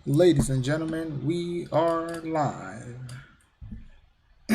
Ladies and gentlemen, we are live. I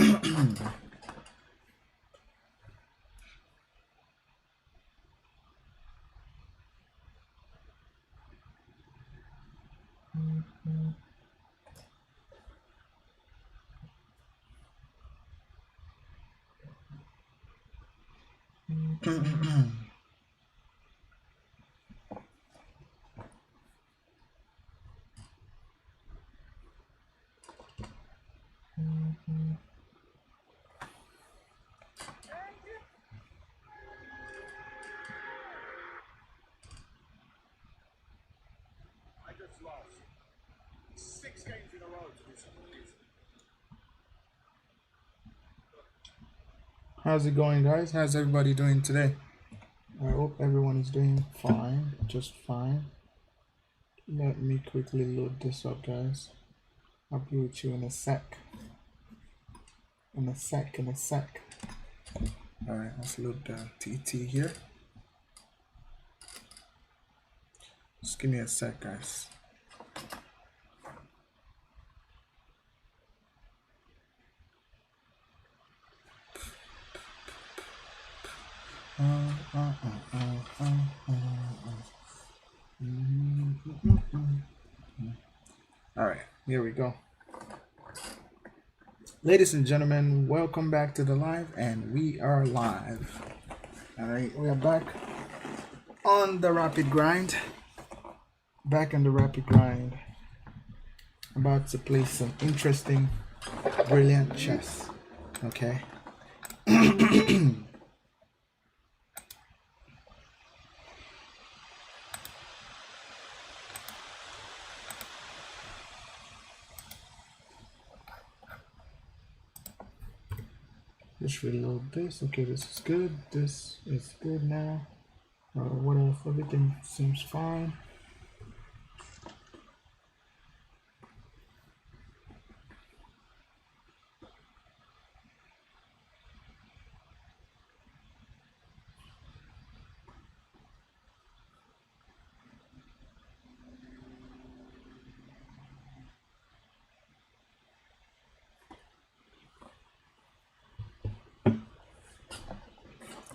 just lost 6 games in a row to this. How's it going, guys? How's everybody doing today? I hope everyone is doing fine, just fine. Let me quickly load this up, guys. I'll be with you in a sec. In a sec. Alright, let's load the TT here. Just give me a sec, guys. Alright, here we go. Ladies and gentlemen, welcome back to the live, and we are live. Alright, we are back on the rapid grind. Back on the rapid grind. About to play some interesting, brilliant chess. Okay. Just reload this. Okay, this is good. This is good now. What else? Everything seems fine.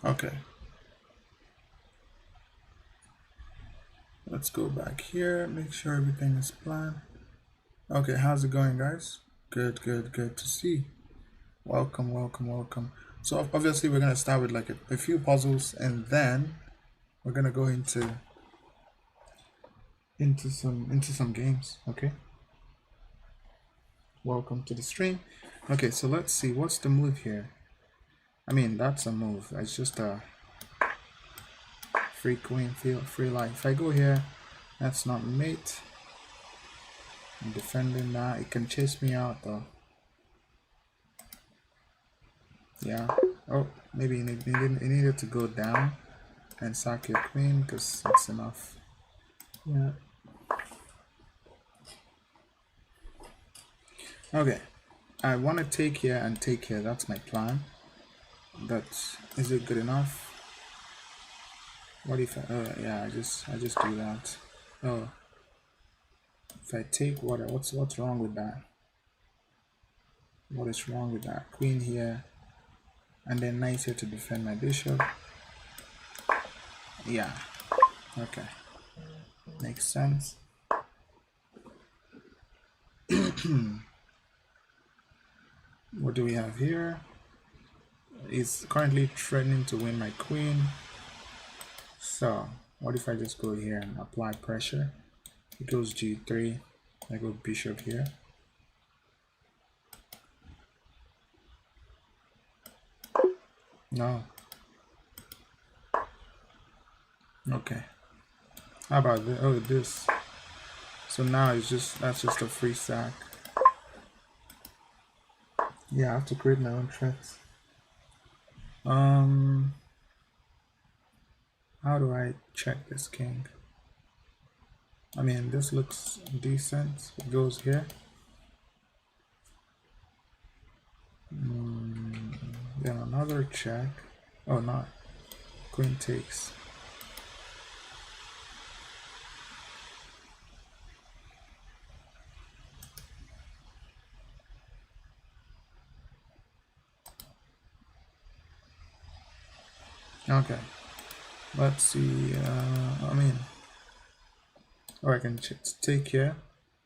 Okay. Let's go back here, make sure everything is planned. Okay, how's it going, guys? Good to see. Welcome. So obviously we're gonna start with like a few puzzles, and then we're gonna go into some games. Okay. Welcome to the stream. Okay, so let's see what's the move here. I mean, that's a move. It's just a free queen, free life. If I go here, that's not mate. I'm defending that. It can chase me out though. Yeah. Oh, maybe it needed to go down and sack your queen because that's enough. Yeah. Okay. I want to take here and take here. That's my plan. But is it good enough? What if yeah, I just do that. Oh. If I take water, what's wrong with that? What is wrong with that? Queen here, and then knight here to defend my bishop. Yeah. Okay. Makes sense. What do we have here? He's currently threatening to win my queen. So, what if I just go here and apply pressure? It goes g3. I go bishop here. No. Okay. How about this? Oh, this. So now that's just a free sack. Yeah, I have to create my own threats. How do I check this king? I mean, this looks decent. It goes here. Then another check. Oh, not. Queen takes. Okay, let's see. I mean, or I can take here,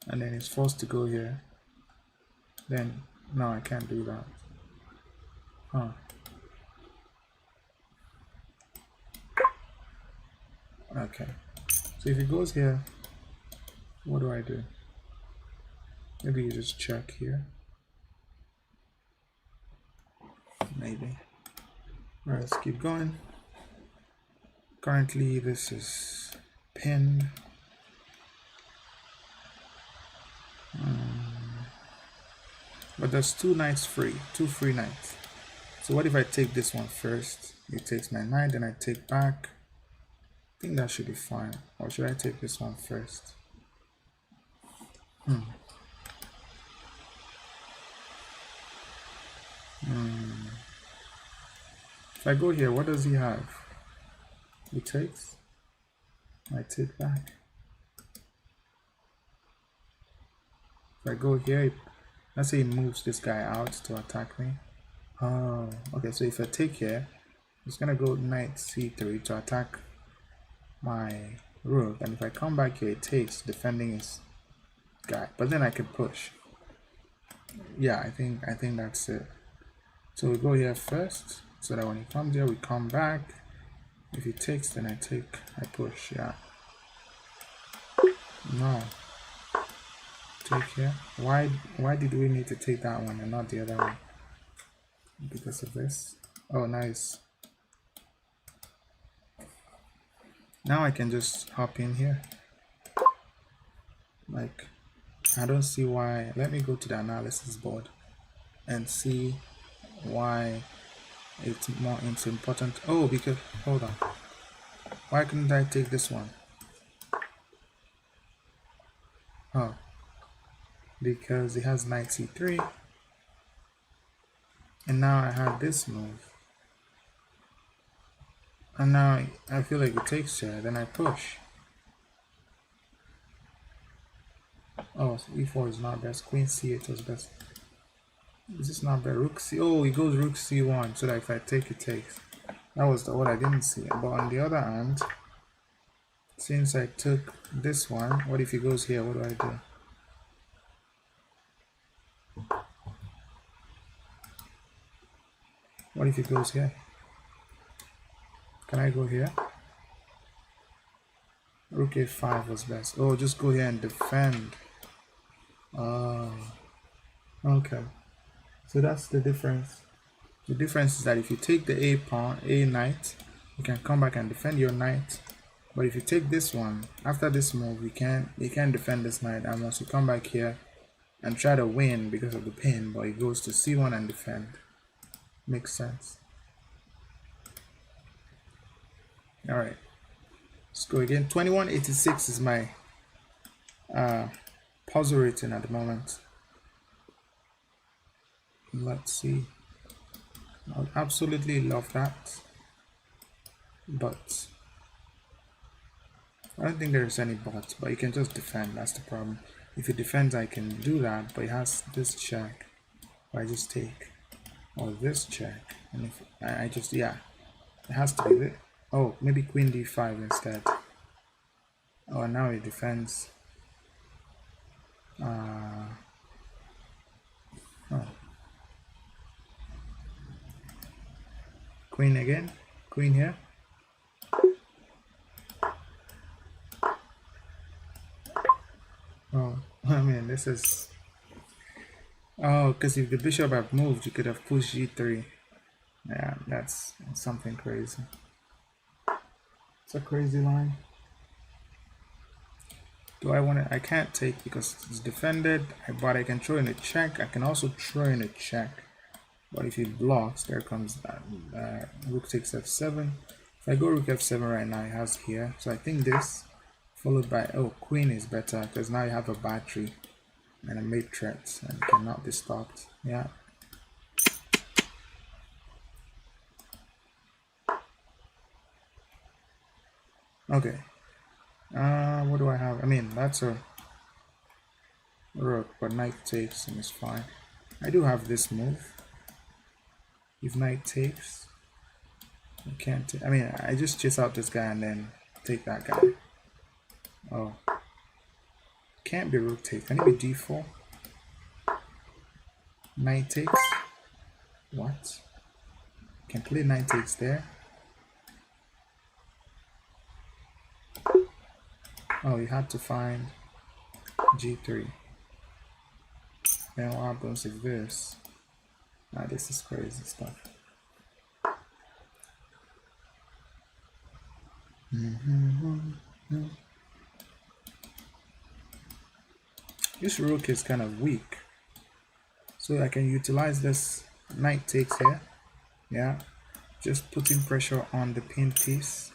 and then it's forced to go here. Then no, I can't do that. Huh. Okay. So if it goes here, what do I do? Maybe you just check here. Maybe. Alright, let's keep going. Currently, this is pinned. But there's two knights free, two free knights. So what if I take this one first? It takes my knight, then I take back. I think that should be fine. Or should I take this one first? If I go here, what does he have? He takes. I take back. If I go here, let's say he moves this guy out to attack me. Oh, okay. So if I take here, it's gonna go knight c3 to attack my rook, and if I come back here, it takes, defending his guy. But then I can push. Yeah, I think that's it. So we go here first, so that when he comes here, we come back. If he takes, then I take, I push. Yeah. No. Take here. Why did we need to take that one and not the other one? Because of this. Oh, nice. Now I can just hop in here. Like, I don't see why. Let me go to the analysis board and see why it's important. Oh, because hold on. Why couldn't I take this one? Oh, because it has knight c3, and now I have this move, and now I feel like it takes here. Then I push. Oh, so e4 is not best. Queen c8 was best. Is this not bad? Rook c. Oh, it goes rook c1, so that if I take, it takes. That was what I didn't see. But on the other hand, since I took this one, what if he goes here? What do I do? What if he goes here? Can I go here? Rook a5 was best. Oh, just go here and defend. Oh, okay. So that's the difference. The difference is that if you take the a pawn, a knight, you can come back and defend your knight. But if you take this one, after this move, you can't defend this knight unless you come back here and try to win because of the pin. But it goes to c1 and defend. Makes sense. All right, let's go again. 2186 is my puzzle rating at the moment. Let's see. I would absolutely love that, but I don't think there's any but you can just defend. That's the problem. If it defends, I can do that, but it has this check. I just take, or this check, and if I just, yeah, it has to be it. Oh, maybe queen d5 instead. Oh, now it defends. Oh. Queen again. Queen here. Oh, I mean, this is. Oh, because if the bishop had moved, you could have pushed g3. Yeah, that's something crazy. It's a crazy line. Do I want it? I can't take because it's defended, but I can throw in a check. I can also throw in a check. But if it blocks, there comes that rook takes f7. If I go rook f7 right now, it has here. So I think this, followed by, oh, queen is better because now you have a battery and a mate threat and cannot be stopped. Yeah. Okay. What do I have? I mean, that's a rook, but knight takes and it's fine. I do have this move. If knight takes, I can't. I mean, I just chase out this guy and then take that guy. Oh, can't be rook takes. Can it be d4? Knight takes. What? Can play knight takes there. Oh, you had to find g3. Then what happens if this? Ah, this is crazy stuff. This rook is kind of weak, so I can utilize this knight takes here. Yeah, just putting pressure on the pinned piece.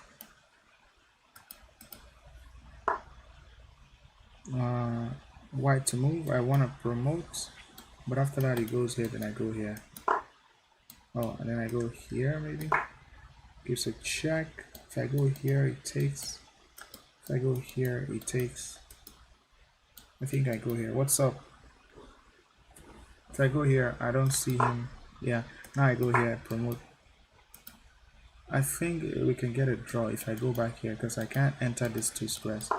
White to move. I want to promote, but after that he goes here, then I go here. Oh, and then I go here maybe. Gives a check. If I go here, it takes. If I go here, it takes. I think I go here. What's up? If I go here, I don't see him. Yeah, now I go here, promote. I think we can get a draw if I go back here because I can't enter these two squares.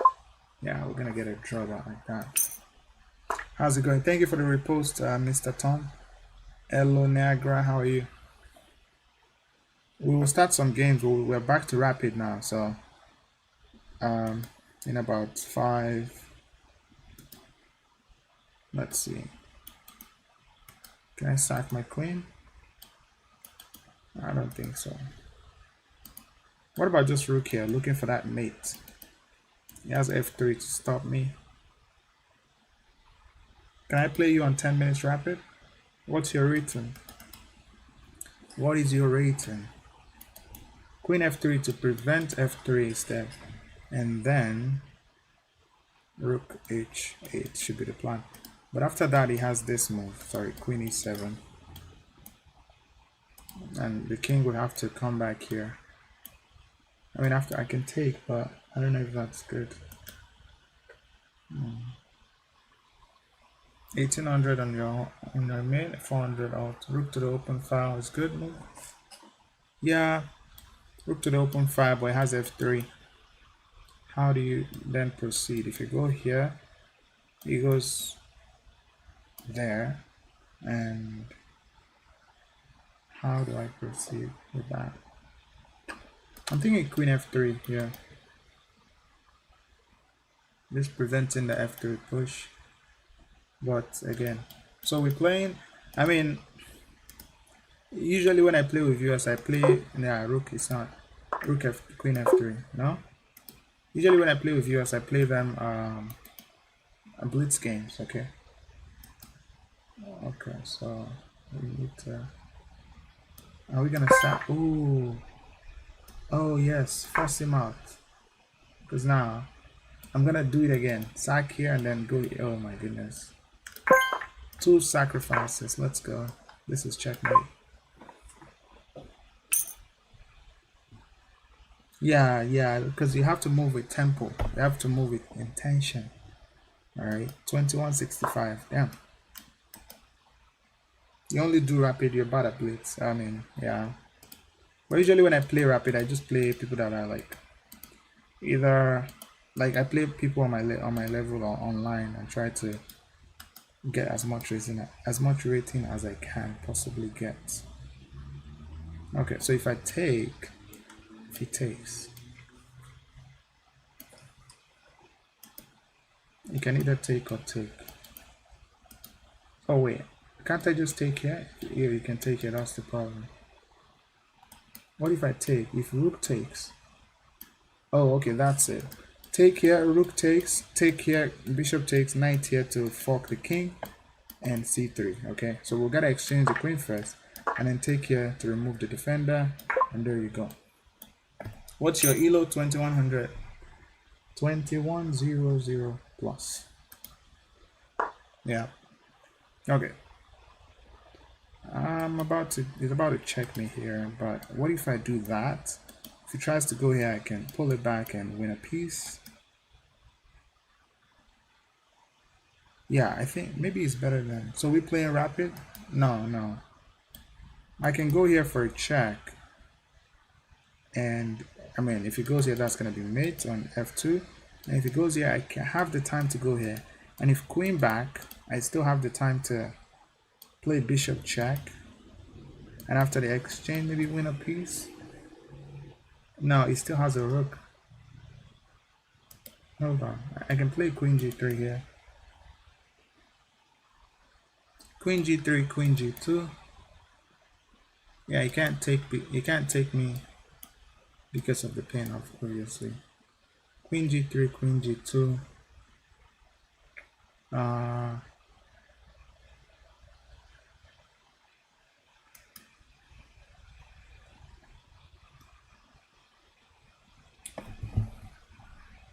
Yeah, we're gonna get a draw like that. How's it going? Thank you for the repost, Mr. Tom. Hello, Niagara. How are you? We will start some games. We're back to rapid now, so in about 5. Let's see. Can I sack my queen? I don't think so. What about just rook here, looking for that mate? He has f3 to stop me. Can I play you on 10 minutes rapid? What's your rating? What is your rating? Queen f3 to prevent f3 instead. And then rook h8 should be the plan. But after that he has this move. Sorry, queen e7. And the king would have to come back here. I mean, after I can take, but I don't know if that's good. 1800 on your main, 400 out. Rook to the open file is good move. Yeah, rook to the open file, but it has f3. How do you then proceed? If you go here, he goes there, and how do I proceed with that? I'm thinking queen f3 here. Just preventing the f3 push. But again, so we're playing. I mean, usually when I play with viewers, I play. Yeah, rook is not rook f queen f3. No. Usually when I play with viewers, I play them blitz games. Okay. Okay, so we need to. Are we gonna start? Ooh. Oh yes, force him out. Because now I'm gonna do it again. Sack here and then go. Oh my goodness. 2 sacrifices. Let's go. This is checkmate. Yeah, because you have to move with tempo. You have to move with intention. Alright, 2165. Damn. You only do rapid, you're bad at blitz. I mean, yeah. But usually when I play rapid, I just play people that are like either like I play people on my level or online and try to get as much rating as I can possibly get. Okay, so if I take, if he takes, you can either take or take. Oh wait, can't I just take here? Yeah, you can take it. That's the problem. What if I take? If rook takes? Oh, okay, that's it. Take here, rook takes, take here, bishop takes, knight here to fork the king, and c3. Okay, so we're gonna exchange the queen first, and then take here to remove the defender, and there you go. What's your elo? 2100. 2100 plus. Yeah. Okay. It's about to check me here, but what if I do that? If he tries to go here, I can pull it back and win a piece. Yeah, I think maybe it's better than. So we playing rapid? No. I can go here for a check. and I mean, if he goes here, that's going to be mate on f2. And if he goes here, I can have the time to go here. And if queen back, I still have the time to play bishop check. And after the exchange, maybe win a piece. No, he still has a rook. Hold on. I can play queen g3 here. Queen g3, queen g2. Yeah, he can't take me because of the pin, obviously. Queen g3, queen g2.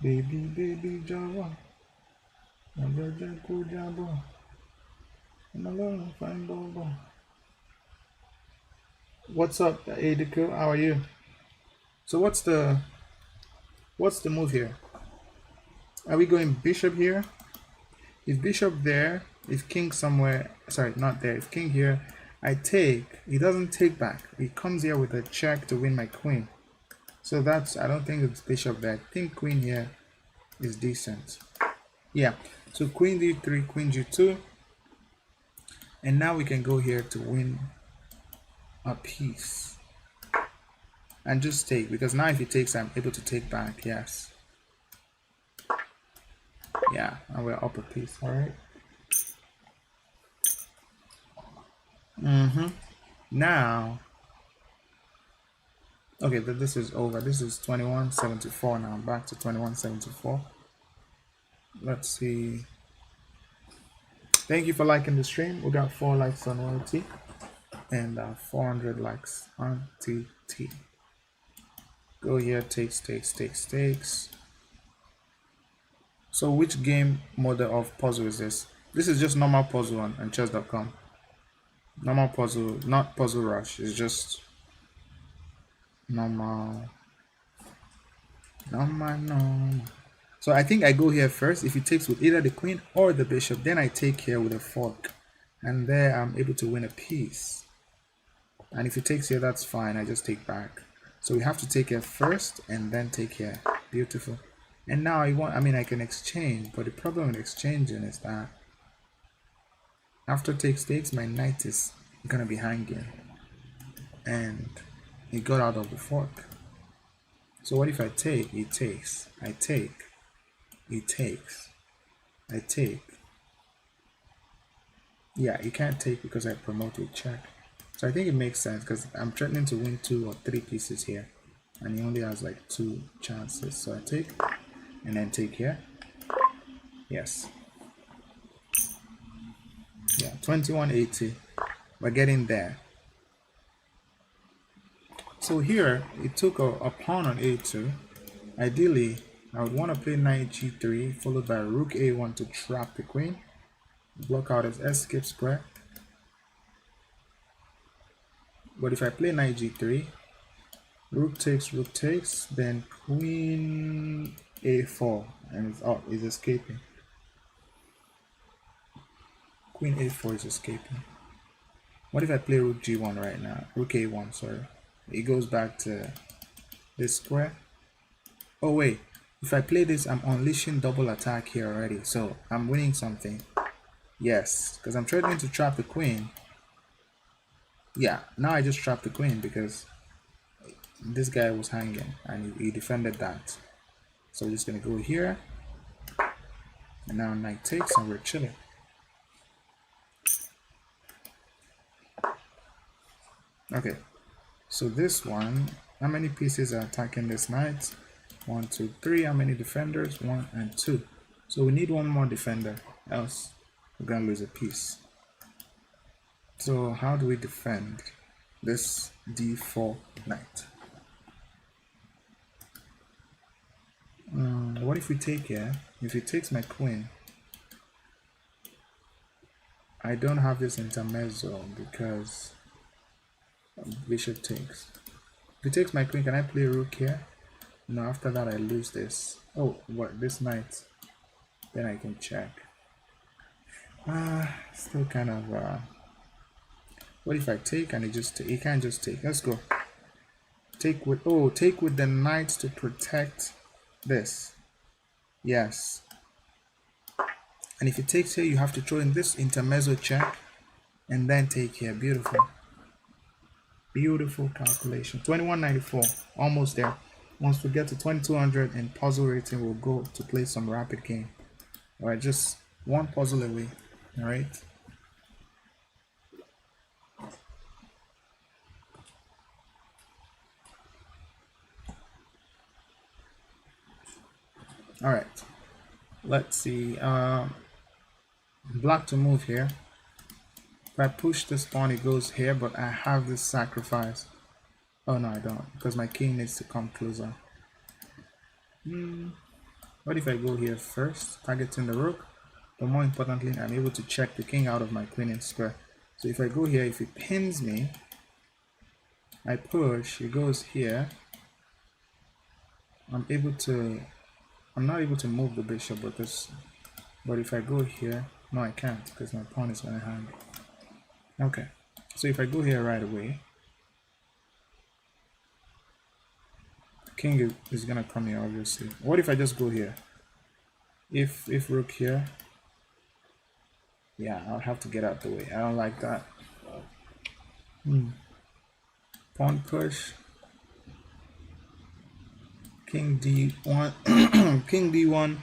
Baby Java. What's up, Adiko? How are you? So what's the move here? Are we going bishop here? If bishop there, if king somewhere, sorry, not there, if king here, I take, he doesn't take back. He comes here with a check to win my queen. So that's, I don't think it's bishop there. I think queen here is decent. Yeah, so queen d3, queen g2. And now we can go here to win a piece. And just take, because now if he takes, I'm able to take back, yes. Yeah, and we're up a piece, all right? Now, okay, but this is over. This is 2174 now. Back to 2174. Let's see. Thank you for liking the stream. We got 4 likes on YT and 400 likes on TT. Go here, takes. So which game model of puzzle is this? This is just normal puzzle on chess.com. Normal puzzle, not puzzle rush. It's just normal. So I think I go here first. If he takes with either the queen or the bishop, then I take here with a fork. And there I'm able to win a piece. And if he takes here, that's fine. I just take back. So we have to take here first and then take here. Beautiful. And now I can exchange, but the problem with exchanging is that after takes, my knight is gonna be hanging. And he got out of the fork. So what if I take? He takes. I take. He takes. I take. Yeah, you can't take because I promote with check. So I think it makes sense because I'm threatening to win 2 or 3 pieces here. And he only has like 2 chances. So I take and then take here. Yes. Yeah, 2180. We're getting there. So here, it took a pawn on a2. Ideally, I would want to play knight g3, followed by rook a1 to trap the queen. Block out his escape square. But if I play knight g3, rook takes, then queen a4, and it's escaping. Queen a4 is escaping. What if I play rook g1 right now? Rook a1, sorry. It goes back to this square. Oh wait, if I play this, I'm unleashing double attack here already. So I'm winning something. Yes, because I'm trying to trap the queen. Yeah, now I just trapped the queen because this guy was hanging and he defended that. So we're just gonna go here. And now knight takes and we're chilling. Okay, so this one, how many pieces are attacking this knight? 1, 2, 3. How many defenders? 1 and 2. So we need one more defender, else we're gonna lose a piece. So how do we defend this d4 knight? What if we take here? If he takes my queen, I don't have this intermezzo because bishop takes. If he takes my queen, can I play rook here? No, after that I lose this. Oh, what, this knight? Then I can check. Still kind of what if I take and he can't just take? Let's go. Take with the knight to protect this. Yes. And if it takes here, you have to throw in this intermezzo check and then take here. Beautiful. Beautiful calculation. 2194. Almost there. Once we get to 2200 and puzzle rating, we'll go to play some rapid game. Alright, just one puzzle away. Alright. Alright. Let's see. Black to move here. If I push this pawn, it goes here, but I have this sacrifice. Oh no, I don't, because my king needs to come closer. What if I go here first, targeting the rook? But more importantly, I'm able to check the king out of my queen in square. So if I go here, if it pins me, I push, it goes here. I'm not able to move the bishop but if I go here, no, I can't, because my pawn is going to hang. Okay, so if I go here right away, king is gonna come here, obviously. What if I just go here? If rook here, yeah, I'll have to get out the way. I don't like that. Pawn push. King d1. King d1.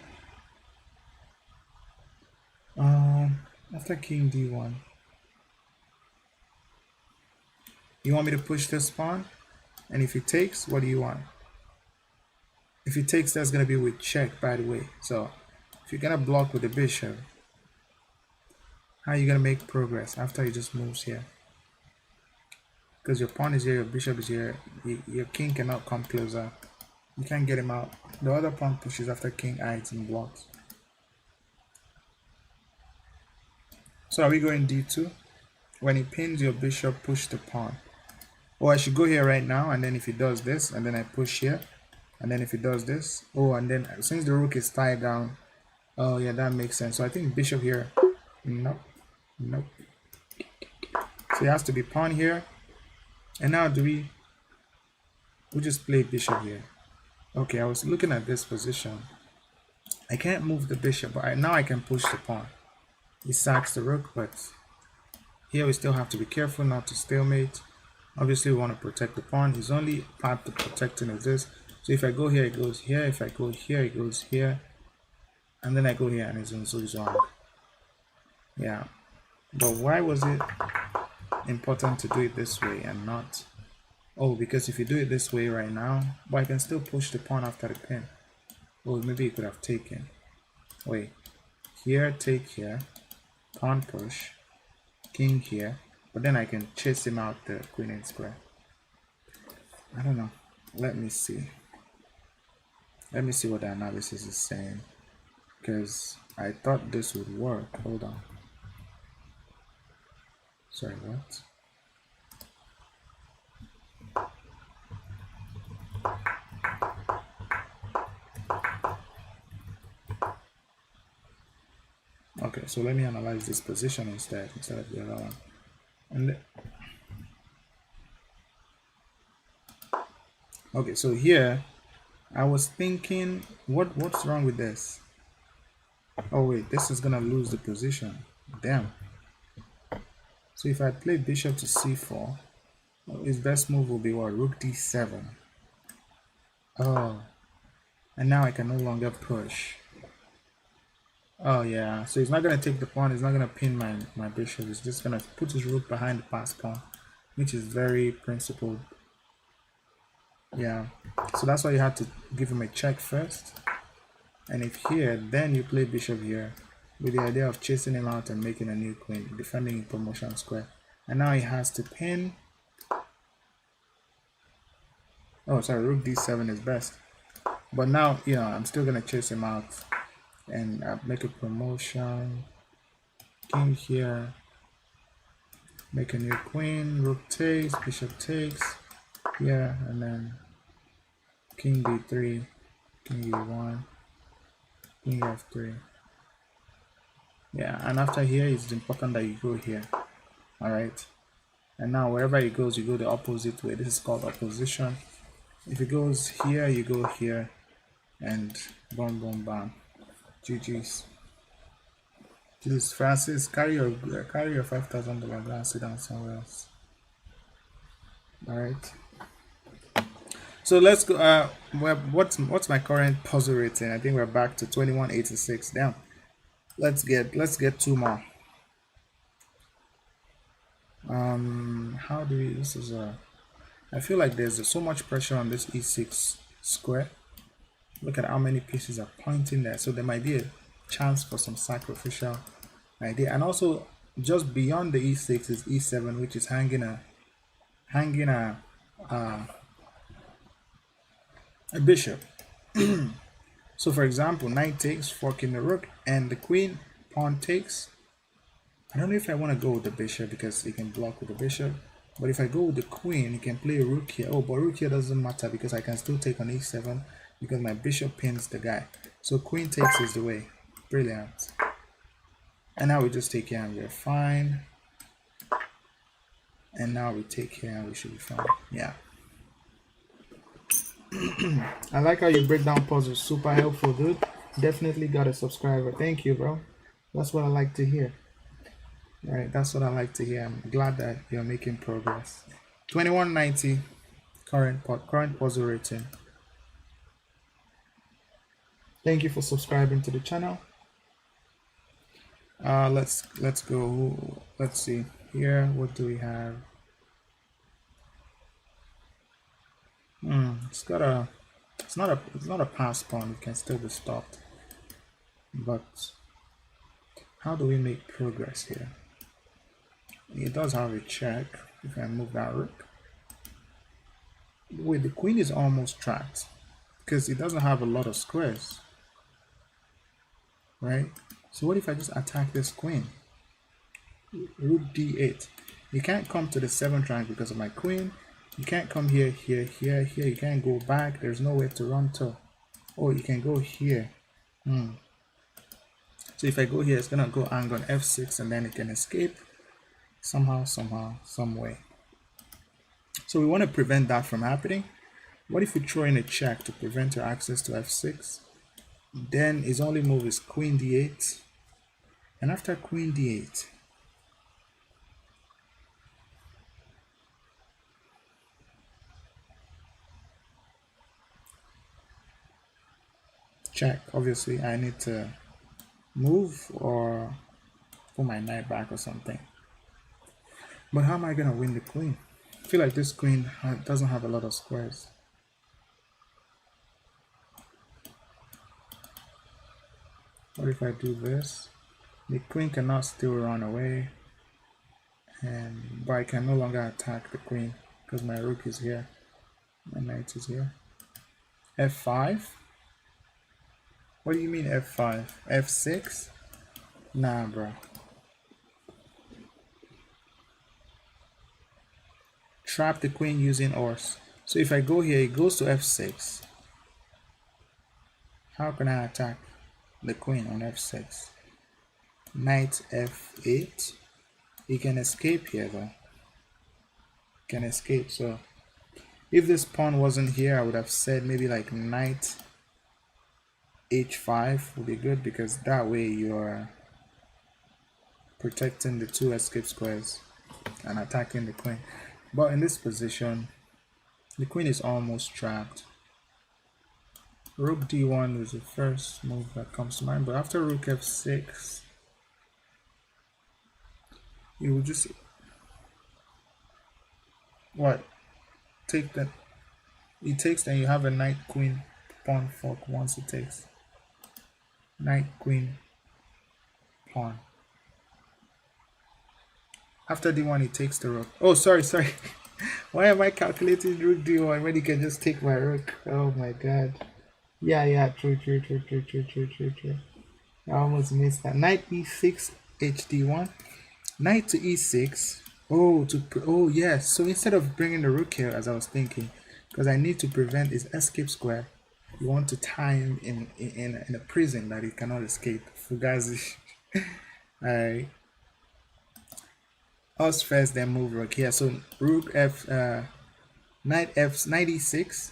After king d1, you want me to push this pawn? And if it takes, what do you want? If it takes, that's going to be with check, by the way. So if you're going to block with the bishop, how are you going to make progress after he just moves here? Because your pawn is here, your bishop is here, your king cannot come closer. You can't get him out. The other pawn pushes after king hides and blocks. So are we going d2? When he pins your bishop, push the pawn. Or I should go here right now, and then if he does this, and then I push here, and then if he does this, and then since the rook is tied down, oh yeah, that makes sense. So I think bishop here, nope. So it has to be pawn here, and now we just play bishop here. Okay, I was looking at this position. I can't move the bishop, but now I can push the pawn. He sacks the rook, but here we still have to be careful not to stalemate. Obviously, we want to protect the pawn. His only path to protecting is this. So if I go here, it goes here. If I go here, it goes here. And then I go here, and it's on zone. Yeah. But why was it important to do it this way and not? Oh, because if you do it this way right now, but I can still push the pawn after the pin. Oh, maybe you could have taken. Wait. Here, take here. Pawn push. King here. But then I can chase him out the queen in square. I don't know. Let me see. Let me see what the analysis is saying. Because I thought this would work. Hold on. Sorry, what? Okay, so let me analyze this position instead of the other one. And okay, so here I was thinking, what's wrong with this? Oh wait, this is gonna lose the position. Damn. So if I play bishop to c4, his best move will be what? Rook d7. Oh, and now I can no longer push. Oh yeah, so he's not gonna take the pawn. He's not gonna pin my bishop. He's just gonna put his rook behind the pass pawn, which is very principled. Yeah, so that's why you have to give him a check first. And if here, then you play bishop here with the idea of chasing him out and making a new queen, defending in promotion square. And now he has to pin. Oh, sorry, rook d7 is best. But now, I'm still gonna chase him out and make a promotion. King here. Make a new queen. Rook takes. Bishop takes. Here, and then king d3. King e1. King f3. Yeah, and after here, it's important that you go here. Alright. And now wherever he goes, you go the opposite way. This is called opposition. If it goes here, you go here, and boom, boom, bam. GG's. Please, Francis, carry your $5,000. Go and sit down somewhere else. All right. So let's go. What's my current puzzle rating? I think we're back to 2186. Damn. Let's get two more. How do we? This is a. I feel like there's so much pressure on this e6 square. Look at how many pieces are pointing there. So there might be a chance for some sacrificial idea. And also, just beyond the e6 is e7, which is hanging a bishop. So for example, knight takes, forking the rook, and the queen, pawn takes. I don't know if I want to go with the bishop because he can block with the bishop. But if I go with the queen, he can play a rook here. Oh, but rook here doesn't matter because I can still take on e7 because my bishop pins the guy. So queen takes is the way. Brilliant. And now we just take here and we're fine. And now we take here and we should be fine. Yeah. I like how you break down puzzles. Super helpful, dude. Definitely got a subscriber. Thank you, bro. That's what I like to hear. All right, that's what I like to hear. I'm glad that you're making progress. 2190 current puzzle rating. Thank you for subscribing to the channel. Let's go. Let's see here. What do we have? It's not a pass pawn. It can still be stopped. But how do we make progress here? It does have a check. If I move that rook, wait, the queen is almost trapped because it doesn't have a lot of squares, right? So what if I just attack this queen? Rook d8. You can't come to the 7th rank because of my queen. You can't come here, here, here, here. You can't go back. There's nowhere to run to. Oh, you can go here. So if I go here, it's gonna go hang on f6 and then it can escape somehow, some way. So we want to prevent that from happening. What if we throw in a check to prevent your access to f6? Then his only move is queen d8. And after queen d8, check. Obviously, I need to move or put my knight back or something. But how am I gonna win the queen? I feel like this queen doesn't have a lot of squares. What if I do this? The queen cannot still run away, but I can no longer attack the queen because my rook is here, my knight is here. f5? What do you mean f5? f6? Nah, bro. Trap the queen using ors. So if I go here, it goes to f6. How can I attack the queen on f6? Knight f8. He can escape here though. Can escape. So if this pawn wasn't here, I would have said maybe like knight h5 would be good because that way you're protecting the two escape squares and attacking the queen. But in this position, the queen is almost trapped. Rook d1 is the first move that comes to mind, but after rook f6, you will just what? Take that. It takes, then you have a knight queen pawn fork once it takes. Knight queen pawn. After d1, it takes the rook. Oh, sorry. Why am I calculating rook d1 when you can just take my rook? Oh my god. Yeah, true. I almost missed that. Knight e6, hd1. Knight to e6. Oh yes. So instead of bringing the rook here, as I was thinking, because I need to prevent his escape square, you want to tie him in a prison that he cannot escape. Fugazi. Alright. Us first, then move rook here. So rook f, knight e6.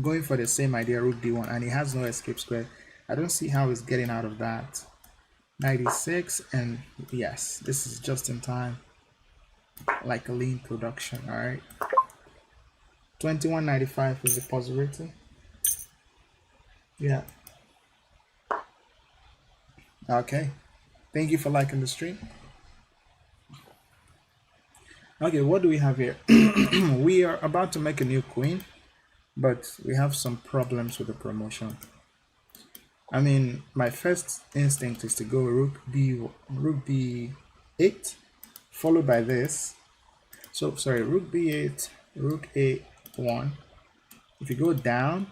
going for the same idea, rook d1, and he has no escape square. I don't see how he's getting out of that. 96, and yes, this is just in time, like a lean production. All right, 2195 is the pause rating. Yeah. Okay. Thank you for liking the stream. Okay, what do we have here? We are about to make a new queen, but we have some problems with the promotion. I mean, my first instinct is to go rook b8, followed by this. So sorry, rook b8, rook a1. If you go down,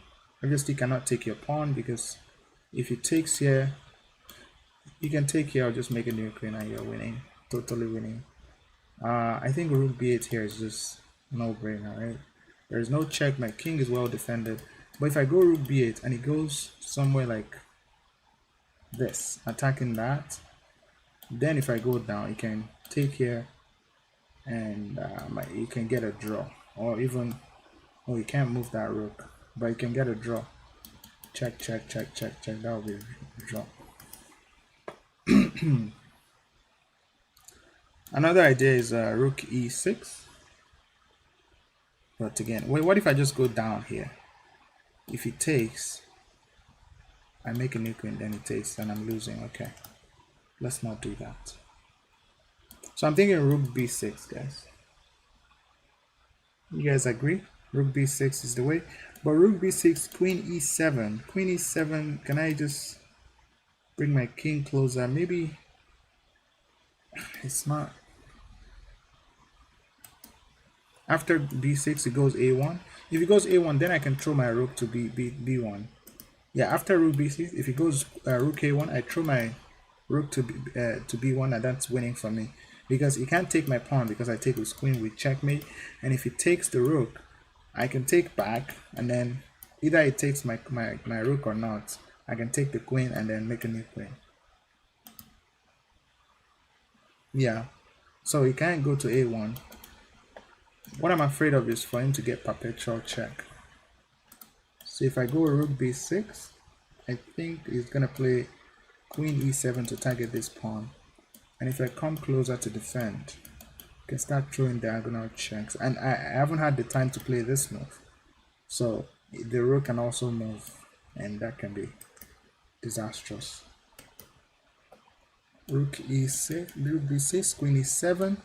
obviously you cannot take your pawn, because if it takes here, you can take here or just make a new queen and you're winning, totally winning. I think rook b8 here is just no brainer, right? There is no check. My king is well defended. But if I go rook b8 and it goes somewhere like this, attacking that, then if I go down, you can take here and you can get a draw, or even, oh, you can't move that rook, but you can get a draw. Check, check, check, check, check. That will be a draw. Another idea is rook e6. But again, wait, what if I just go down here? If it takes, I make a new queen, then it takes, and I'm losing. Okay, let's not do that. So I'm thinking rook b6, guys. You guys agree? Rook b6 is the way. But rook b6, queen e7. Queen e7, can I just bring my king closer? Maybe it's not. After b6, it goes a1. If it goes a1, then I can throw my rook to b1. Yeah, after rook b6, if it goes rook a1, I throw my rook to b1, and that's winning for me, because he can't take my pawn because I take his queen with checkmate. And if it takes the rook, I can take back, and then either it takes my rook or not, I can take the queen and then make a new queen. Yeah, so he can't go to a1. What I'm afraid of is for him to get perpetual check. So if I go rook b6, I think he's gonna play queen e7 to target this pawn. And if I come closer to defend, I can start throwing diagonal checks. And I haven't had the time to play this move. So the rook can also move, and that can be disastrous. Rook e6, rook b6, queen e7.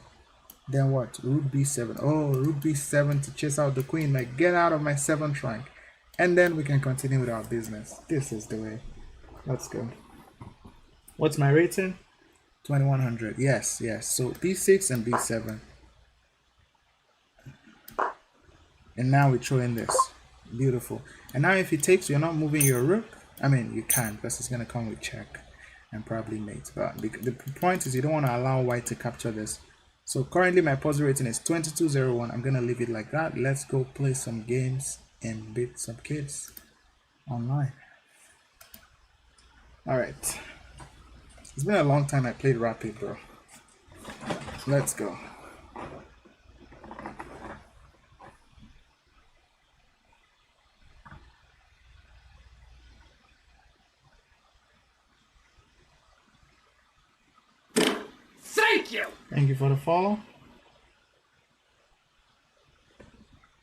Then what? Rook b7. Oh, rook b7 to chase out the queen. Like, get out of my 7th rank. And then we can continue with our business. This is the way. Let's go. What's my rating? 2100. Yes, yes. So b6 and b7. And now we throw in this. Beautiful. And now if it takes, you're not moving your rook. I mean, you can, because it's going to come with check and probably mate. But the point is, you don't want to allow white to capture this. So currently my pause rating is 2201. I'm going to leave it like that. Let's go play some games and beat some kids online. All right. It's been a long time I played Rapid, bro. Let's go. Thank you! Thank you for the follow.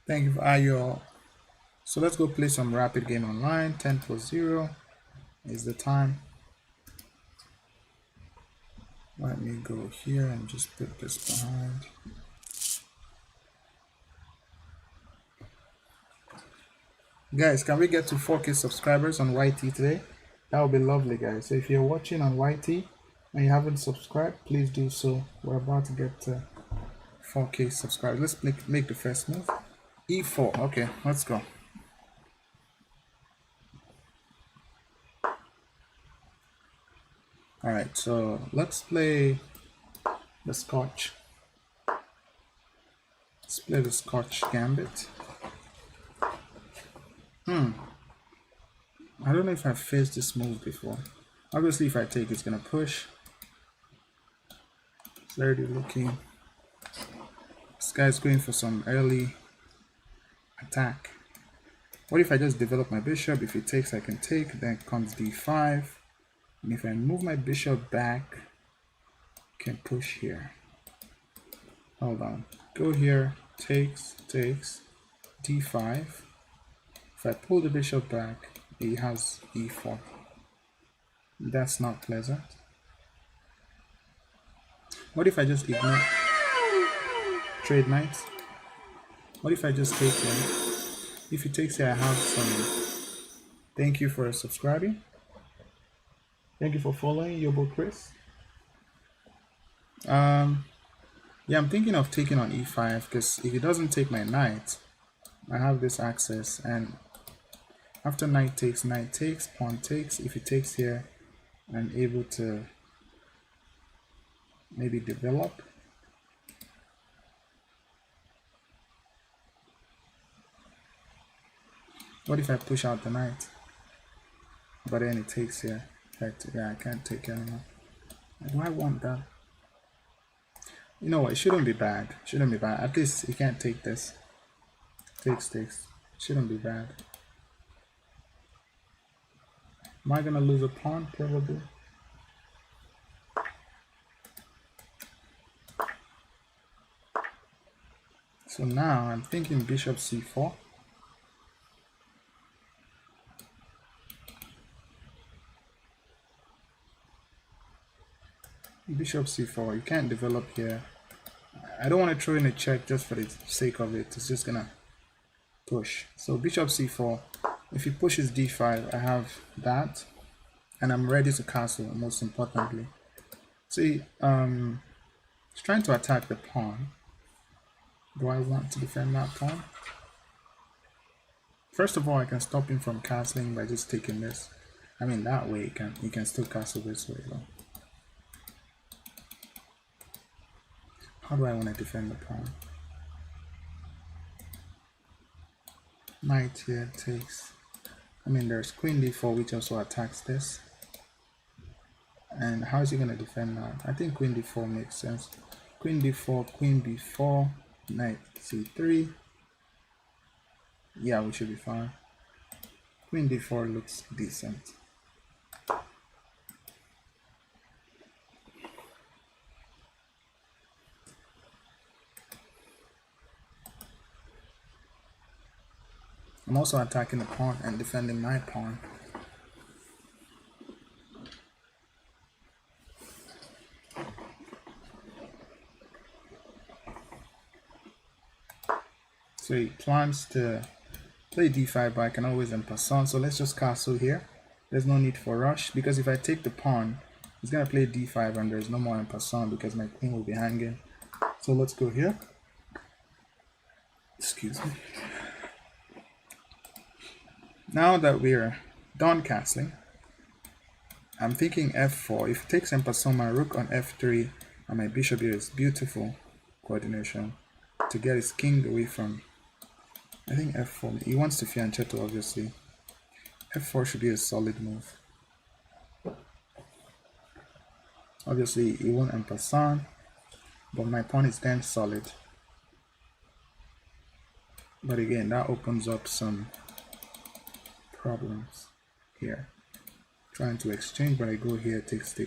Thank you for you all. So let's go play some Rapid game online. 10+0 is the time. Let me go here and just put this behind. Guys, can we get to 4K subscribers on YT today? That would be lovely, guys. So if you're watching on YT and you haven't subscribed, please do so. We're about to get to 4K subscribers. Let's make the first move. E4. Okay, let's go. Alright, so let's play the Scotch. Let's play the Scotch Gambit. I don't know if I've faced this move before. Obviously, if I take, it's gonna push. It's already looking. This guy's going for some early attack. What if I just develop my bishop? If it takes, I can take. Then comes d5. And if I move my bishop back, I can push here. Hold on. Go here. Takes. d5. If I pull the bishop back, he has e4. That's not pleasant. What if I just ignore trade knights? What if I just take here? If he takes here, I have some. Thank you for subscribing. Thank you for following Yobo Chris. Yeah, I'm thinking of taking on e5 because if he doesn't take my knight, I have this access, and after knight takes, pawn takes. If he takes here, I'm able to maybe develop. What if I push out the knight? But then it takes here. Yeah, I can't take anymore. Do I want that? You know what? It shouldn't be bad. Shouldn't be bad. At least he can't take this. Takes. Shouldn't be bad. Am I gonna lose a pawn? Probably. So now I'm thinking bishop c4. Bishop c4. You can't develop here. I don't want to throw in a check just for the sake of it. It's just gonna push. So bishop c4. If he pushes d5, I have that, and I'm ready to castle. Most importantly, see, he's trying to attack the pawn. Do I want to defend that pawn? First of all, I can stop him from castling by just taking this. I mean, that way he can still castle this way though. How do I want to defend the pawn? Knight here takes. I mean, there's queen d4, which also attacks this. And how is he going to defend that? I think queen d4 makes sense. Queen d4, queen b4, knight c3. Yeah, we should be fine. Queen d4 looks decent. I'm also attacking the pawn and defending my pawn. So he plans to play d5, but I can always en passant. So let's just castle here. There's no need for rush, because if I take the pawn, he's gonna play d5 and there's no more en passant because my queen will be hanging. So let's go here. Excuse me. Now that we're done castling, I'm thinking f4. If it takes en passant, my rook on f3 and my bishop here is beautiful coordination to get his king away from. I think f4. He wants to fianchetto, obviously. f4 should be a solid move. Obviously, he won't en passant, but my pawn is then solid. But again, that opens up some problems here. Trying to exchange, but I go here, takes.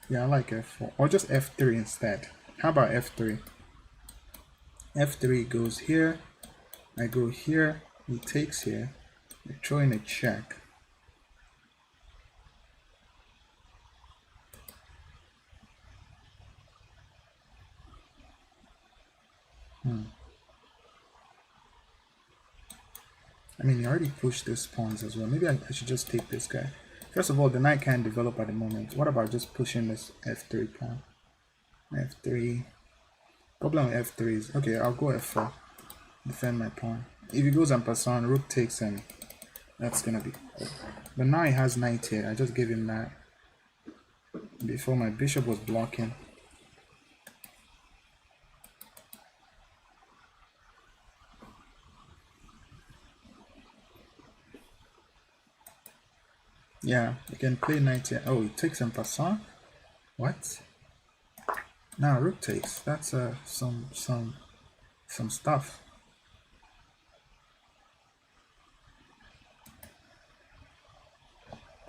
Yeah, I like f4. Or just f3 instead. How about f3? f3 goes here. I go here. He takes here. I throw in a check. I mean, he already pushed these pawns as well. Maybe I should just take this guy. First of all, the knight can't develop at the moment. What about just pushing this f3 pawn? f3. Problem with f3 is, okay, I'll go f4. Defend my pawn. If he goes en passant, rook takes him. That's gonna be. But now he has knight here. I just gave him that before my bishop was blocking. Yeah, you can play knight here. Oh, he takes en passant. What? Now rook takes. That's some stuff.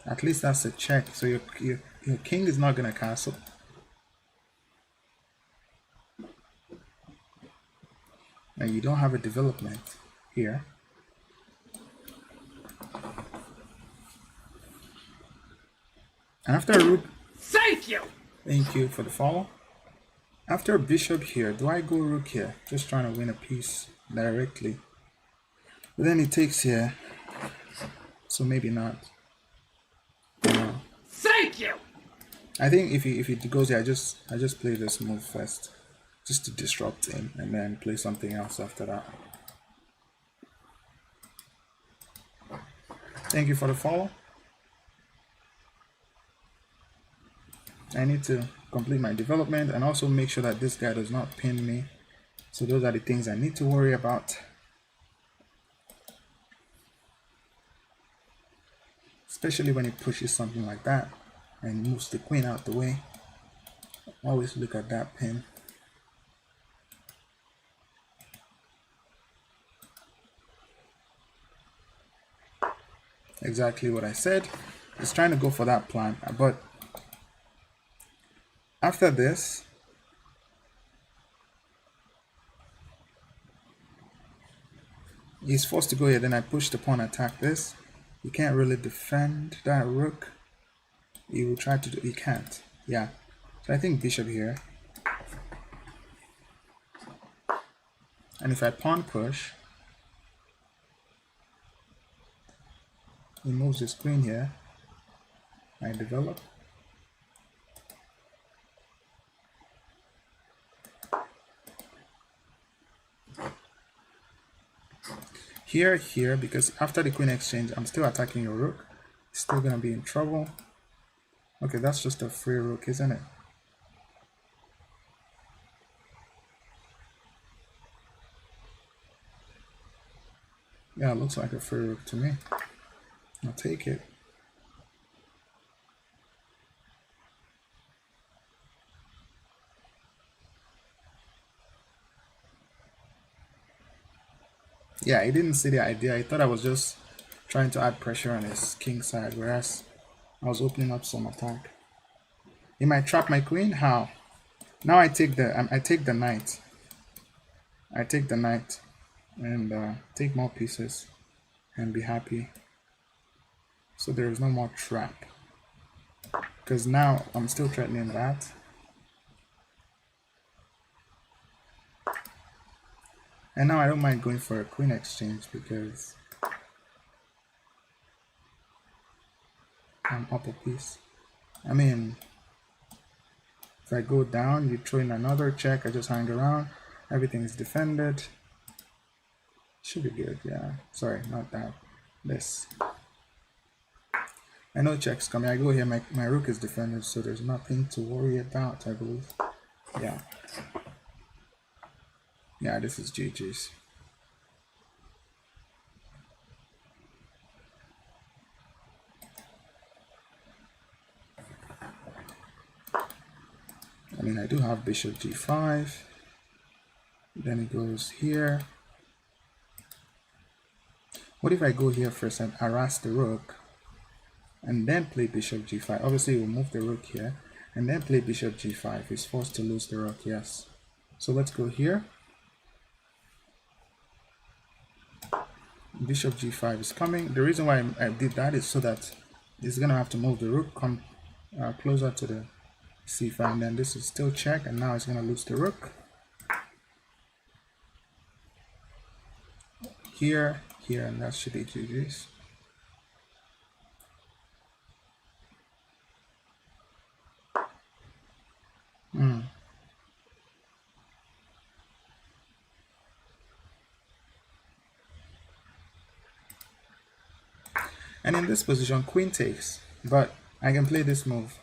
At least that's a check. So your king is not gonna castle. And you don't have a development here. And after a rook, Thank you! thank you for the follow. After a bishop here, do I go rook here? Just trying to win a piece directly. But then he takes here, so maybe not. Thank you! I think if he goes here, I just play this move first, just to disrupt him, and then play something else after that. Thank you for the follow. I need to complete my development and also make sure that this guy does not pin me. So those are the things I need to worry about. Especially when he pushes something like that and moves the queen out the way. Always look at that pin. Exactly what I said. He's trying to go for that plan, but after this, he's forced to go here. Then I push the pawn, attack this. You can't really defend that rook. He will try to do, he can't. Yeah. So I think bishop here. And if I pawn push, he moves his queen here. I develop. Here, because after the queen exchange, I'm still attacking your rook. Still gonna be in trouble. Okay, that's just a free rook, isn't it? Yeah, it looks like a free rook to me. I'll take it. Yeah, he didn't see the idea. He thought I was just trying to add pressure on his king side, whereas I was opening up some attack. He might trap my queen. How? Now I take the knight. I take the knight and take more pieces and be happy. So there is no more trap. Because now I'm still threatening that. And now I don't mind going for a queen exchange because I'm up a piece. I mean, if I go down, you throw in another check, I just hang around, everything is defended. Should be good, yeah. Sorry, not that. This. I know checks coming. I go here, my rook is defended, so there's nothing to worry about, I believe. Yeah. Yeah, this is GG's. I mean, I do have bishop g5. Then it goes here. What if I go here first and harass the rook and then play bishop g5? Obviously, we'll move the rook here and then play bishop g5. He's forced to lose the rook, yes. So let's go here. Bishop g5 is coming. The reason why I did that is so that he's gonna have to move the rook, come closer to the c5, and then this is still check, and now he's gonna lose the rook. Here, and that should be GG's. And in this position, queen takes, but I can play this move.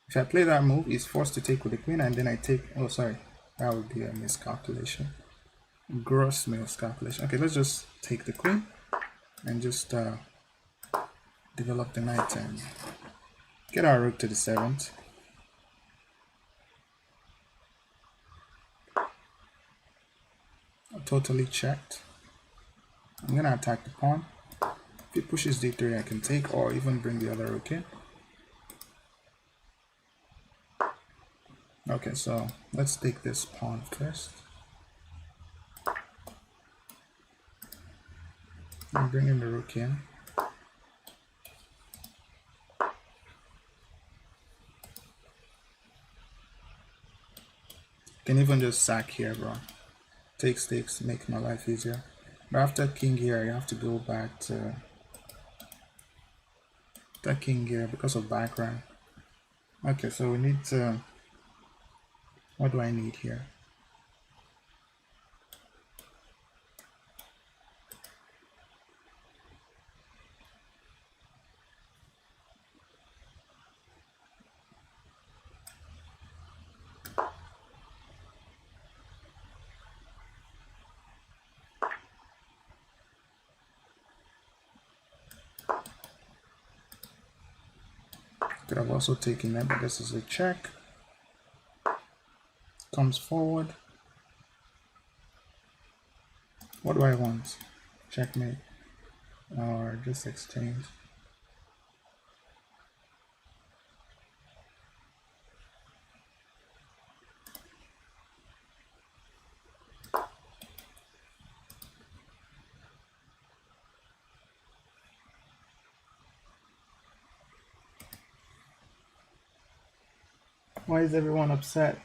If I play that move, he's forced to take with the queen, and then I take, oh sorry, that would be a miscalculation. Gross miscalculation. Okay, let's just take the queen and just develop the knight and get our rook to the 7th. Totally checked. I'm gonna attack the pawn. If he pushes d3, I can take or even bring the other rook in. Okay, so let's take this pawn first. I'm bringing the rook in. Can even just sack here, bro. Takes, make my life easier. But after king here, you have to go back to that king here because of background. Okay, so we need to. What do I need here? Could have also taken that, but this is a check. Comes forward. What do I want? Checkmate or just exchange? Why is everyone upset?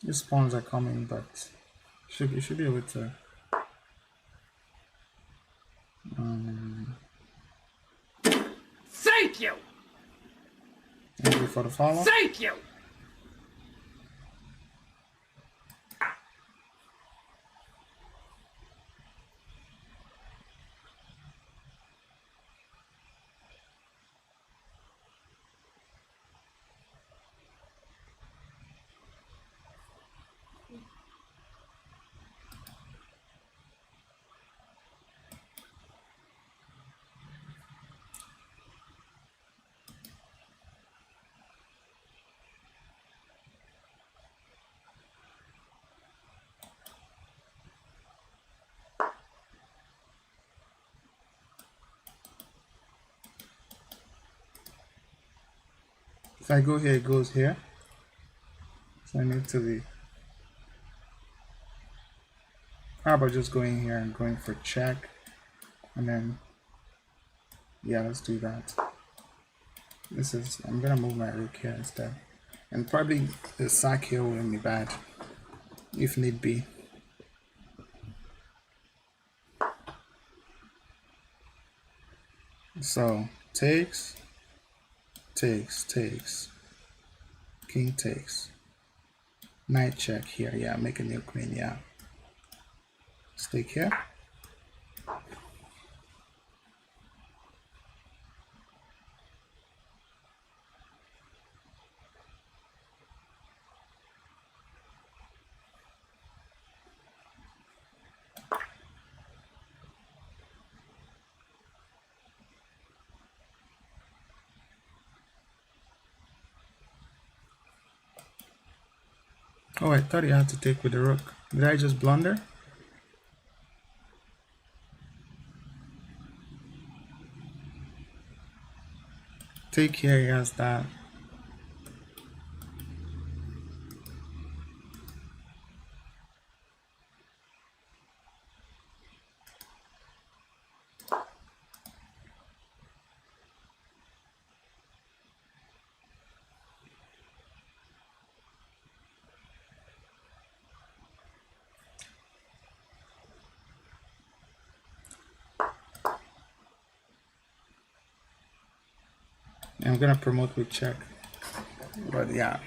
These pawns are coming, but you should be able to. Thank you! Thank you for the follow. Thank you! If I go here, it goes here. So I need to be. How about just going here and going for check? And then, yeah, let's do that. I'm gonna move my rook here instead. And probably the sack here wouldn't be bad, if need be. So, takes, king takes. Knight check here, yeah, make a new queen, yeah. Stick here. Oh, I thought you had to take with the rook. Did I just blunder? Take here, he has that. I'm gonna promote with check. But yeah.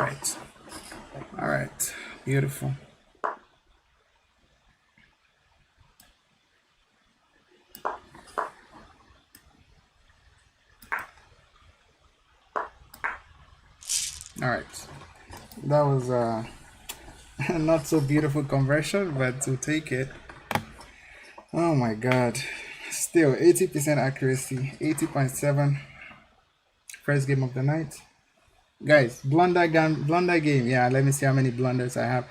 right. All right. Beautiful. All right. That was not so beautiful conversion, but to take it. Oh my God. Still 80% accuracy, 80.7. First game of the night. Guys, blunder game. Yeah, let me see how many blunders I have.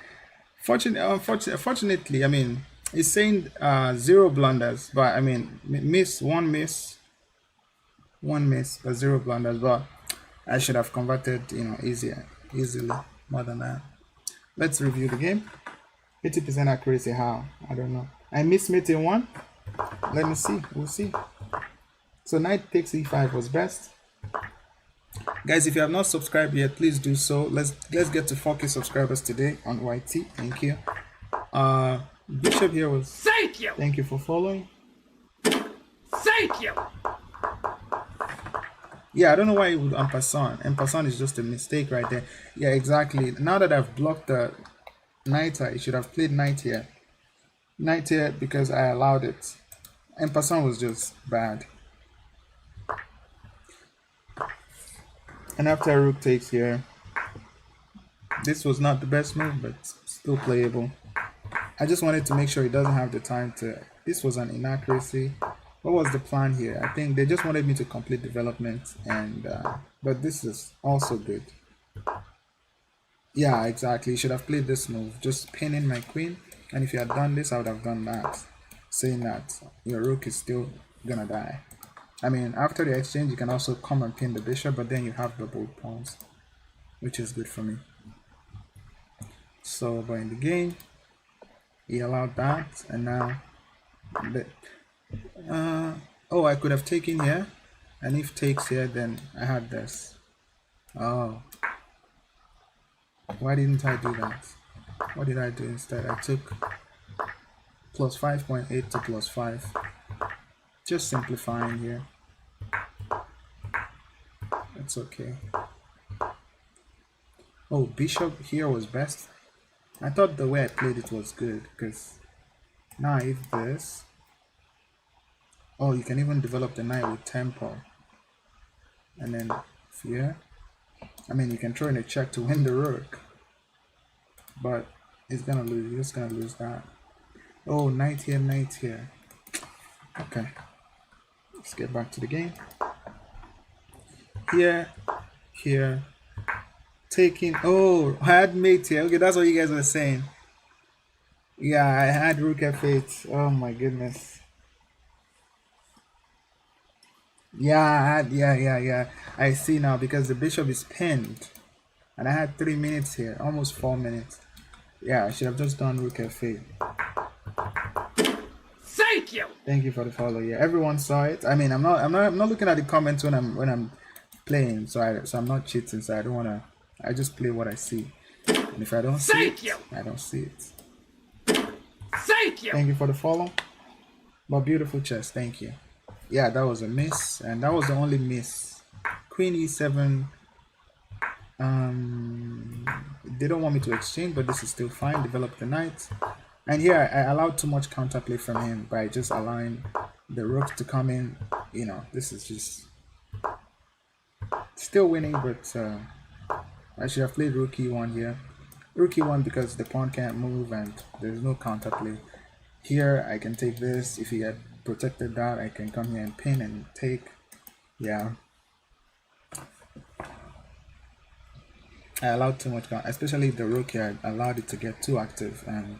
Fortunately, I mean, it's saying 0 blunders, but I mean, one miss, but 0 blunders. But I should have converted, easily, more than that. Let's review the game. 80% accuracy, how? I don't know. I missed mate in one. Let me see. We'll see. So knight takes e5 was best. Guys, if you have not subscribed yet, please do so. Let's get to 4K subscribers today on YT. Thank you. Bishop here was. Thank you. Thank you for following. Thank you. Yeah, I don't know why it would en passant. En passant is just a mistake right there. Yeah, exactly. Now that I've blocked the knight, I should have played knight here. Knight here because I allowed it. En passant was just bad. And after rook takes here, this was not the best move, but still playable. I just wanted to make sure he doesn't have the time to. This was an inaccuracy. What was the plan here? I think they just wanted me to complete development, and but this is also good. Yeah, exactly. You should have played this move, just pinning my queen. And if you had done this, I would have done that, saying that your rook is still gonna die. I mean, after the exchange, you can also come and pin the bishop, but then you have double pawns, which is good for me. So, but in the game, he allowed that, and now, oh, I could have taken here, and if takes here, then I had this. Oh, why didn't I do that? What did I do instead? I took plus 5.8 to plus 5. Just simplifying here. It's okay. Oh, bishop here was best. I thought the way I played it was good, because now if this, oh, you can even develop the knight with tempo, and then here, I mean, you can throw in a check to win the rook, but it's gonna lose. You're just gonna lose that. Oh, knight here, knight here. Okay, let's get back to the game. Here, taking. Oh, I had mate here. Okay, that's what you guys were saying. Yeah, I had rook f8. Oh my goodness. Yeah, I had. Yeah. I see now because the bishop is pinned, and I had 3 minutes here, almost 4 minutes. Yeah, I should have just done rook f8. Thank you. Thank you for the follow. Yeah, everyone saw it. I mean, I'm not looking at the comments when I'm playing, so I'm not cheating. So I don't wanna. I just play what I see, and if I don't see it, I don't see it. Thank you. Thank you for the follow. But beautiful chess. Thank you. Yeah, that was a miss, and that was the only miss. Queen e7. They don't want me to exchange, but this is still fine. Develop the knight. And here I allowed too much counterplay from him by just allowing the rook to come in. You know, this is just still winning, but I should have played rook e1 here. Rook e1 because the pawn can't move and there's no counterplay. Here I can take this. If he had protected that, I can come here and pin and take. Yeah. I allowed too much, especially the rook here. I allowed it to get too active, and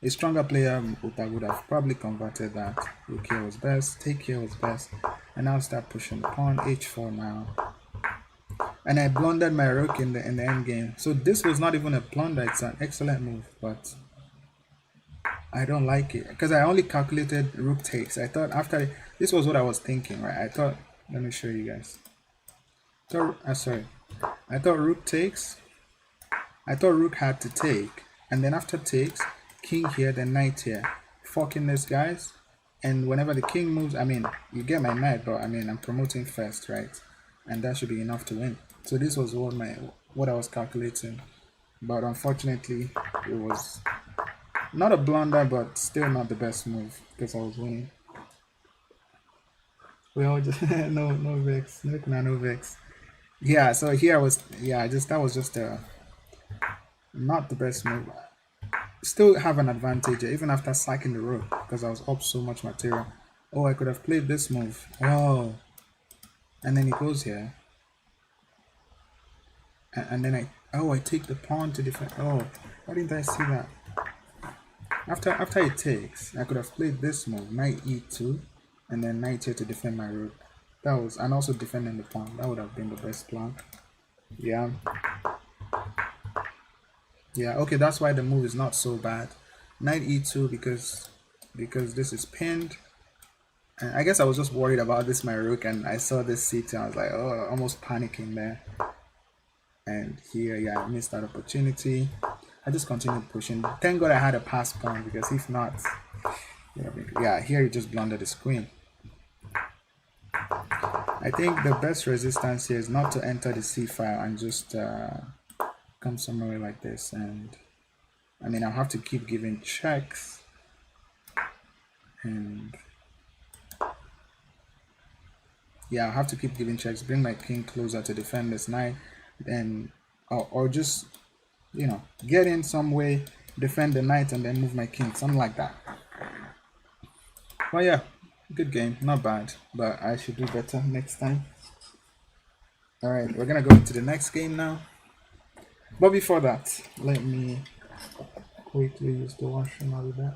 a stronger player would have probably converted that. Rook here was best, take here was best, and now start pushing the pawn. H4 now, and I blundered my rook in the end game. So this was not even a blunder. It's an excellent move, but I don't like it because I only calculated rook takes. I thought after this was what I was thinking, right? I thought, let me show you guys. I thought rook takes. I thought rook had to take, and then after takes, king here, then knight here. Fucking this, guys. And whenever the king moves, I mean, you get my knight, but I mean, I'm promoting first, right? And that should be enough to win. So this was what what I was calculating. But unfortunately, it was not a blunder, but still not the best move because I was winning. We all just no vex, no vex. Yeah, so here I was. Yeah, just that was just not the best move. Still have an advantage even after sacking the rook because I was up so much material. Oh, I could have played this move. Oh, and then he goes here, and then I take the pawn to defend. Oh, why didn't I see that? After it takes, I could have played this move, knight e2, and then knight here to defend my rook. That was, and also defending the pawn. That would have been the best plan. Yeah. Yeah, okay, that's why the move is not so bad. Knight e2 because this is pinned. And I guess I was just worried about this my rook, and I saw this c2. I was like, oh, almost panicking there. And here, yeah, I missed that opportunity. I just continued pushing. Thank God I had a pass pawn because if not, yeah, here he just blundered his queen. I think the best resistance here is not to enter the c file and just come somewhere like this. And I mean, I'll have to keep giving checks. And yeah, I'll have to keep giving checks, bring my king closer to defend this knight, then or just, you know, get in some way, defend the knight, and then move my king, something like that. But yeah, good game, not bad, but I should do better next time. All right, we're gonna go into the next game now. But before that, let me quickly use the washroom. I'll be back.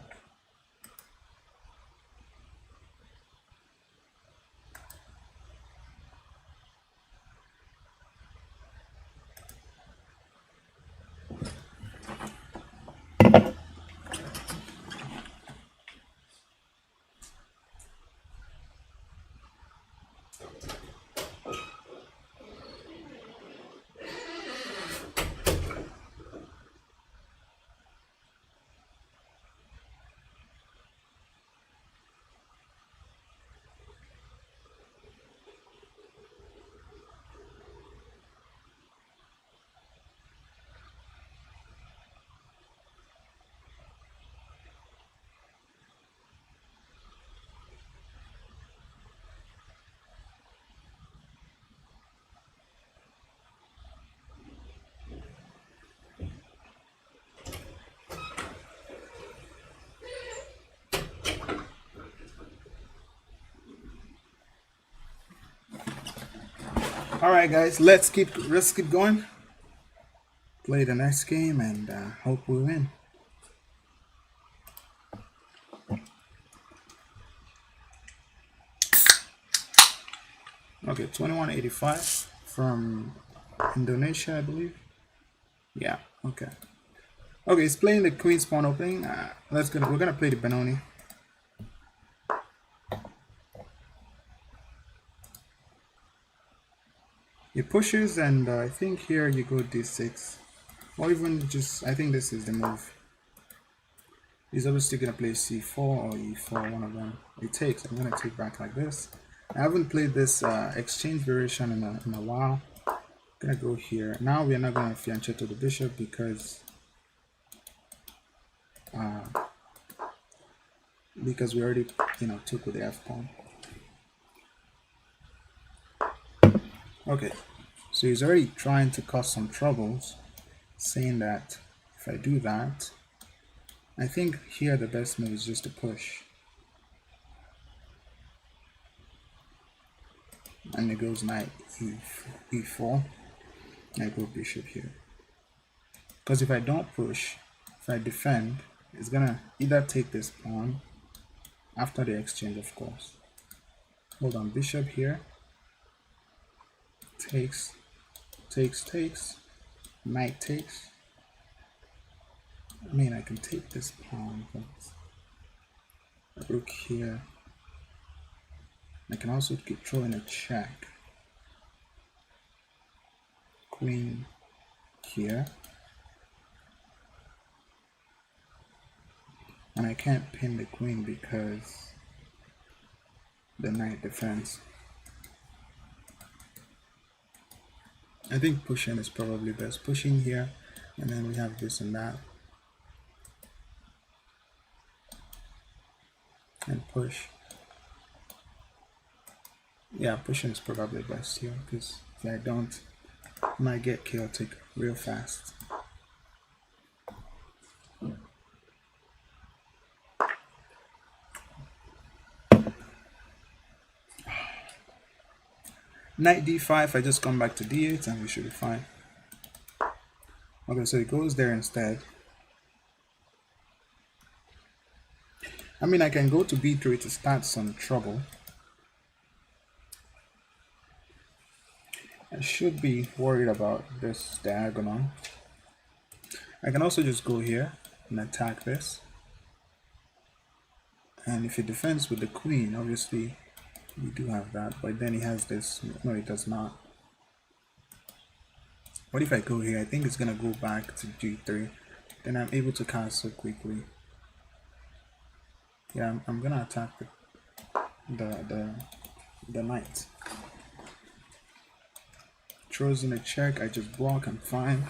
All right, guys, let's keep going. Play the next game and hope we win. Okay, 2185 from Indonesia, I believe. Yeah. Okay. Okay, it's playing the queen's pawn opening. We're gonna play the Benoni. It pushes, and I think here you go d6, or even just, I think this is the move. He's obviously gonna play c4 or e4, one of them. It takes. I'm gonna take back like this. I haven't played this exchange variation in a while. I'm gonna go here. Now we're not gonna fianchetto the bishop because we already, you know, took with the f pawn. Okay, so he's already trying to cause some troubles, saying that if I do that, I think here the best move is just to push. And it goes knight e4, I go bishop here. Because if I don't push, if I defend, it's gonna either take this pawn after the exchange, of course. Hold on, bishop here. Takes, knight takes. I mean, I can take this pawn, but rook here. I can also keep throwing a check. Queen here. And I can't pin the queen because the knight defends. I think pushing is probably best. Pushing here, and then we have this and that. And push. Yeah, pushing is probably best here, because if I don't, I might get chaotic real fast. Knight d5, I just come back to d8 and we should be fine. Okay, so it goes there instead. I mean, I can go to b3 to start some trouble. I should be worried about this diagonal. I can also just go here and attack this. And if he defends with the queen, obviously we do have that, but then he has this. No, he does not. What if I go here? I think it's gonna go back to g3. Then I'm able to castle quickly. Yeah, I'm gonna attack the knight. Throws in a check, I just block, I'm fine.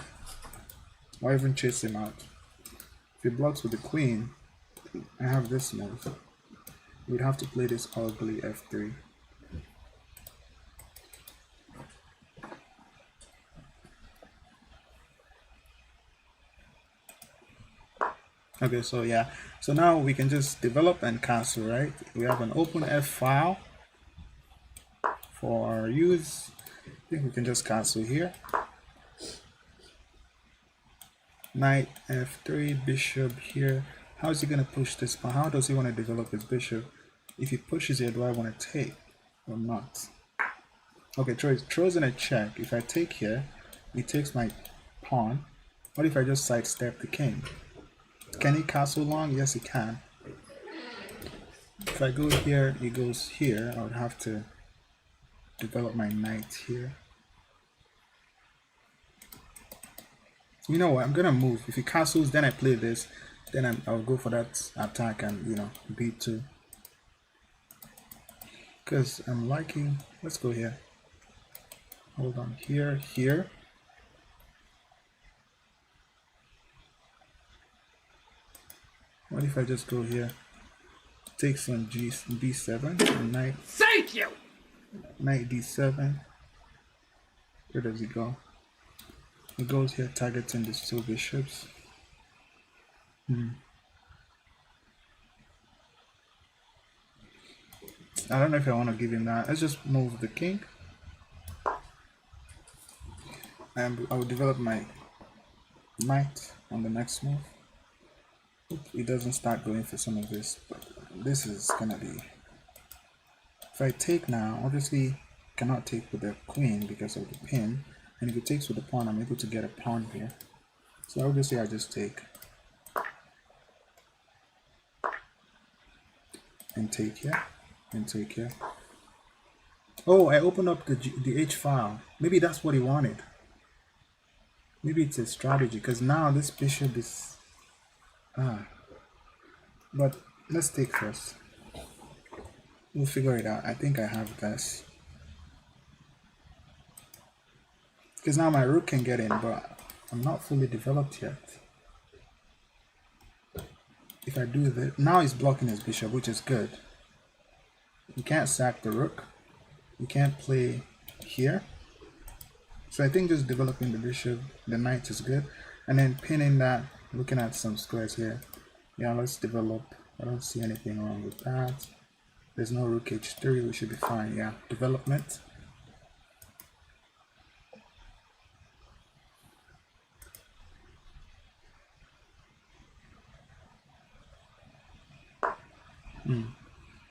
Or even chase him out. If he blocks with the queen, I have this move. We'd have to play this ugly f3. Okay, so yeah, so now we can just develop and castle, right? We have an open F file for our use. I think we can just castle here. Knight F3, bishop here. How is he gonna push this? How does he want to develop his bishop? If he pushes it, do I want to take or not? Okay, throws in a check. If I take here, he takes my pawn. What if I just sidestep the king? Can he castle long? Yes, he can. If I go here, he goes here. I would have to develop my knight here. You know what? I'm gonna move. If he castles, then I play this. Then I'll go for that attack and, you know, b2. Because I'm liking. Let's go here. Hold on. Here. What if I just go here? Takes on b7 and knight. Thank you! Knight d7. Where does he go? He goes here targeting these two bishops. I don't know if I want to give him that. Let's just move the king. And I will develop my knight on the next move. Hope he doesn't start going for some of this, but this is gonna be. If I take now, obviously cannot take with the queen because of the pin, and if he takes with the pawn, I'm able to get a pawn here. So obviously I just take and take here and take here. Oh, I opened up the H file. Maybe that's what he wanted. Maybe it's a strategy because now this bishop is but let's take first. We'll figure it out. I think I have this. Because now my rook can get in, but I'm not fully developed yet. If I do this, now he's blocking his bishop, which is good. You can't sack the rook. You can't play here. So I think just developing the bishop, the knight is good. And then pinning that, looking at some squares here. Yeah, let's develop. I don't see anything wrong with that. There's no rook h3, we should be fine. Yeah, development.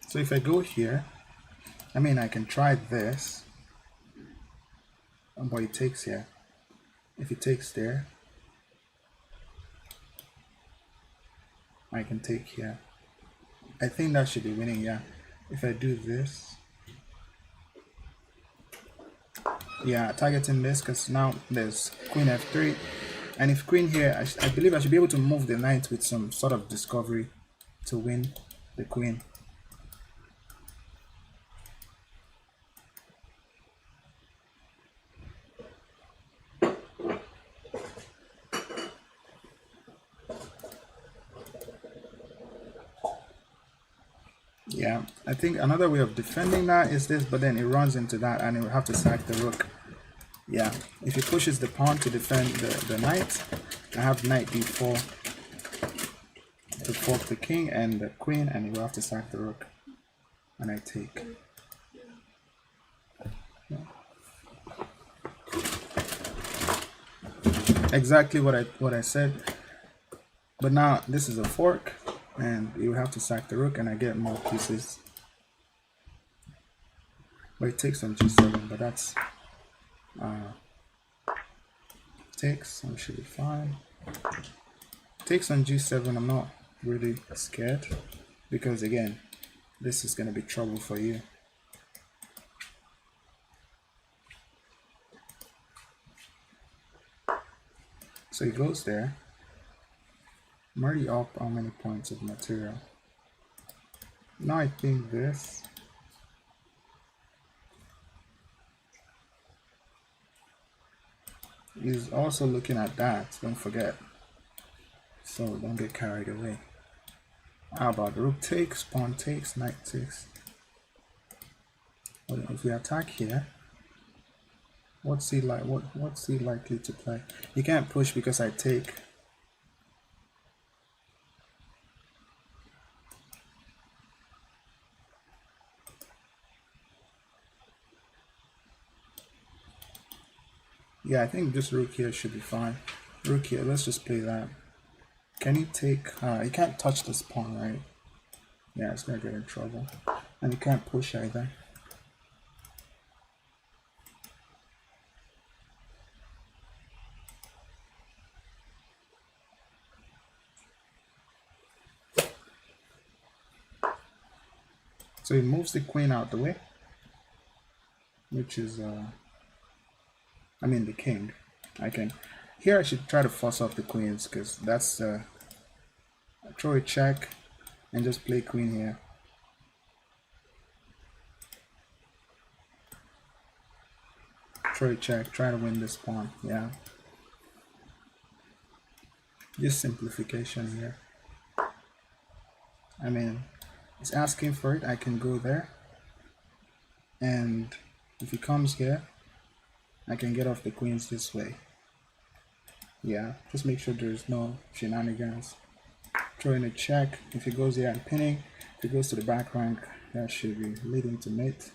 So if I go here, I mean, I can try this. But it takes here. If it takes there, I can take here. I think that should be winning, yeah. If I do this, yeah, targeting this because now there's queen f3, and if queen here, I believe I should be able to move the knight with some sort of discovery to win the queen. Yeah, I think another way of defending that is this, but then it runs into that and it will have to sack the rook. Yeah, if he pushes the pawn to defend the knight, I have knight b4 to fork the king and the queen, and he will have to sack the rook. And I take. Yeah. Exactly what I said. But now this is a fork, and you have to sack the rook, and I get more pieces. But it takes on g7, but that's takes, so it should be fine. Takes on g7, I'm not really scared, because again, this is going to be trouble for you. So he goes there. I'm already up how many points of material. Now I think this. He's also looking at that, don't forget. So don't get carried away. How about rook takes, pawn takes, knight takes? Well, if we attack here, what's he like? What's he likely to play? He can't push because I take. Yeah, I think this rook here should be fine. Rook here, let's just play that. Can he take? He can't touch this pawn, right? Yeah, it's gonna get in trouble. And he can't push either. So he moves the queen out the way, which is, I mean the king. I can, here I should try to force off the queens, because that's, throw a check and just play queen here. Throw a check, try to win this pawn, yeah. Just simplification here. I mean, it's asking for it, I can go there. And if he comes here, I can get off the queens this way. Yeah, just make sure there's no shenanigans. Throw in a check. If he goes here, I'm pinning. If he goes to the back rank, that should be leading to mate.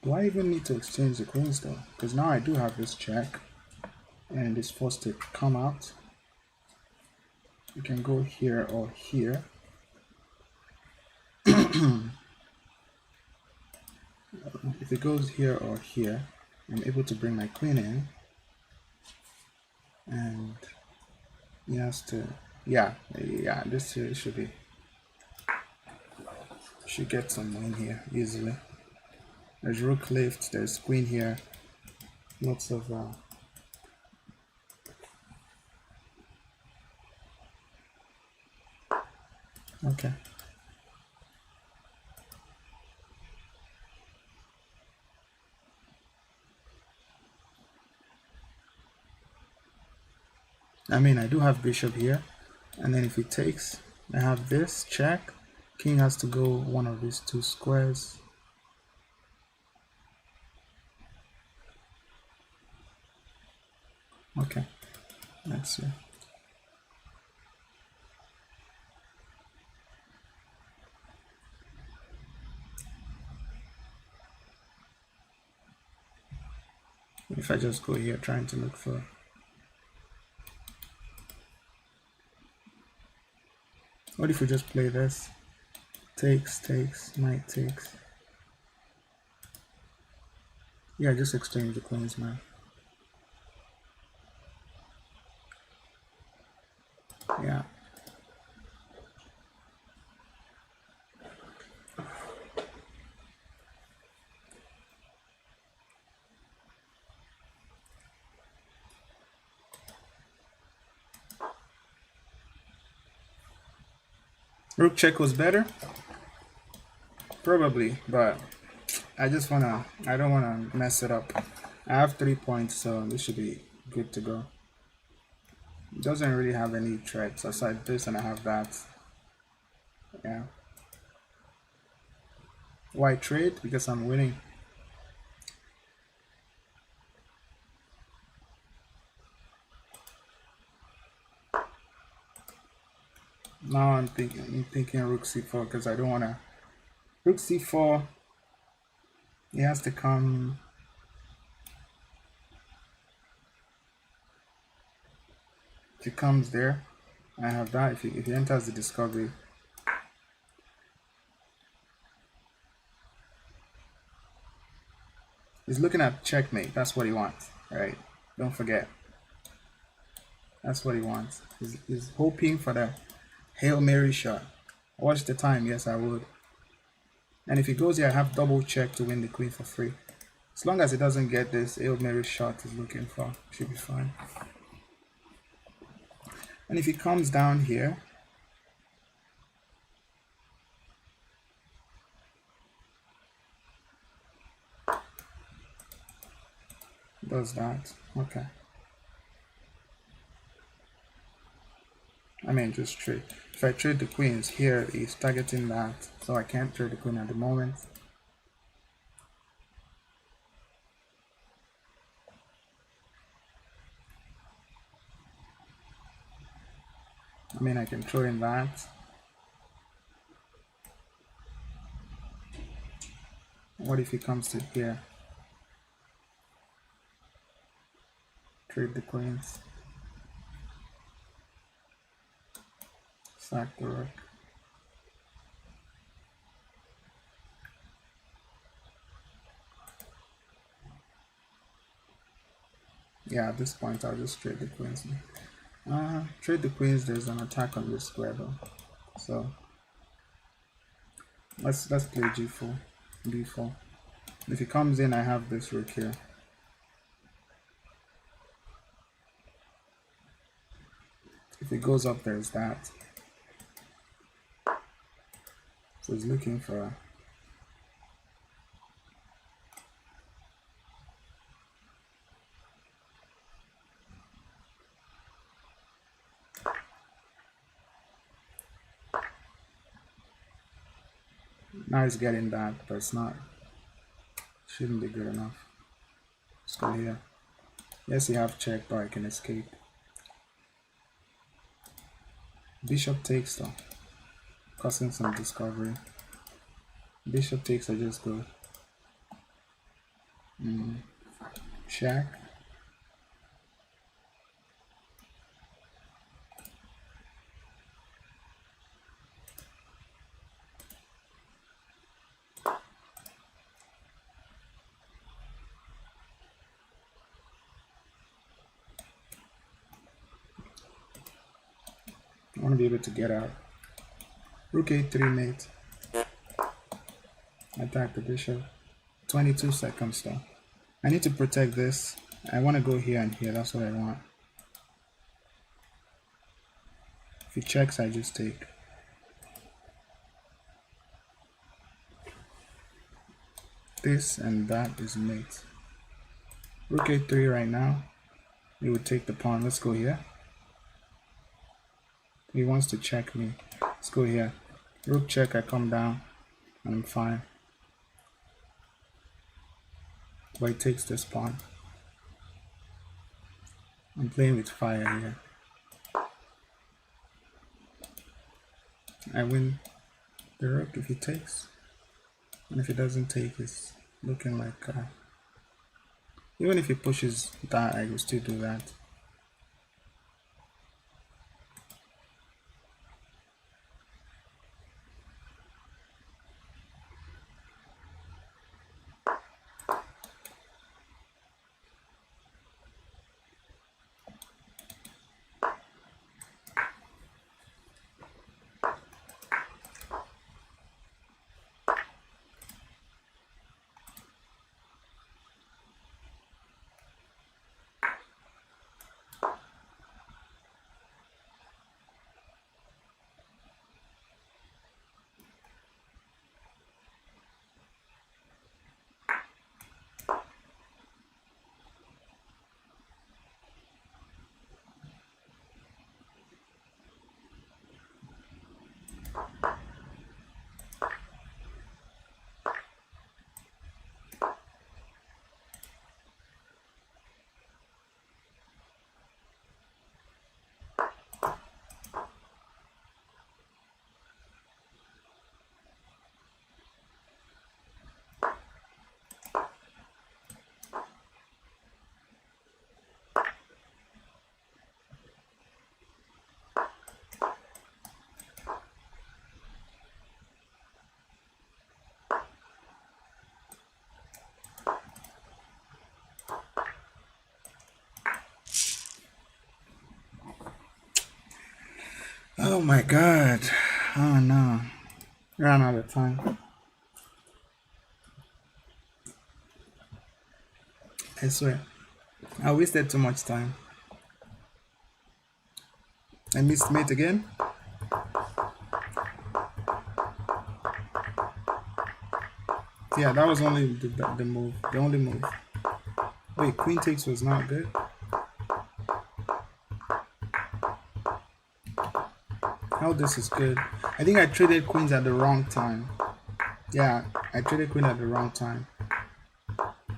Do I even need to exchange the queens though? Because now I do have this check and it's forced to come out. You can go here or here. If it goes here or here, I'm able to bring my queen in. And he has to, yeah, this here should be, should get some win here easily. There's rook lift, there's queen here, lots of okay. I mean, I do have bishop here, and then if he takes, I have this check. King has to go one of these two squares. Okay, let's see. If I just go here trying to look for, what if we just play this? Takes, takes, knight takes. Yeah, just exchange the queens, man. Yeah. Rook check was better? Probably, but I don't wanna mess it up. I have 3 points, so this should be good to go. It doesn't really have any threats aside this, and I have that. Yeah. Why trade? Because I'm winning. Now I'm thinking rook c4 because I don't wanna rook c4. He has to come. If he comes there, I have that. If he enters the discovery, he's looking at checkmate. That's what he wants, right? Don't forget. That's what he wants. He's hoping for the Hail Mary shot. Watch the time. Yes, I would. And if he goes here, I have double check to win the queen for free. As long as he doesn't get this Hail Mary shot he's looking for, should be fine. And if he comes down here, does that. Okay. I mean, just trade. If I trade the queens here, he's targeting that, so I can't trade the queen at the moment. I mean, I can throw in that. What if he comes to here? Trade the queens. Sack the rook. Yeah, at this point I'll just trade the queens. Trade the queens. There's an attack on this square though, so let's play g4, b4. If he comes in, I have this rook here. If he goes up, there's that. So he's looking for. Now he's getting that, but it's not. Shouldn't be good enough. Let's go here. Yes, you have check, but I can escape. Bishop takes though, causing some discovery. Bishop takes, I just go check. I want to be able to get out. Rook a3 mate. Attack the bishop. 22 seconds though. I need to protect this. I want to go here and here. That's what I want. If he checks, I just take. This and that is mate. Rook a3 right now. He would take the pawn. Let's go here. He wants to check me. Let's go here. Rook check, I come down, and I'm fine. But he takes this pawn. I'm playing with fire here. I win the rook if he takes. And if he doesn't take, it's looking like... even if he pushes that, I will still do that. Oh my god. Oh no. Ran out of time. I swear. I wasted too much time. I missed mate again. Yeah, that was only the move. The only move. Wait, queen takes was not good. How this is good. I think I traded queens at the wrong time. Yeah, I traded queen at the wrong time.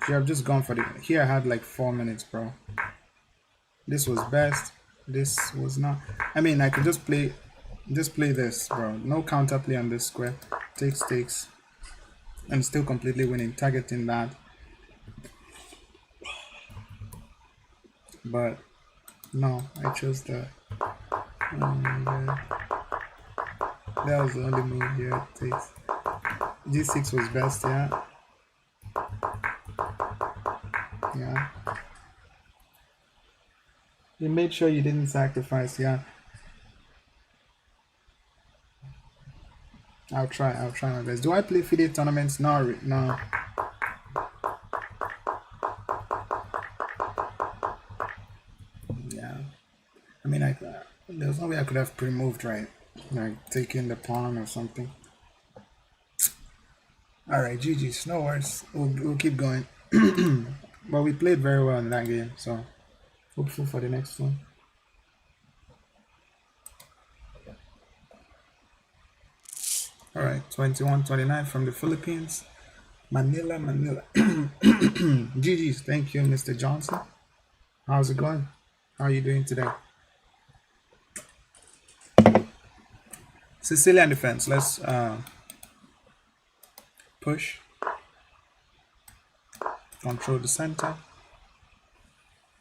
Should have just gone for the. Here I had like 4 minutes, bro. This was best. This was not. I mean, I could just play this, bro. No counterplay on this square. Takes. And still completely winning, targeting that. But no, I chose the. That was the only move here. Takes. G6 was best, yeah. Yeah. You made sure you didn't sacrifice, yeah. I'll try my best. Do I play FIDE tournaments? No, no. Yeah. I mean, there's no way I could have pre-moved, right? Like, taking the pawn or something. Alright, GG's. No worries. We'll keep going. But we played very well in that game, so hopeful for the next one. Alright, 21-29 from the Philippines. Manila. GG's. Thank you, Mr. Johnson. How's it going? How are you doing today? Sicilian defense. Let's push. Control the center.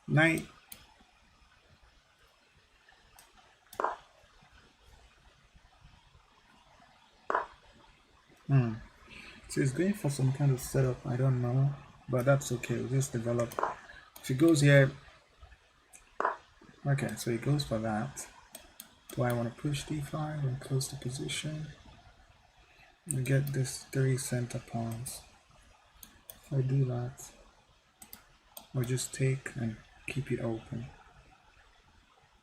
Knight. So he's going for some kind of setup. I don't know, but that's okay. We'll just develop. If he goes here, okay. So he goes for that. Do I want to push d5 and close the position and get this 3 center pawns? If I do that, or just take and keep it open.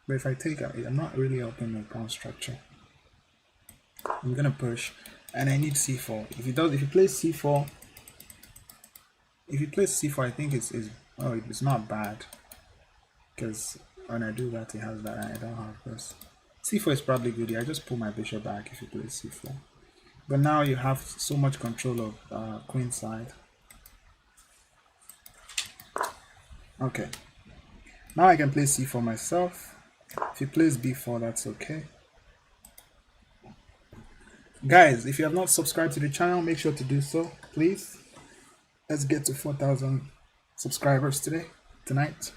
But if I take out, I'm not really open my pawn structure. I'm gonna push, and I need c4. If he plays c4, I think it's not bad, because when I do that, he has that, and I don't have this. c4 is probably good here. I just pull my bishop back if he plays c4. But now you have so much control of queen side. Okay. Now I can play c4 myself. If he plays b4, that's okay. Guys, if you have not subscribed to the channel, make sure to do so, please. Let's get to 4,000 subscribers tonight.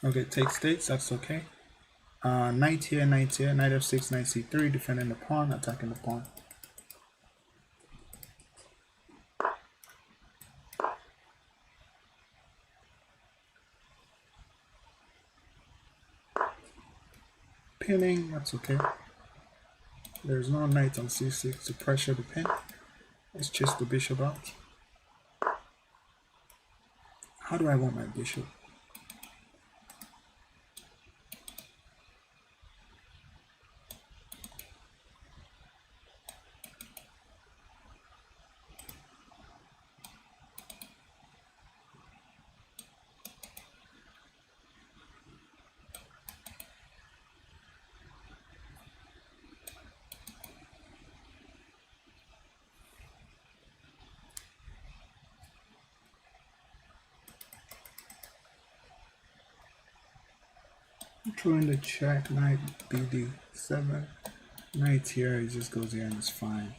Okay, takes, that's okay. Knight here, knight f6, knight c3, defending the pawn, attacking the pawn. Pinning, that's okay. There's no knight on c6 to pressure the pin. Let's chase the bishop out. How do I want my bishop? Throwing the check, knight BD7. Knight here, it just goes here and it's fine.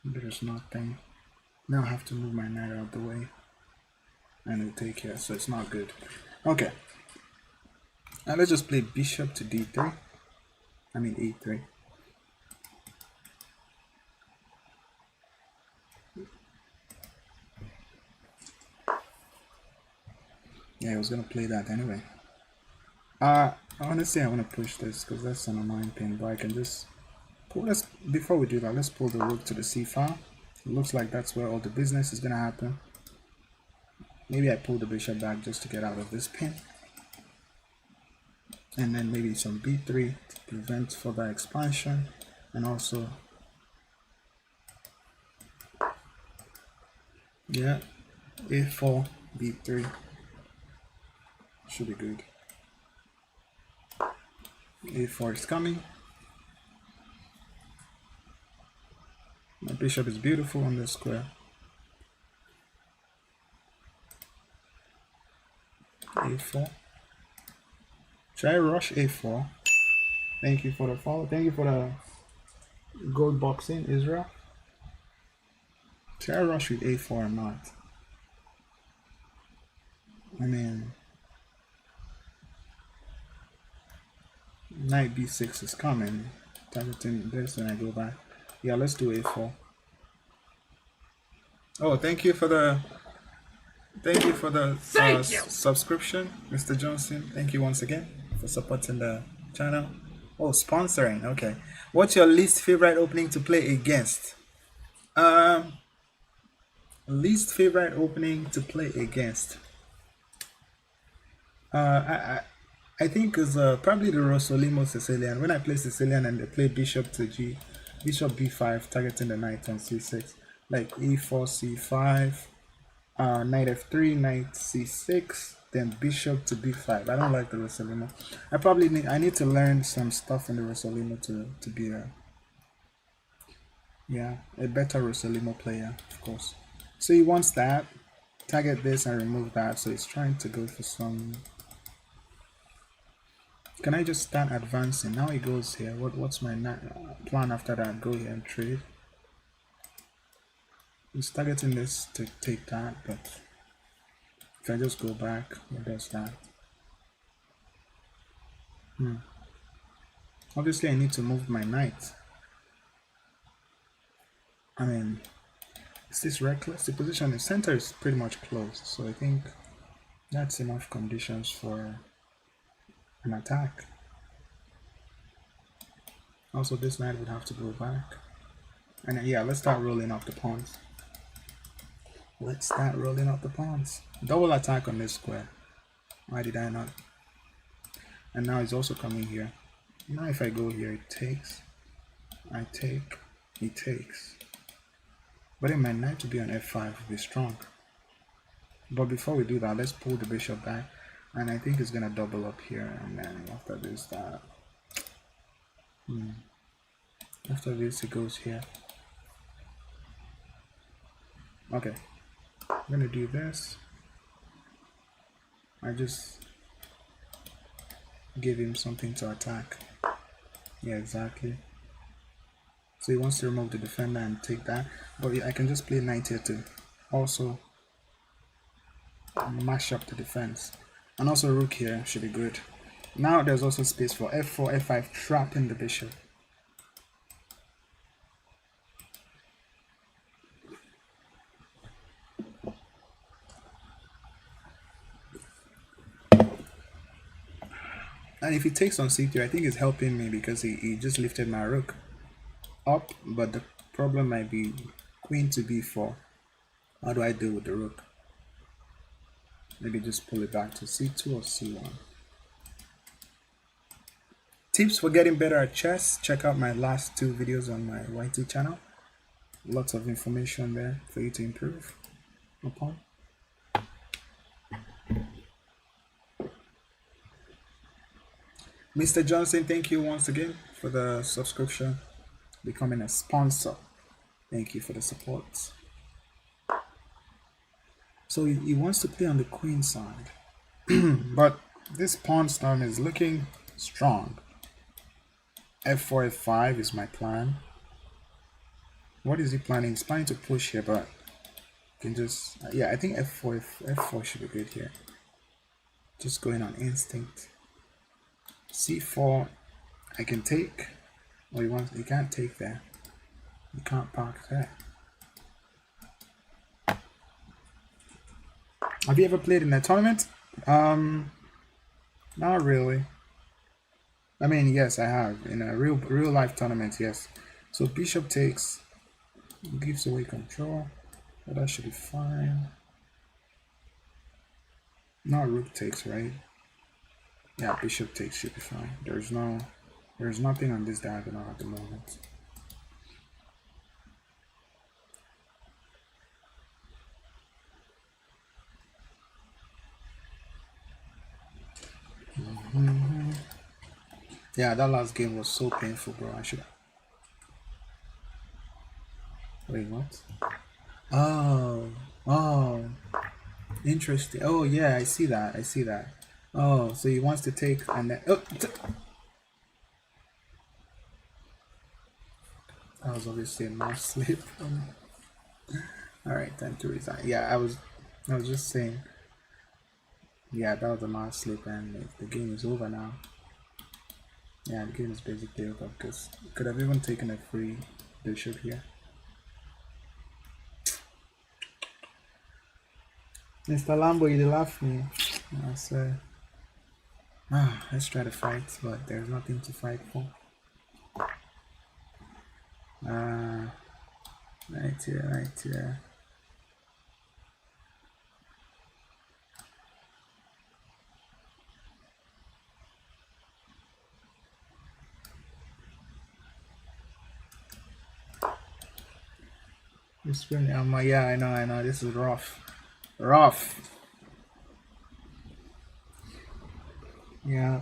There's nothing. Now I have to move my knight out the way. And it'll take here, so it's not good. Okay. Now let's just play bishop to d3. I mean e3. Yeah, I was gonna play that anyway. Honestly, I want to push this because that's an annoying thing, but I can just pull this. Before we do that, let's pull the rook to the c file. It looks like that's where all the business is gonna happen. Maybe I pull the bishop back just to get out of this pin, and then maybe some b3 to prevent further expansion, and also yeah, a4 b3 should be good. a4 is coming. My bishop is beautiful on this square. a4. Should I rush a4? Thank you for the follow. Thank you for the gold boxing, Israel. Should I rush with a4 or not? I mean, knight b6 is coming. Targeting this, and I go back. Yeah, let's do a4. Oh, thank you for the subscription, Mr. Johnson. Thank you once again for supporting the channel. Oh, sponsoring. Okay. What's your least favorite opening to play against? Least favorite opening to play against. I think is probably the Rossolimo Sicilian. When I play Sicilian and they play bishop to bishop b5, targeting the knight on c6, like e4, c5, knight f3, knight c6, then bishop to b5. I don't like the Rossolimo. I need to learn some stuff in the Rossolimo to be a better Rossolimo player, of course. So he wants that. Target this and remove that. So he's trying to go for some. Can I just start advancing? Now he goes here. What's my plan after that? Go here and trade. He's targeting this to take that, but if I just go back, what does that? Obviously, I need to move my knight. I mean, is this reckless? The position in center is pretty much closed, so I think that's enough conditions for an attack. Also, this knight would have to go back. And yeah, let's start rolling off the pawns. Let's start rolling off the pawns. Double attack on this square. Why did I not? And now it's also coming here. Now if I go here, it takes. I take. It takes. But then my knight to be on f5 will be strong. But before we do that, let's pull the bishop back. And I think it's gonna double up here, and then after this, after this, it goes here. Okay, I'm gonna do this. I just give him something to attack. Yeah, exactly. So he wants to remove the defender and take that, but I can just play knight here to also mash up the defense. And also rook here should be good. Now there's also space for f4, f5, trapping the bishop. And if he takes on c3, I think it's helping me because he just lifted my rook up, but the problem might be queen to b4. How do I deal with the rook? Maybe just pull it back to c2 or c1. Tips for getting better at chess. Check out my last 2 videos on my YT channel. Lots of information there for you to improve upon. Mr. Johnson, thank you once again for the subscription, becoming a sponsor. Thank you for the support. So he wants to play on the queen side, but This pawn storm is looking strong. F4, F5 is my plan. What is he planning? He's planning to push here, but can just, yeah, I think F4 should be good here. Just going on instinct. C4, I can take. Oh, you can't take there. You can't park there. Have you ever played in a tournament? Not really. I mean, yes, I have in a real life tournament. Yes. So bishop takes, gives away control. But that should be fine. Not rook takes, right? Yeah, bishop takes should be fine. There's nothing on this diagonal at the moment. Yeah, that last game was so painful, bro. I should. Wait, what? Oh, interesting. Oh yeah, I see that. I see that. Oh, so he wants to take and then. Oh, that was obviously a mouse slip. All right, time to resign. Yeah, I was just saying. Yeah, that was a mouse slip, and the game is over now. Yeah, the game is basically over because could have even taken a free bishop here. Mr. Lambo, you laugh me. I say, let's try to fight, but there's nothing to fight for. Right here. It's really, yeah, I know. This is rough. Yeah,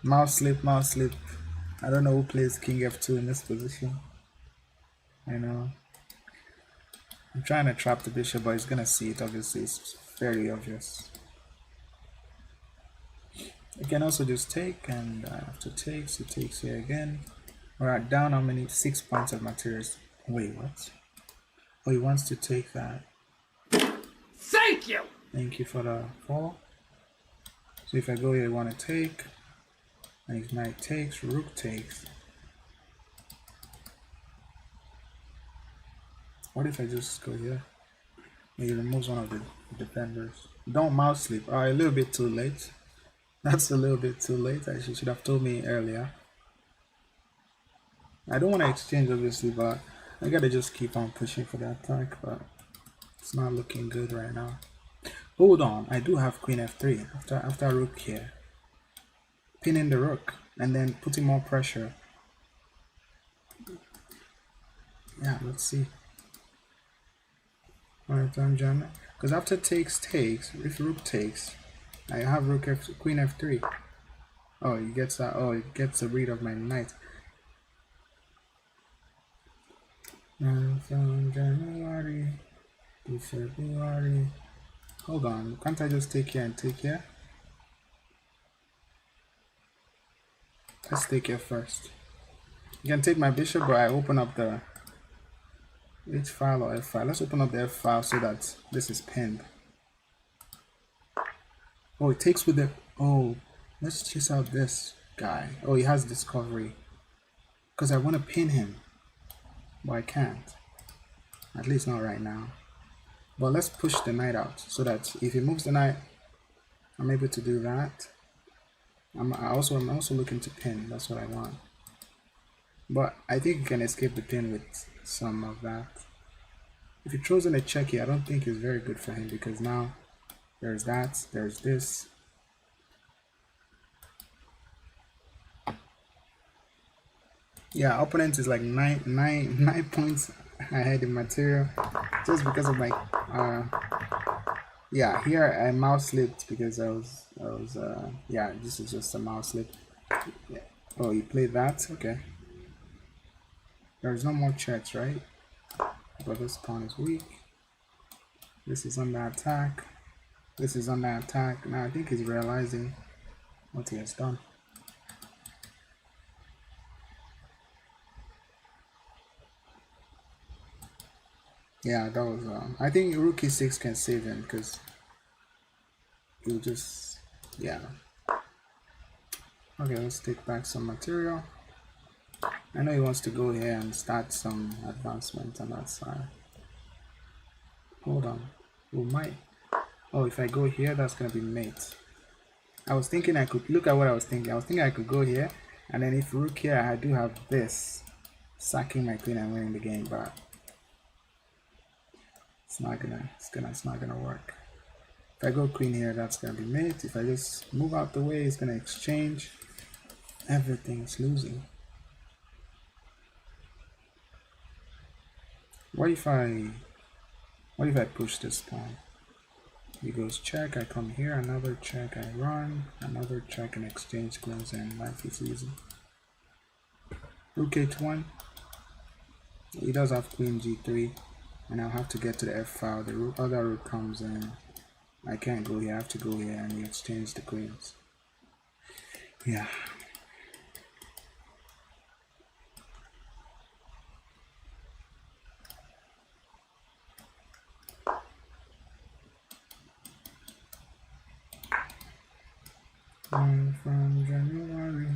mouse slip. I don't know who plays King F2 in this position. I know. I'm trying to trap the bishop, but he's gonna see it. Obviously, it's very obvious. You can also just take, and after takes, he takes here again. We're down how many? 6 points of materials. Wait, what? Oh, he wants to take that. Thank you! Thank you for the follow. So if I go here, I want to take. And his knight takes, rook takes. What if I just go here? He removes one of the defenders. Don't mouse slip. A little bit too late. That's a little bit too late. I should have told me earlier. I don't want to exchange, obviously, but I gotta just keep on pushing for the attack. But it's not looking good right now. Hold on, I do have Queen F3 after rook here. Pinning the rook and then putting more pressure. Yeah, let's see. Alright, I'm jamming. Because after takes, if rook takes, I have Queen F3. Oh, he gets that. Oh, it gets rid of my knight. January, February. Hold on, can't I just take here and take here? Let's take here first. You can take my bishop, but I open up the H file or F file. Let's open up the F file so that this is pinned. Oh, it takes with the. Oh, let's chase out this guy. Oh, he has discovery. Because I want to pin him, but I can't. At least not right now. But let's push the knight out so that if he moves the knight, I'm able to do that. I'm also looking to pin. That's what I want. But I think you can escape the pin with some of that. If he throws in a check here, I don't think it's very good for him because now there's that, there's this. Yeah, opponent is like nine points ahead in material just because of my yeah, here I mouse slipped because I was yeah, this is just a mouse slip. Yeah. Oh, you played that? Okay. There's no more checks, right? But this pawn is weak. This is under attack. This is under attack. Now I think he's realizing what he has done. Yeah, that was I think rook e6 can save him because he'll just, yeah. Okay, let's take back some material. I know he wants to go here and start some advancement on that side. Hold on. We might. Oh, if I go here, that's gonna be mate. I was thinking I could look at what I was thinking. I was thinking I could go here, and then if rook here, I do have this, sacking my queen and winning the game, but it's not gonna work. If I go queen here, that's gonna be mate. If I just move out the way, it's gonna exchange. Everything's losing. What if I push this pawn? He goes check, I come here, another check, I run, another check and exchange queens, and life is easy. Rook h1. He does have queen g3, and I'll have to get to the f file. The other rook comes in. I can't go here, I have to go here, and we exchange the queens. Yeah. From January,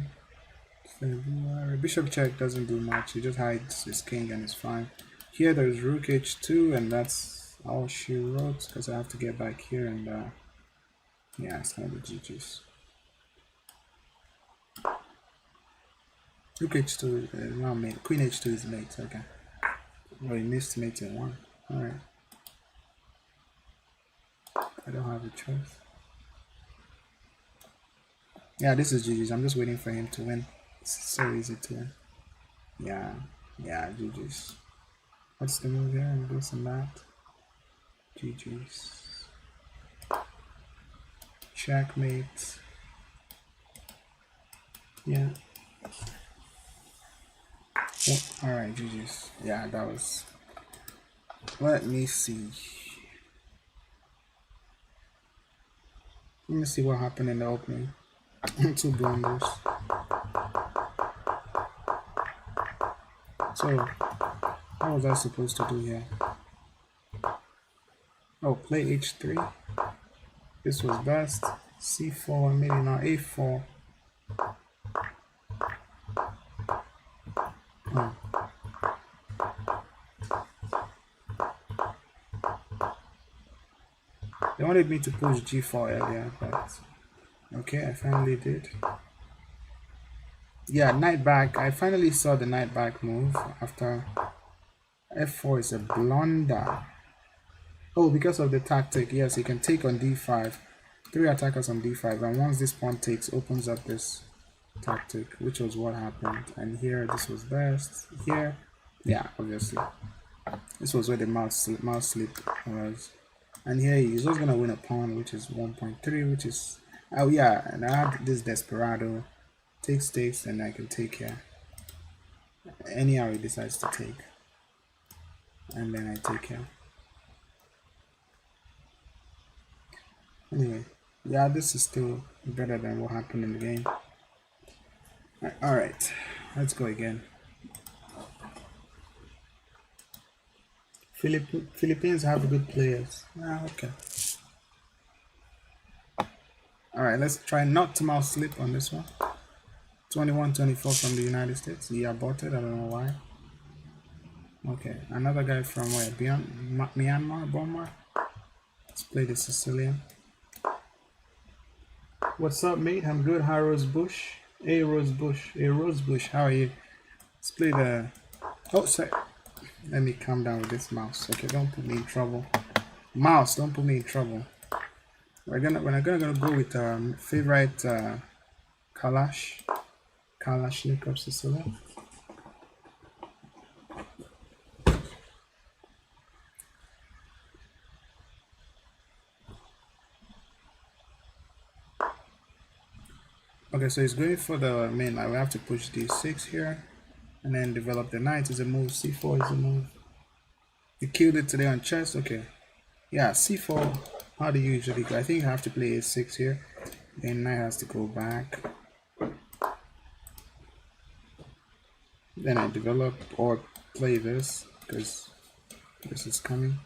February. Bishop check doesn't do much. He just hides his king and it's fine. Here there's rook h2, and that's all she wrote because I have to get back here, and yeah, it's gonna be GG's. Rook h2 is not mate. Queen h2 is mate. Okay. Oh, he missed mate in one. All right. I don't have a choice. Yeah, this is GG's. I'm just waiting for him to win. It's so easy to win. Yeah, GG's. What's the move here? And this and that. GG's. Checkmate. Yeah. Oh, alright, GG's. Yeah, that was. Let me see. Let me see what happened in the opening. 2 blunders. So, what was I supposed to do here? Oh, play h3. This was best. c4, maybe not a4. Oh. They wanted me to push g4 earlier, but okay, I finally did. Yeah, knight back. I finally saw the knight back move after f4 is a blunder. Oh, because of the tactic. Yes, you can take on d5. 3 attackers on d5, and once this pawn takes, opens up this tactic, which was what happened. And here, this was best. Here, yeah, obviously, this was where the mouse slip was. And here he's just gonna win a pawn, which is 1.3, which is, oh yeah, and I have this desperado. Takes, and I can take here. Anyhow he decides to take. And then I take here. Anyway, yeah, this is still better than what happened in the game. Alright, let's go again. Philippines have good players. Ah, okay. Alright, let's try not to mouse slip on this one. 21-24 from the United States. He aborted, I don't know why. Okay, another guy from where? Beyond Myanmar, Burma. Let's play the Sicilian. What's up, mate? I'm good. Hi, Rose Bush. Hey, Rose Bush. Hey, Rose Bush. How are you? Let's play the. Oh, sorry. Let me calm down with this mouse. Okay, don't put me in trouble. Mouse, don't put me in trouble. We're gonna go with favorite Kalashnikov Sicilian. Okay, so he's going for the main line. We have to push d6 here, and then develop the knight is a move. c4 is a move. You killed it today on chess. Okay, yeah, c4. How do you usually go? I think you have to play a6 here. Then knight has to go back. Then I develop or play this because this is coming.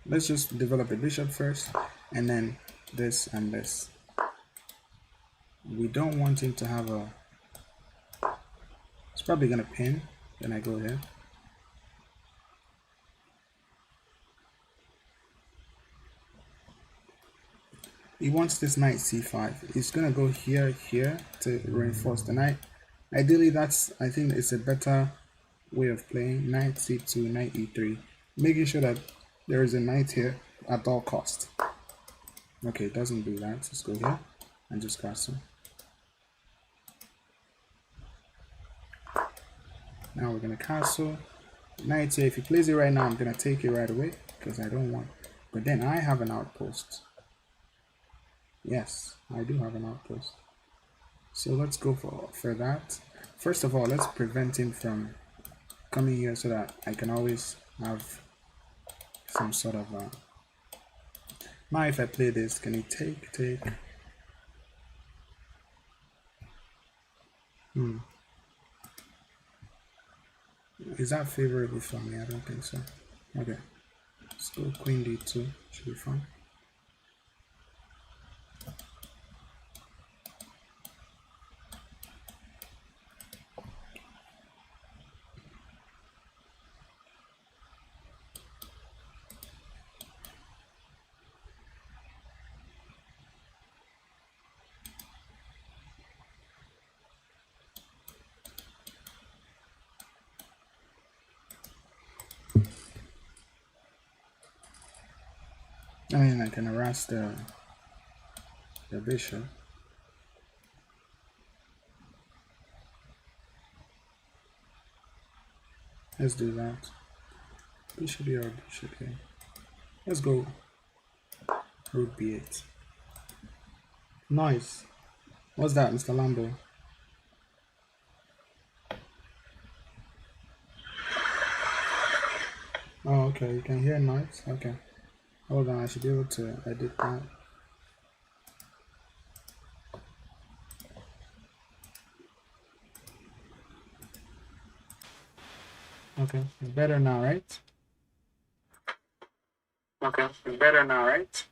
Let's just develop a bishop first, and then this and this. We don't want him to have a... It's probably gonna pin. Then I go here. He wants this knight c5. He's gonna go here to reinforce the knight. Ideally, I think it's a better way of playing. Knight c2, knight e3, making sure that there is a knight here at all cost. Okay, it doesn't do that. Let's go here and just castle. Now we're gonna castle. Knight here. If he plays it right now, I'm gonna take it right away because I don't want. But then I have an outpost. Yes, I do have an outpost. So let's go for that. First of all, let's prevent him from coming here so that I can always have some sort of now if I play this, can he take? Is that favorable for me? I don't think so. Okay, let's go queen d2, should be fine. I mean, I can harass the bishop. Let's do that. Bishop here or bishop here. Let's go rook b8. Nice. What's that, Mr. Lambo? Oh, okay. You can hear noise. Okay. Hold on. I should be able to edit that. Okay. It's better now, right? Okay. It's better now, right?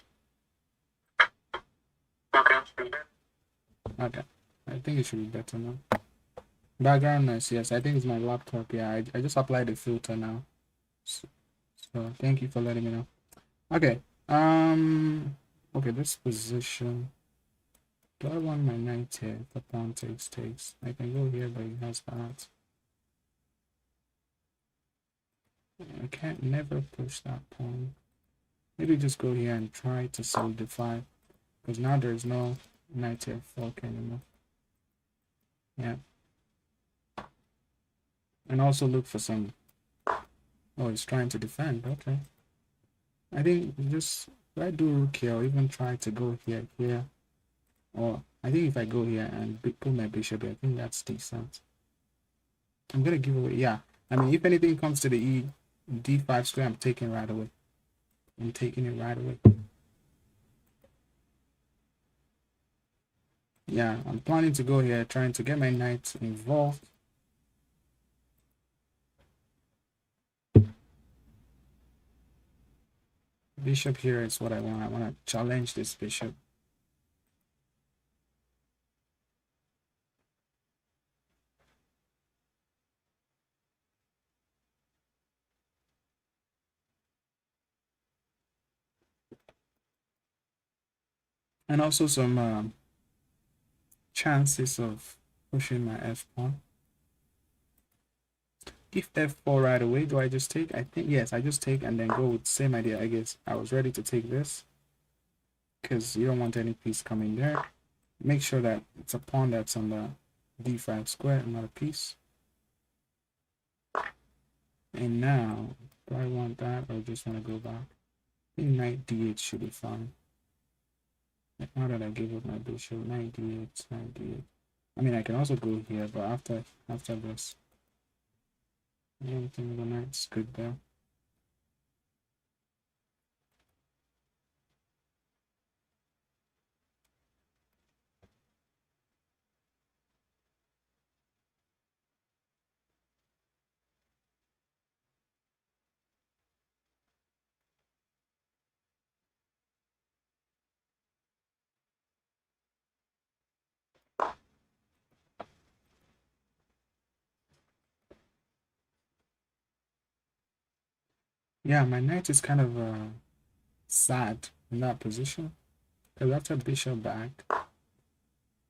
Okay. Okay. I think it should be better now. Background noise. Yes, I think it's my laptop. Yeah, I just applied the filter now. So thank you for letting me know. Okay. Okay, this position. Do I want my knight here? The pawn takes. I can go here, but he has that. I can't never push that pawn. Maybe just go here and try to solidify, because now there's no knight here fork anymore. Yeah. And also look for some. Oh, he's trying to defend. Okay. I think just if I do rook here, or even try to go here, or I think if I go here and pull my bishop here, I think that's decent. I'm gonna give away. Yeah. I mean, if anything comes to the d5 square, I'm taking right away. I'm taking it right away. Yeah, I'm planning to go here, trying to get my knight involved. Bishop here is what I want. I want to challenge this bishop. And also some chances of pushing my f pawn. If f4 right away, do I just take? I think yes, I just take and then go with the same idea. I guess I was ready to take this because you don't want any piece coming there. Make sure that it's a pawn that's on the d5 square, not a piece. And now, do I want that or just want to go back? I think knight d8 should be fine. Now that I gave up my bishop, knight d8. I mean, I can also go here, but after this, I don't think the knight's good there. Yeah, my knight is kind of sad in that position. Because after bishop back,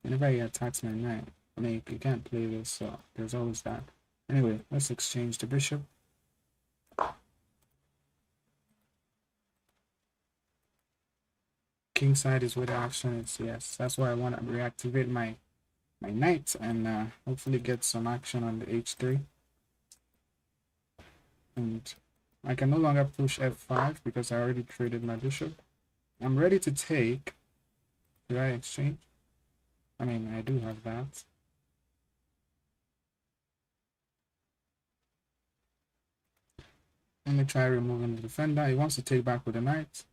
whenever he attacks my knight, I mean, you can't play this, so there's always that. Anyway, let's exchange the bishop. King side is where the action is, yes. That's why I want to reactivate my knight and hopefully get some action on the h3. And I can no longer push f5 because I already traded my bishop. I'm ready to take. Do I exchange? I mean, I do have that. Let me try removing the defender. He wants to take back with the knight.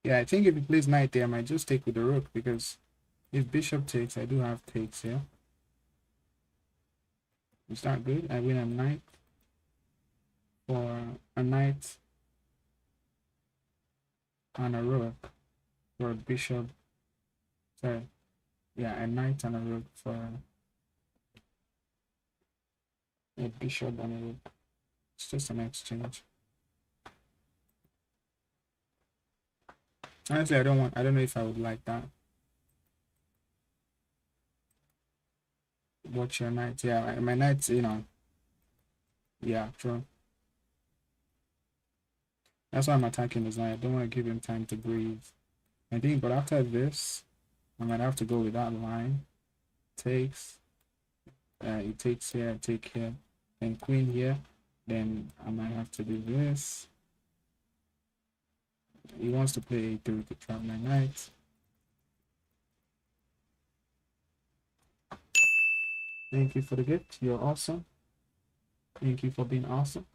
Yeah, I think if he plays knight there, I might just take with the rook because if bishop takes, I do have takes here. Is that good? I win a knight for a knight and a rook for a bishop. Sorry. Yeah, a knight and a rook for a bishop and a rook. It's just an exchange. Honestly, I don't know if I would like that. Watch your knight. Yeah, my knight's, you know. Yeah, true. That's why I'm attacking his knight. I don't want to give him time to breathe. I think, but after this, I might have to go with that line. Takes. He takes here, take here, and queen here. Then I might have to do this. He wants to play a3 to trap my knight. Thank you for the gift. You're awesome. Thank you for being awesome.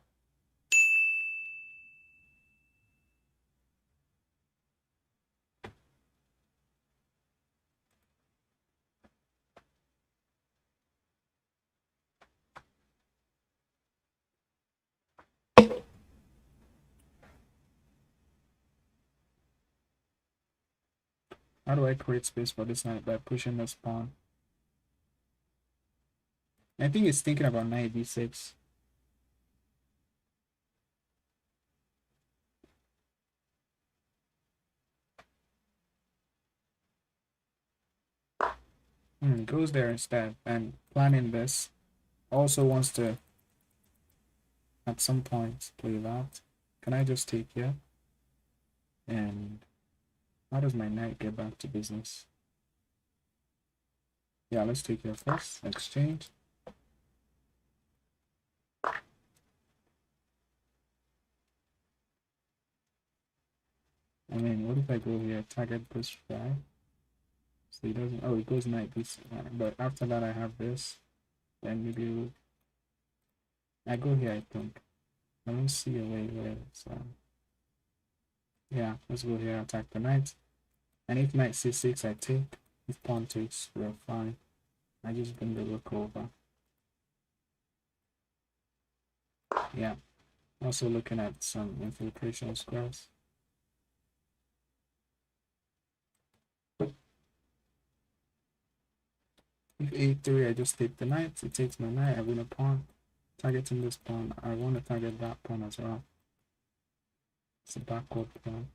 How do I create space for this knight? By pushing this pawn. I think it's thinking about knight d6. Goes there instead and planning this. Also wants to at some point play that. Can I just take here? And how does my knight get back to business? Yeah, let's take here first. Exchange. I mean, what if I go here? Target push 5. So he doesn't. Oh, he goes knight b6. But after that, I have this. Then maybe I go here. I think I don't see a way where. So yeah, let's go here. Attack the knight. And if knight c6, I take. If pawn takes, we're fine. I just bring the rook over. Yeah. Also looking at some infiltration squares. If a3, I just take the knight. It takes my knight. I win a pawn. Targeting this pawn. I want to target that pawn as well. It's a backward pawn.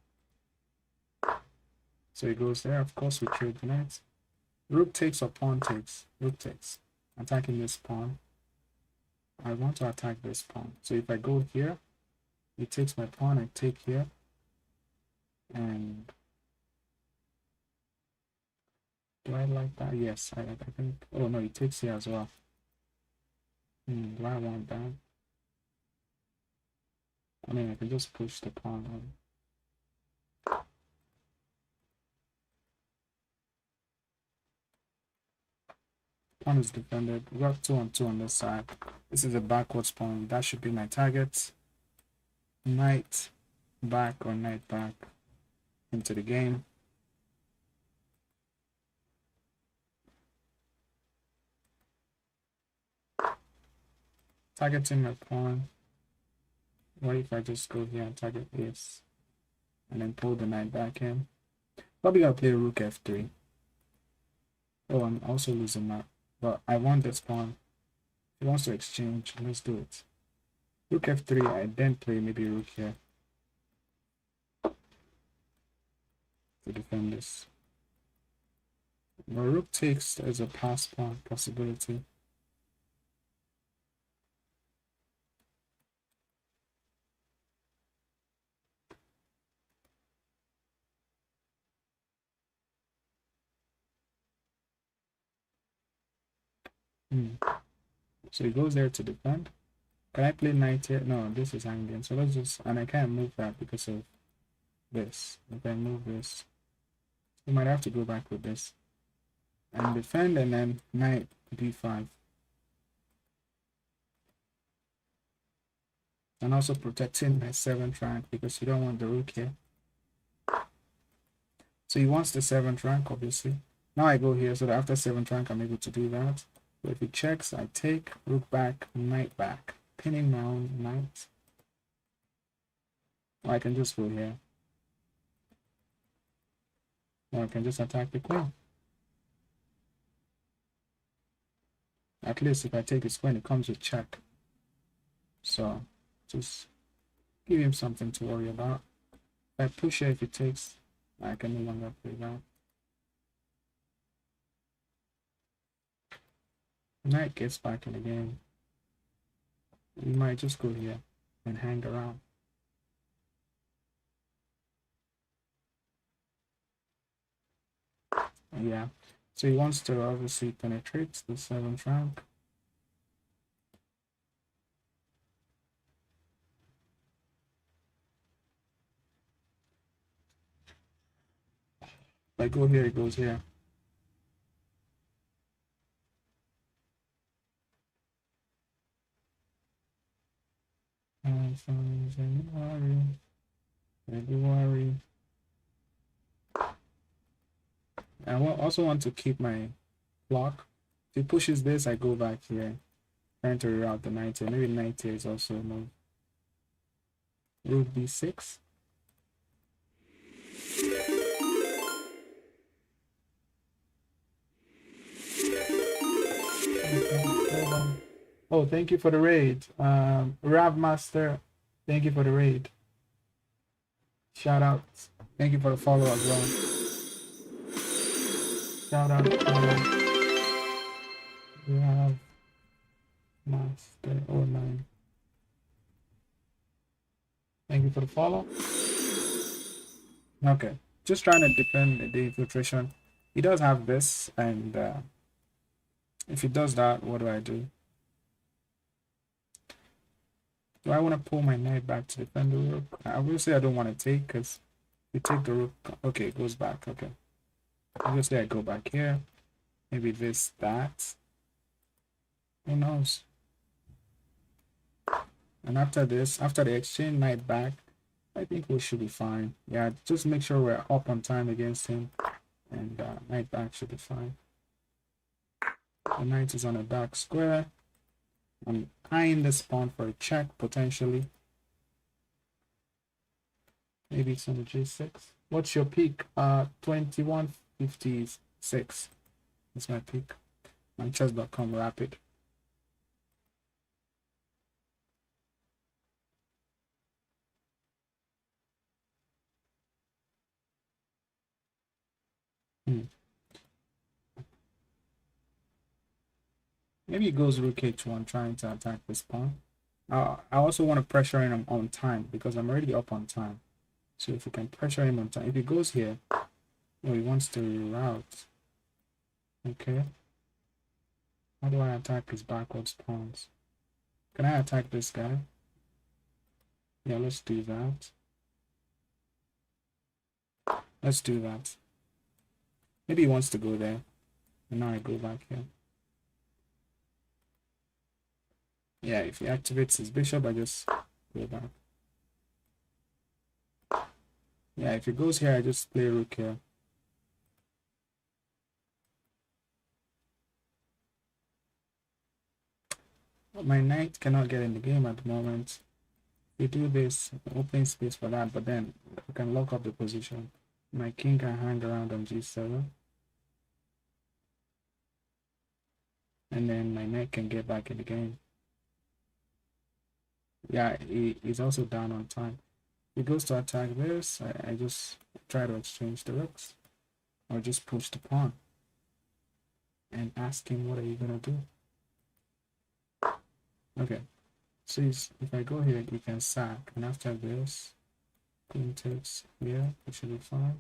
So it goes there. Of course, we trade the knight. Rook takes or pawn takes. Rook takes. Attacking this pawn. I want to attack this pawn. So if I go here, it takes my pawn. I take here. And do I like that? Yes, I think. Oh no, it takes here as well. Do I want that? I mean, I can just push the pawn on. Pawn is defended. We got 2 on 2 on this side. This is a backwards pawn. That should be my target. Knight back or knight back into the game. Targeting my pawn. What if I just go here and target this and then pull the knight back in? Probably gonna play rook f3. Oh, I'm also losing that. But I want this pawn. He wants to exchange. Let's do it. Rook f3. I then play maybe rook here to defend this. But rook takes as a pass pawn possibility. So he goes there to defend. Can I play knight here? No, this is hanging. So let's just, and I can't move that because of this. If I move this, we might have to go back with this and defend, and then knight d5. And also protecting my 7th rank because you don't want the rook here. So he wants the 7th rank, obviously. Now I go here, so that after 7th rank, I'm able to do that. So if he checks, I take rook back, knight back, pinning my own knight. Or I can just go here. Or I can just attack the queen. At least if I take his queen, it comes with check. So just give him something to worry about. If I push here, if he takes, I can no longer play that. Knight gets back in the game. We might just go here and hang around. Yeah, so he wants to obviously penetrate the 7th rank. If I go here, it goes here. February. I also want to keep my block. If he pushes this, I go back here. Trying to reroute the knight here. Maybe knight here is also a move. Rook b6. Oh, thank you for the raid. Rav Master, thank you for the raid. Shout out. Thank you for the follow as well. Shout out to Rav Master 09. Thank you for the follow. Okay, just trying to defend the infiltration. He does have this, and if he does that, what do I do? Do I want to pull my knight back to defend the rook? I will say I don't want to take, because if you take the rook, okay, it goes back. Okay, obviously I go back here. Maybe this, that. Who knows? And after this, after the exchange knight back, I think we should be fine. Yeah, just make sure we're up on time against him, and knight back should be fine. The knight is on a dark square. I'm eyeing this pawn for a check, potentially. Maybe it's on the g6. What's your peak? 2156. That's my peak. On chess.com rapid. Maybe it goes rook h1 trying to attack this pawn. I also want to pressure him on time because I'm already up on time. So if we can pressure him on time, if he goes here, oh, he wants to route. Okay. How do I attack his backwards pawns? Can I attack this guy? Yeah, let's do that. Let's do that. Maybe he wants to go there. And now I go back here. Yeah, if he activates his bishop, I just go back. Yeah, if he goes here, I just play rook here. My knight cannot get in the game at the moment. We do this, opening space for that, but then we can lock up the position. My king can hang around on g7. and then my knight can get back in the game. Yeah, he's also down on time. He goes to attack this. I just try to exchange the rooks, or just push the pawn and ask him, what are you gonna do? Okay, so if I go here, he can sack, and after this, queen takes here, it should be fine.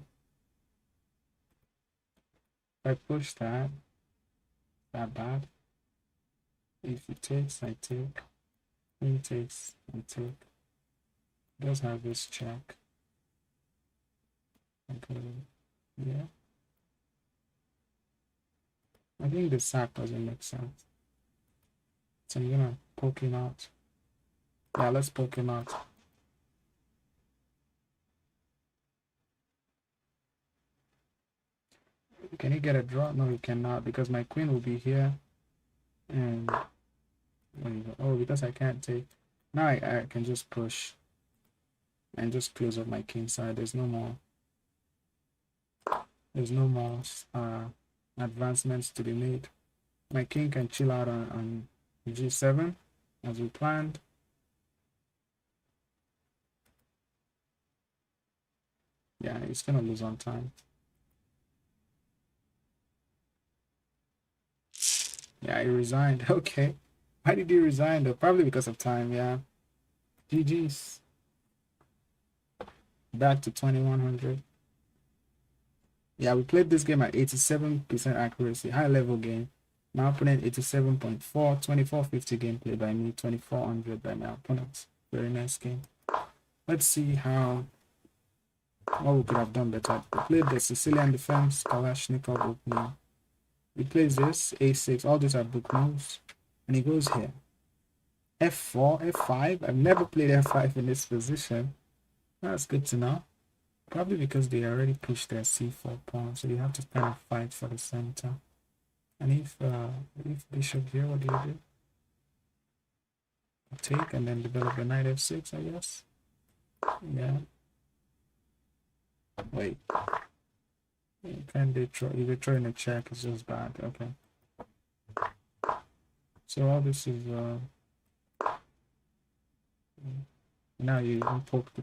If I push that bad. If he takes, I take. Queen takes, I take. Does have this check. Okay, yeah. I think the sack doesn't make sense. So I'm gonna poke him out. Yeah, let's poke him out. Can he get a draw? No, he cannot, because my queen will be here. And oh, because I can't take. Now I can just push and just close up my king side. There's no more advancements to be made. My king can chill out on g7 as we planned. Yeah, he's gonna lose on time. Yeah, he resigned. Okay. Why did he resign though? Probably because of time, yeah. GG's. Back to 2100. Yeah, we played this game at 87% accuracy, high level game. My opponent 87.4, 2450 gameplay by me, 2400 by my opponent. Very nice game. Let's see what we could have done better. We played the Sicilian defense, Kalashnikov opening. He plays this, a6, all these are book moves. And he goes here. f4, f5. I've never played f5 in this position. That's good to know. Probably because they already pushed their c4 pawn, so you have to kind of fight for the center. And if bishop here, what do you do? Take and then develop a knight f6, I guess. Yeah. Wait. You can't detroy. If you're throwing a check, it's just bad. Okay. So all this is now you poke the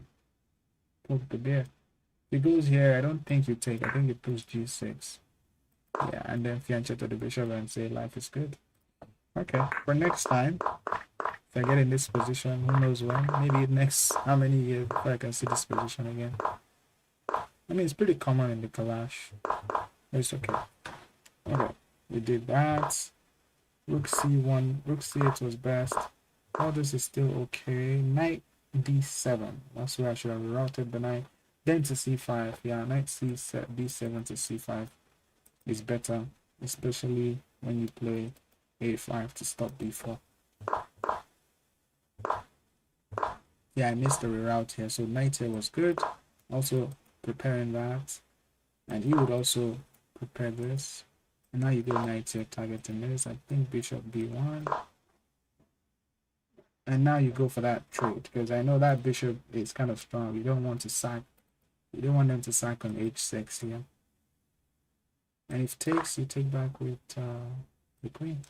bear. If it goes here, I don't think you take. I think you push g6. Yeah, and then fianchetto the bishop and say life is good. Okay, for next time, if I get in this position, who knows when? Maybe next how many years before I can see this position again. I mean, it's pretty common in the Kalash. It's okay. Okay, we did that. Rook c1, rook c8 was best. All this is still okay. Knight d7. That's where I should have routed the knight. Then to c5. Yeah, knight d7 to c5 is better, especially when you play a5 to stop b4. Yeah, I missed the reroute here, so knight here was good. Also preparing that, and he would also prepare this. And now you go knight here, targeting this. I think bishop b1. And now you go for that trade, because I know that bishop is kind of strong. You don't want to sack. You don't want them to sack on h6 here. And if takes, you take back with the queen.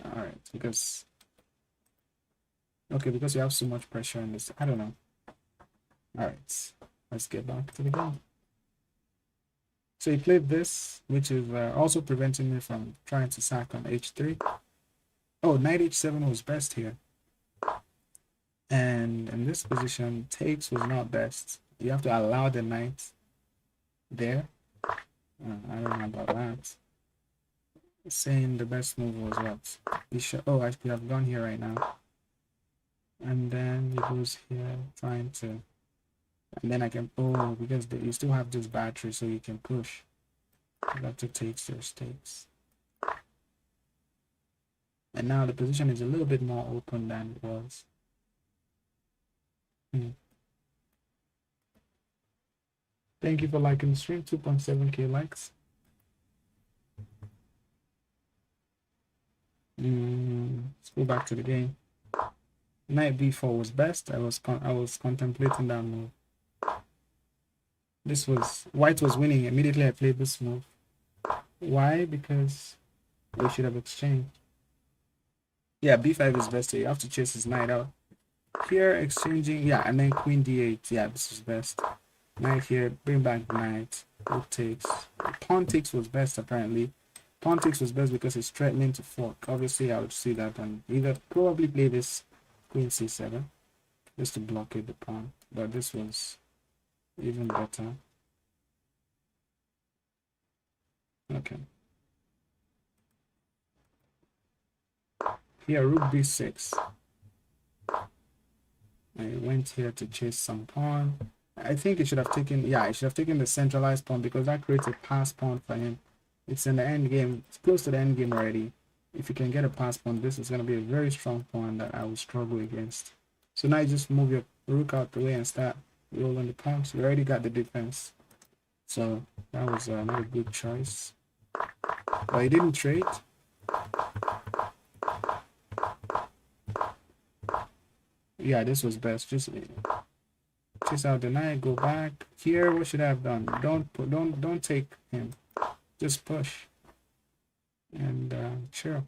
Alright, because you have so much pressure on this. I don't know. Alright, let's get back to the game. So he played this, which is also preventing me from trying to sack on h3. Oh, knight h7 was best here. And in this position, takes was not best. You have to allow the knight there. I don't know about that. Saying the best move was what? Bishop. Oh, I could have gone here right now. And then he goes here, trying to. And then I can. Oh, because you still have this battery, so you can push. You have to take there's takes. And now the position is a little bit more open than it was. Thank you for liking the stream. 2.7k likes. Let's go back to the game. Knight b4 was best. I was contemplating that move. This was white was winning. Immediately I played this move. Why? Because we should have exchanged. Yeah, b5 is best here. You have to chase his knight out. Here, exchanging, yeah, and then queen d8. Yeah, this is best. Knight here, bring back knight. Rook takes. Pawn takes was best, apparently. Pawn takes was best because it's threatening to fork. Obviously, I would see that and either probably play this queen c7 just to blockade the pawn. But this was even better. Okay. Here, rook b6. I went here to chase some pawn. I think it should have taken, yeah, it should have taken the centralized pawn because that creates a pass pawn for him. It's in the end game. It's close to the end game already. If you can get a pass pawn, this is going to be a very strong pawn that I will struggle against. So now you just move your rook out the way and start rolling the pawns. You already got the defense. So that was not a good choice. But he didn't trade. Yeah, this was best. Just chase out the knight, go back. Here, what should I have done? Don't take him. Just push. And sure.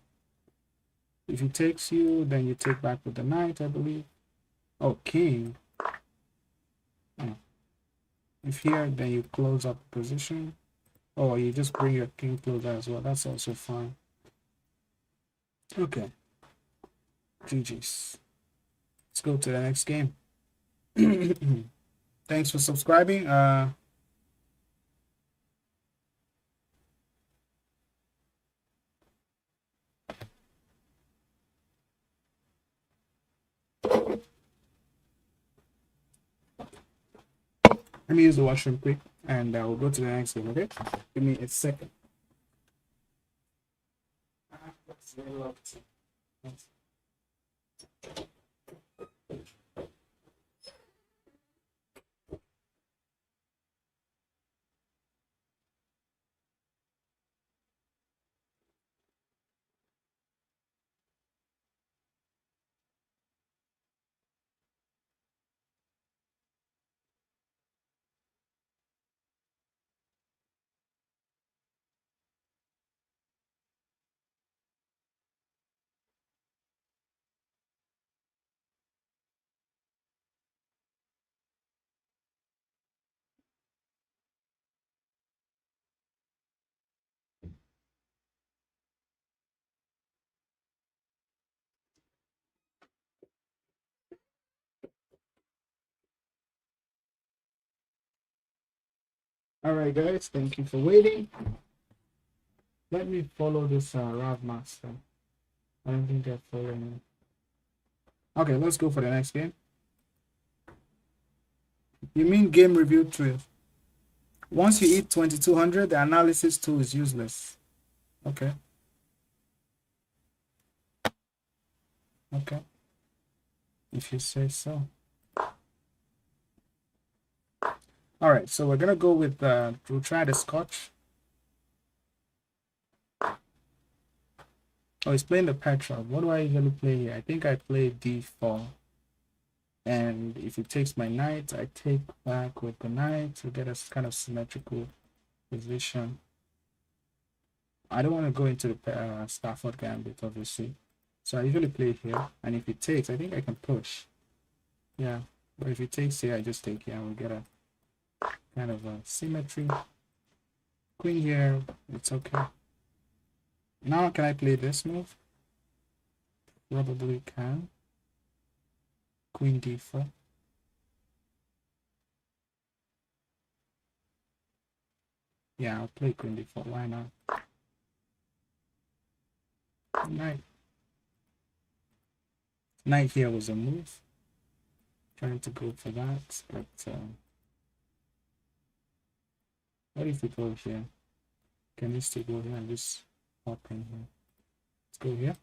If he takes you, then you take back with the knight, I believe. Oh, king. Oh. If here, then you close up position. Oh, you just bring your king closer as well. That's also fine. Okay. GG's. Let's go to the next game. Thanks for subscribing. Let me use the washroom quick and we'll go to the next game, okay? Give me a second. All right, guys, thank you for waiting. Let me follow this Rav Master. I don't think they're following me. Okay, let's go for the next game. You mean game review 12? Once you hit 2200, the analysis tool is useless. Okay. Okay. If you say so. All right, so we're gonna go with we'll try the Scotch. Oh, he's playing the Petrol. What do I usually play here? I think I play d4. And if it takes my knight, I take back with the knight to get a kind of symmetrical position. I don't want to go into the Stafford Gambit, obviously. So I usually play here. And if it takes, I think I can push. Yeah. But if it takes here, I just take here and we get a kind of a symmetry. Queen here, it's okay. Now can I play this move? Probably can. Queen d4. Yeah, I'll play queen d4. Why not? Knight. Knight here was a move. Trying to go for that, but what if we go here? Can we still go here and just hop in here? Let's go here.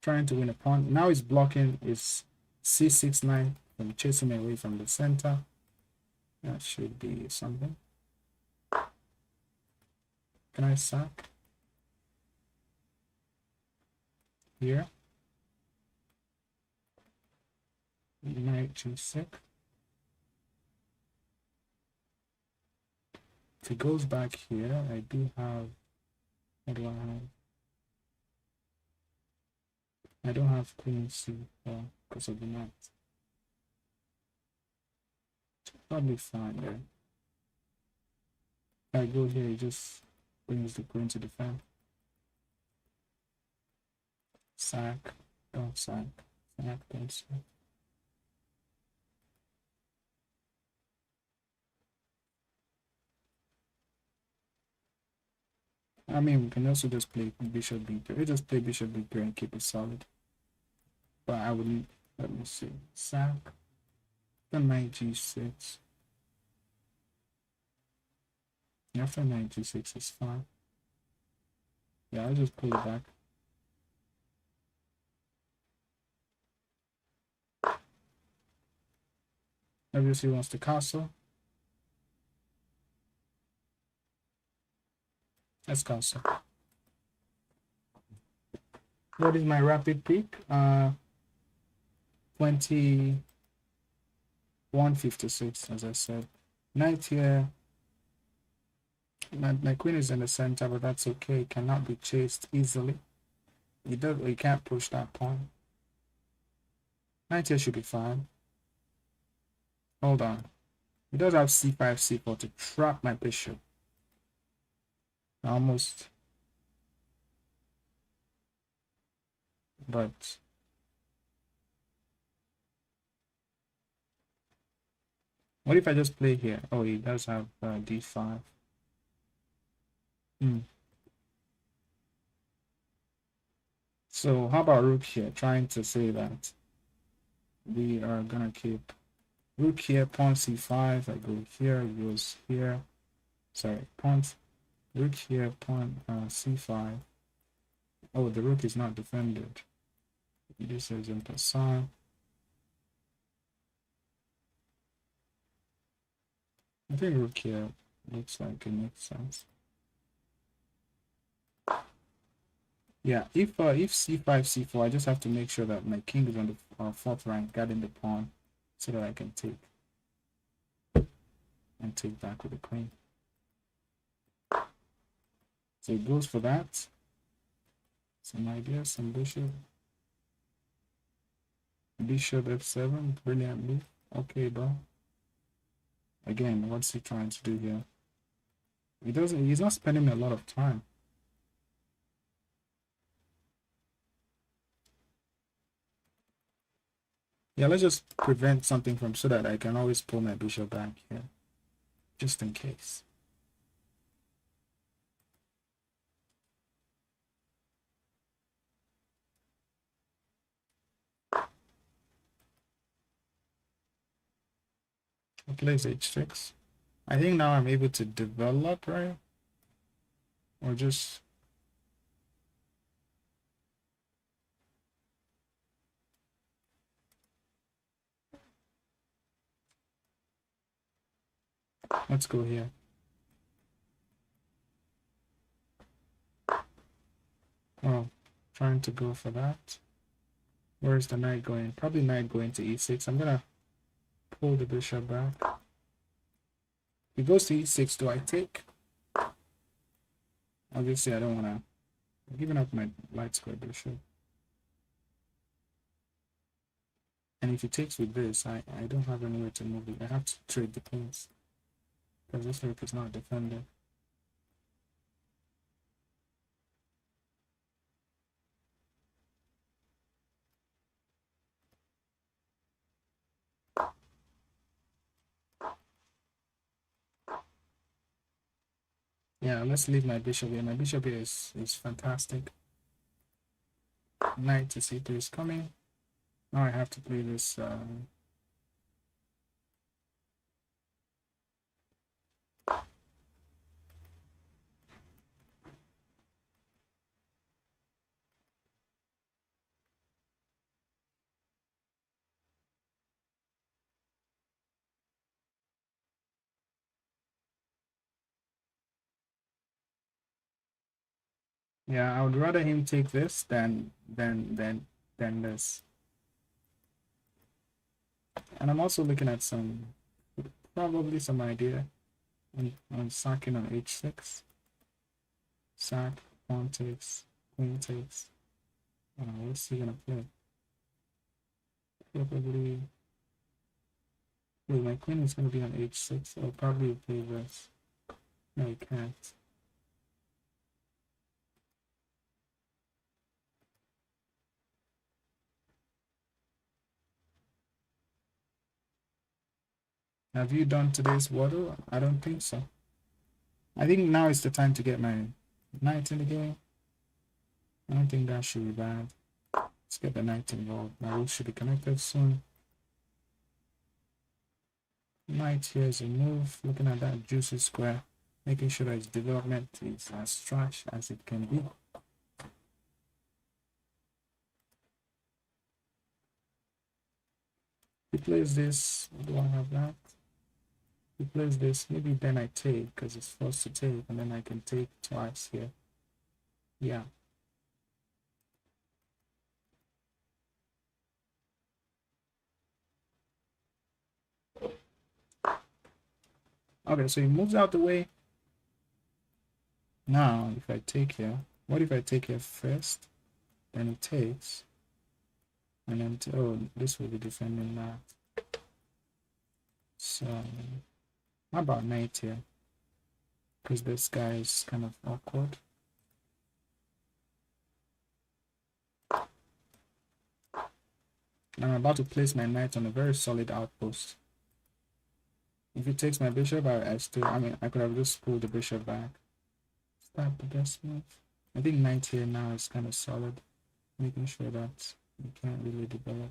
Trying to win a pawn. Now he's blocking his c6 knight from chasing me away from the center. That should be something. Can I sack? Here. Knight g6. If he goes back here, I do have, what do I have? I don't have queen c4 because of the knight. Probably fine there. If I go here, he just brings the queen to defend. Sack, don't sack, sack, don't sack. I mean, we can also just play bishop b3. We just play bishop b3 and keep it solid. But I would, let me see, sack, the knight g6. After knight g6 is fine. Yeah, I'll just pull it back. Obviously wants to castle. Let's castle. What is my rapid peak? 2156, as I said. Knight here. My queen is in the center, but that's okay. It cannot be chased easily. You can't push that pawn. Knight here should be fine. Hold on. He does have c5, c4 to trap my bishop. Almost. But what if I just play here? Oh, he does have d5. So how about rook here? Trying to say that we are gonna keep rook here, pawn c5. I go here, he goes here. Sorry, pawn rook here, pawn c5. Oh, the rook is not defended. This is in passant. I think rook here looks like it makes sense. Yeah, if c5, c4, I just have to make sure that my king is on the fourth rank, guarding the pawn, so that I can take back with the queen. So it goes for that. Some ideas, some bishop f7, brilliant move. Okay, bro. Again, what's he trying to do here? He's not spending a lot of time. Yeah, let's just prevent something from, so that I can always pull my bishop back here, just in case. He plays h6. I think now I'm able to develop, right? Or just... Let's go here. Oh, trying to go for that. Where is the knight going? Probably knight going to e6. I'm gonna pull the bishop back. He goes to e6. Do I take? Obviously, I don't want to. I'm giving up my light square bishop. And if he takes with this, I don't have anywhere to move it. I have to trade the pins, because this rook is not defended. Yeah, let's leave my bishop here. My bishop here is fantastic. Knight to c3 is coming. Now I have to play this. Yeah, I would rather him take this than this. And I'm also looking at probably some idea. on sacking on h6. Sack, pawn takes, queen takes. What's he gonna play? Probably. Wait, my queen is gonna be on h6. I'll probably play this. No, you can't. Have you done today's water? I don't think so. I think now is the time to get my knight in the game. I don't think that should be bad. Let's get the knight involved. My rook should be connected soon. Knight here is a move. Looking at that juicy square. Making sure that its development is as trash as it can be. He plays this. Do I have that? He plays this. Maybe then I take because it's forced to take, and then I can take twice here. Yeah. Okay, so he moves out the way. Now, if I take here, what if I take here first? Then he takes. And then, oh, this will be defending that. So, how about knight here? Because this guy is kind of awkward. I'm about to place my knight on a very solid outpost. If he takes my bishop, I could have just pulled the bishop back. Is that the best move? I think knight here now is kind of solid, making sure that you can't really develop.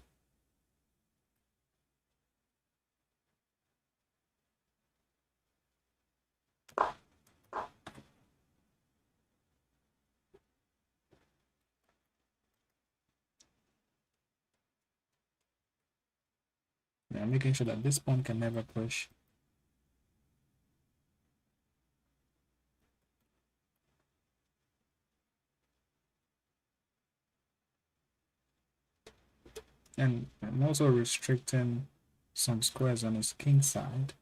Yeah, making sure that this pawn can never push. And I'm also restricting some squares on his king side.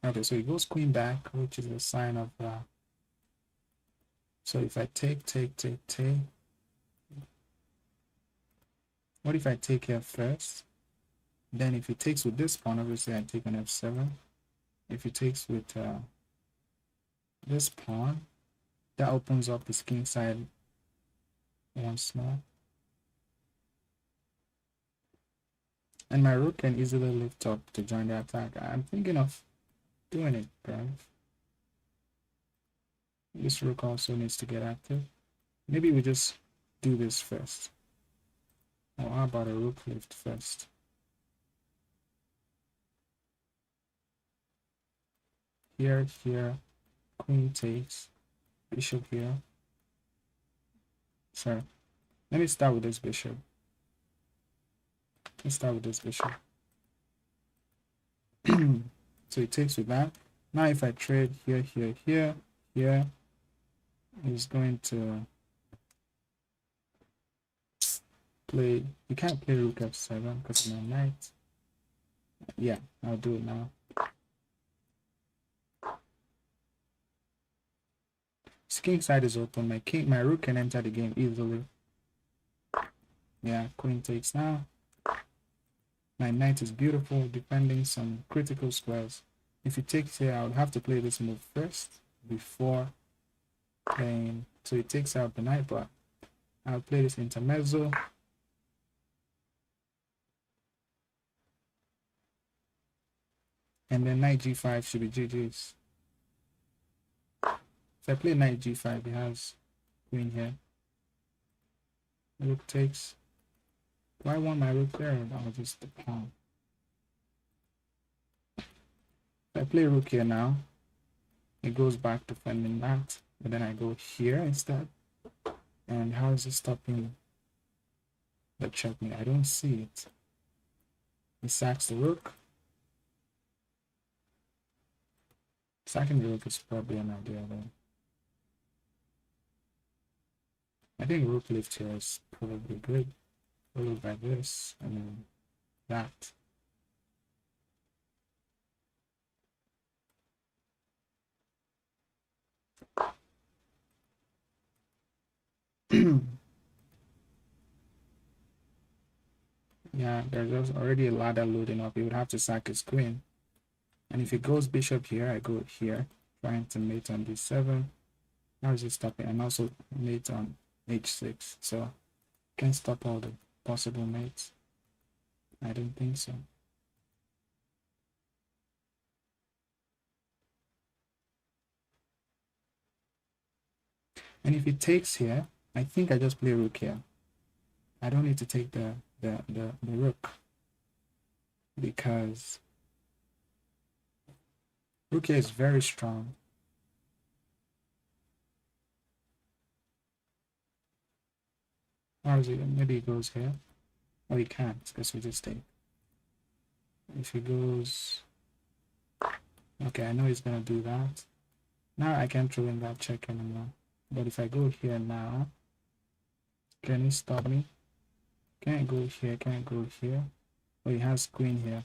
Okay, so he goes queen back, which is a sign of so if I take. What if I take here first? Then if he takes with this pawn, obviously I take on f7. If he takes with this pawn, that opens up his king side once more. And my rook can easily lift up to join the attack. I'm thinking of doing it, bro. This rook also needs to get active. Maybe we just do this first. Or how about a rook lift first? Here, queen takes, bishop here. Sorry, let me start with this bishop. Let's start with this bishop. So he takes with that. Now if I trade here, he's going to play. You can't play rook f7 because of my knight. Yeah, I'll do it now. His king side is open. My rook can enter the game easily. Yeah, queen takes now. My knight is beautiful, defending some critical squares. If he takes here, I would have to play this move first before playing. So he takes out the knight, but I'll play this intermezzo. And then knight g5 should be GG's. If I play knight g5, he has queen here. Rook takes. Do I want my rook there, or I'll just the pawn? If I play rook here now, it goes back to defending that, but then I go here instead. And how is it stopping the checkmate? I don't see it. He sacks the rook. Sacking the rook is probably an idea though. I think rook lift here is probably good. Followed by this and then that. Yeah, there's already a ladder loading up. He would have to sack his queen. And if he goes bishop here, I go here, trying to mate on d7. How is it stopping? And also mate on h6. So can't stop all the possible mates. I don't think so. And if he takes here, I think I just play rook here. I don't need to take the rook, because rook here is very strong. How is it? Maybe he goes here. Oh, he can't, because we just take. If he goes... Okay, I know he's going to do that. Now I can't throw in that check anymore. But if I go here now, can he stop me? Can't go here, can't go here. Oh, he has queen here.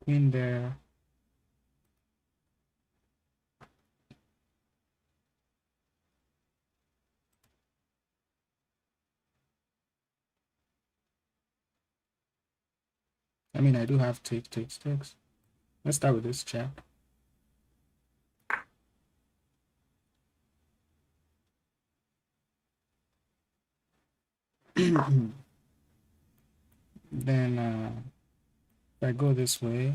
Queen there. I mean, I do have takes. Let's start with this check. Then if I go this way,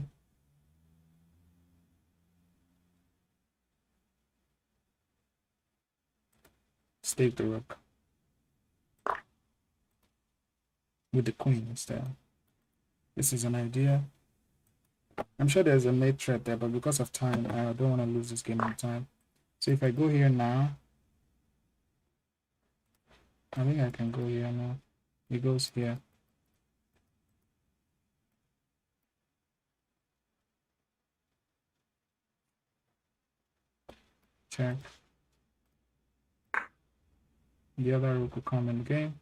stake the rook with the queen instead. This is an idea. I'm sure there's a mate threat there, but because of time, I don't want to lose this game on time. So if I go here now, I think I can go here now. He goes here. Check. The other rook will come in the game.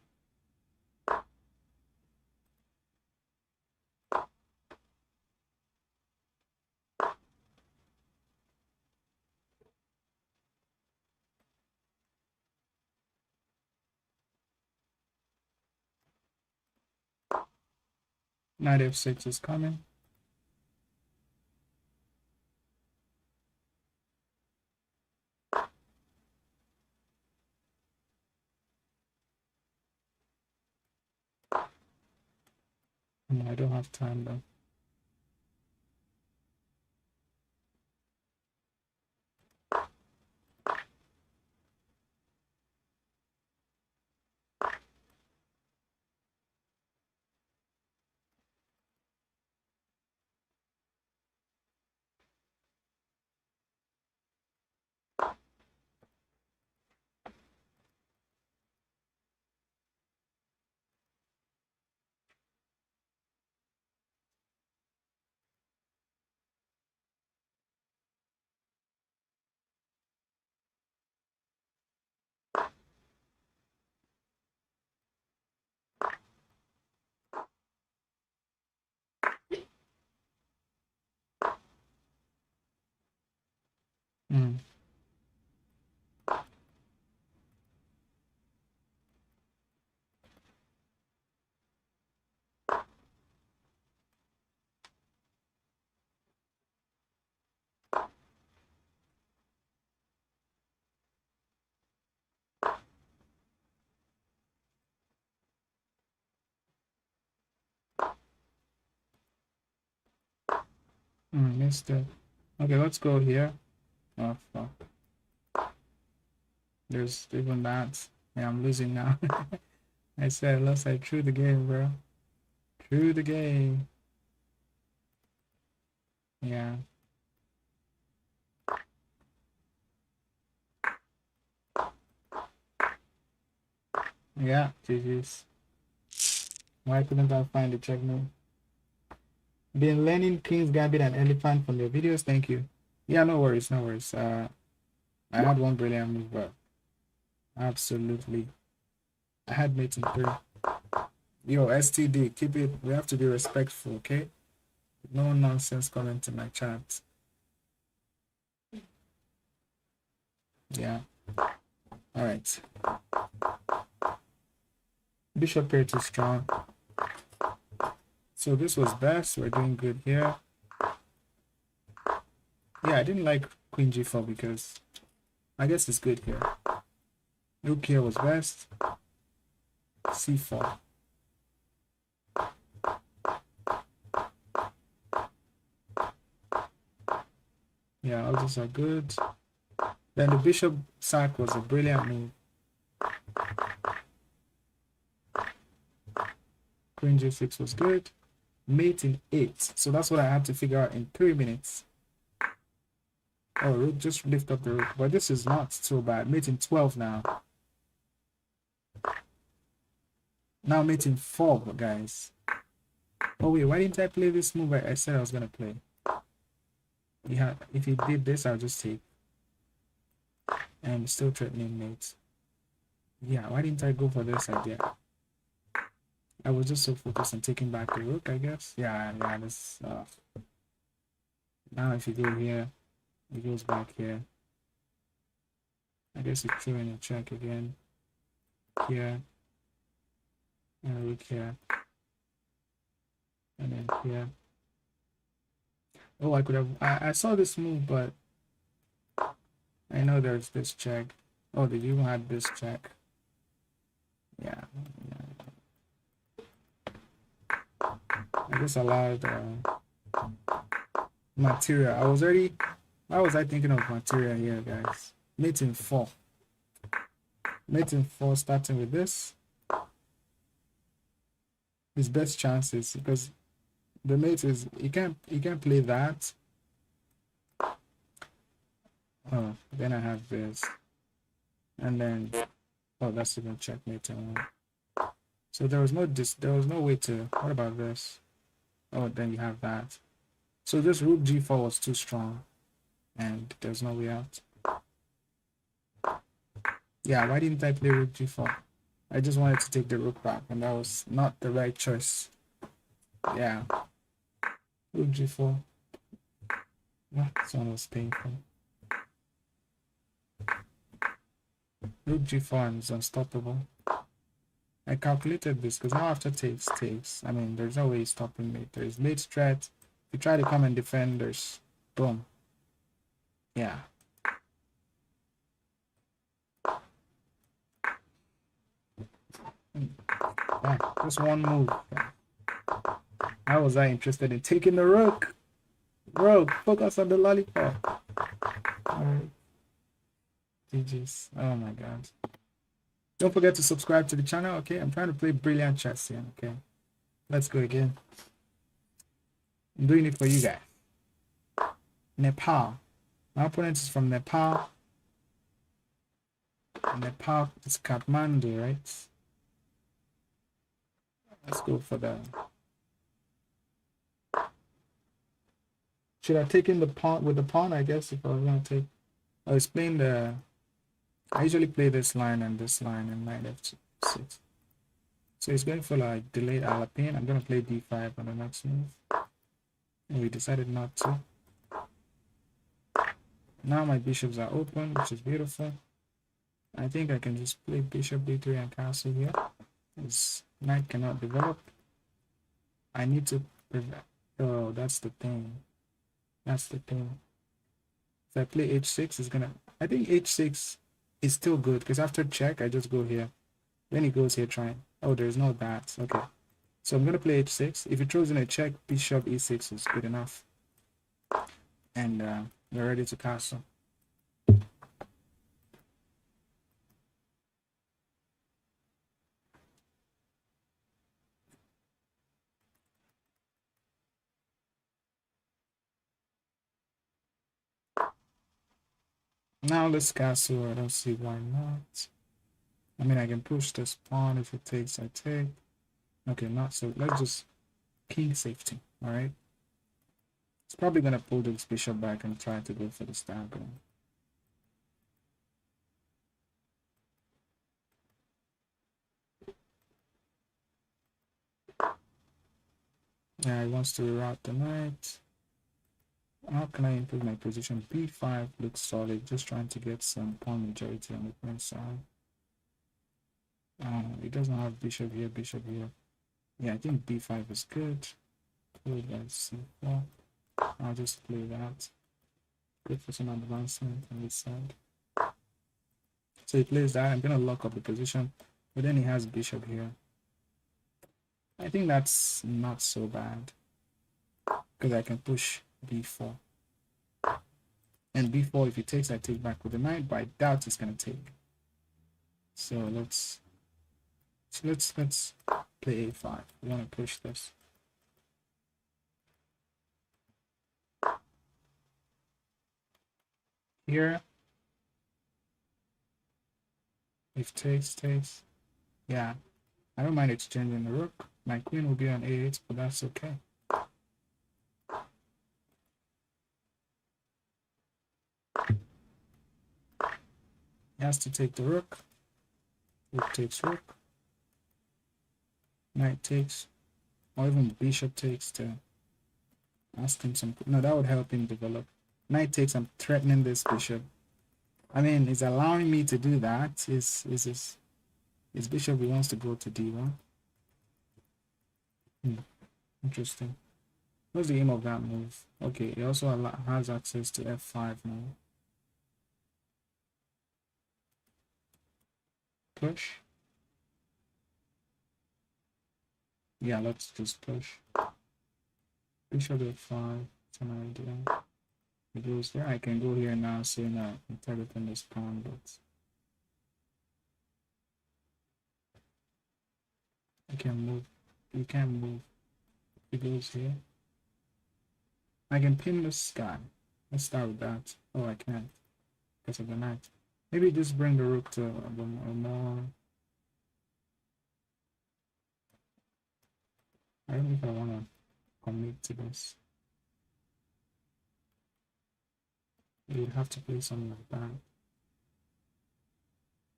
Knight f6 is coming. No, I don't have time though. Mm. Missed it. Okay, let's go here. Oh fuck. There's even that. Yeah, I'm losing now. I said unless I threw the game, bro. Threw the game. Yeah. Yeah, GG's. Why couldn't I find the checkmate? Been learning King's Gambit and Elephant from your videos. Thank you. Yeah, no worries, no worries. I had one brilliant move, but absolutely. I had mate in 3. Yo, STD, keep it. We have to be respectful, okay? No nonsense coming to my chat. Yeah. All right. Bishop pair too strong. So this was best. We're doing good here. Yeah, I didn't like queen g4 because I guess it's good here. Rook here was best. c4. Yeah, all these are good. Then the bishop sack was a brilliant move. Queen g6 was good. Mate in 8. So that's what I had to figure out in 3 minutes. Oh, rook, just lift up the rook. But this is not so bad. Mate in 12 now. Now mate in 4, guys. Oh wait, why didn't I play this move I said I was going to play? Yeah, if he did this, I'll just take. And still threatening mate. Yeah, why didn't I go for this idea? I was just so focused on taking back the rook, I guess. Yeah, this. Now if you go here, he goes back here. I guess you throw in a check again. Here. And a rook here. And then here. Oh, I could have. I saw this move, but I know there's this check. Oh, did you even have this check? Yeah. I just allowed material. Why was I thinking of material here, guys? Mate in 4. Mate in 4 starting with this. His best chances because the mate is he can't play that. Oh, then I have this. And then oh, that's even checkmate. So there was no way to. What about this? Oh, then you have that. So this rook g4 was too strong, and there's no way out. Yeah, why didn't I play rook g4? I just wanted to take the rook back, and that was not the right choice. Yeah, rook g4. This one was painful. Rook g4 is unstoppable. I calculated this because now after takes. I mean, there's no way he's stopping me. There's late strat. If you try to come and defend, there's boom. Yeah. Yeah, just one move. Yeah. How was I interested in taking the rook? Rook, focus on the lollipop. Alright. GG's. Oh my god. Don't forget to subscribe to the channel, okay? I'm trying to play brilliant chess here, okay? Let's go again. I'm doing it for you guys. Nepal. My opponent is from Nepal. Nepal is Kathmandu, right? Let's go for the... Should I take in the pawn with the pawn, I guess, if I was going to take... I was playing the... I usually play this line and knight f6. So he's going for like delayed Alapin. I'm going to play d5 on the next move. And we decided not to. Now my bishops are open, which is beautiful. I think I can just play bishop d3 and castle here. This knight cannot develop. I need to prevent... Oh, that's the thing. That's the thing. If I play h6, it's gonna... I think h6 is still good, because after check, I just go here. Then he goes here trying... Oh, there's no that. Okay. So I'm gonna play h6. If he throws in a check, bishop e6 is good enough. And we're ready to castle. Now let's castle. I don't see why not. I mean, I can push this pawn. If it takes, I take. Okay, not so. Let's just king safety. All right. It's probably gonna pull this bishop back and try to go for the stab. Yeah, he wants to reroute the knight. How can I improve my position? B5 looks solid, just trying to get some pawn majority on the queen side. It doesn't have bishop here, bishop here. Yeah, I think B5 is good. Play that C4. I'll just play that. Good for some advancement on this side. So he plays that. I'm gonna lock up the position, but then he has bishop here. I think that's not so bad because I can push B4. And B4, if he takes, I take back with the knight, but I doubt he's gonna take. So let's play A5. We want to push this. Here, if takes. Yeah, I don't mind exchanging the rook. My queen will be on A8, but that's okay. He has to take the rook. Rook takes rook. Knight takes, or even bishop takes to ask him some. No, that would help him develop. Knight takes. I'm threatening this bishop. I mean, he's allowing me to do that. His bishop, he wants to go to D1. Interesting. What's the aim of that move? Okay, he also has access to F5 now. Push. Yeah, let's just push. Bishop F5. It's an idea. It goes there. I can go here now, saying that I'm targeting this pawn, but I can move. You can't move. It goes here. I can pin this guy. Let's start with that. Oh, I can't because of the knight. Maybe just bring the rook to a more. I don't know if I want to commit to this. You would have to play something like that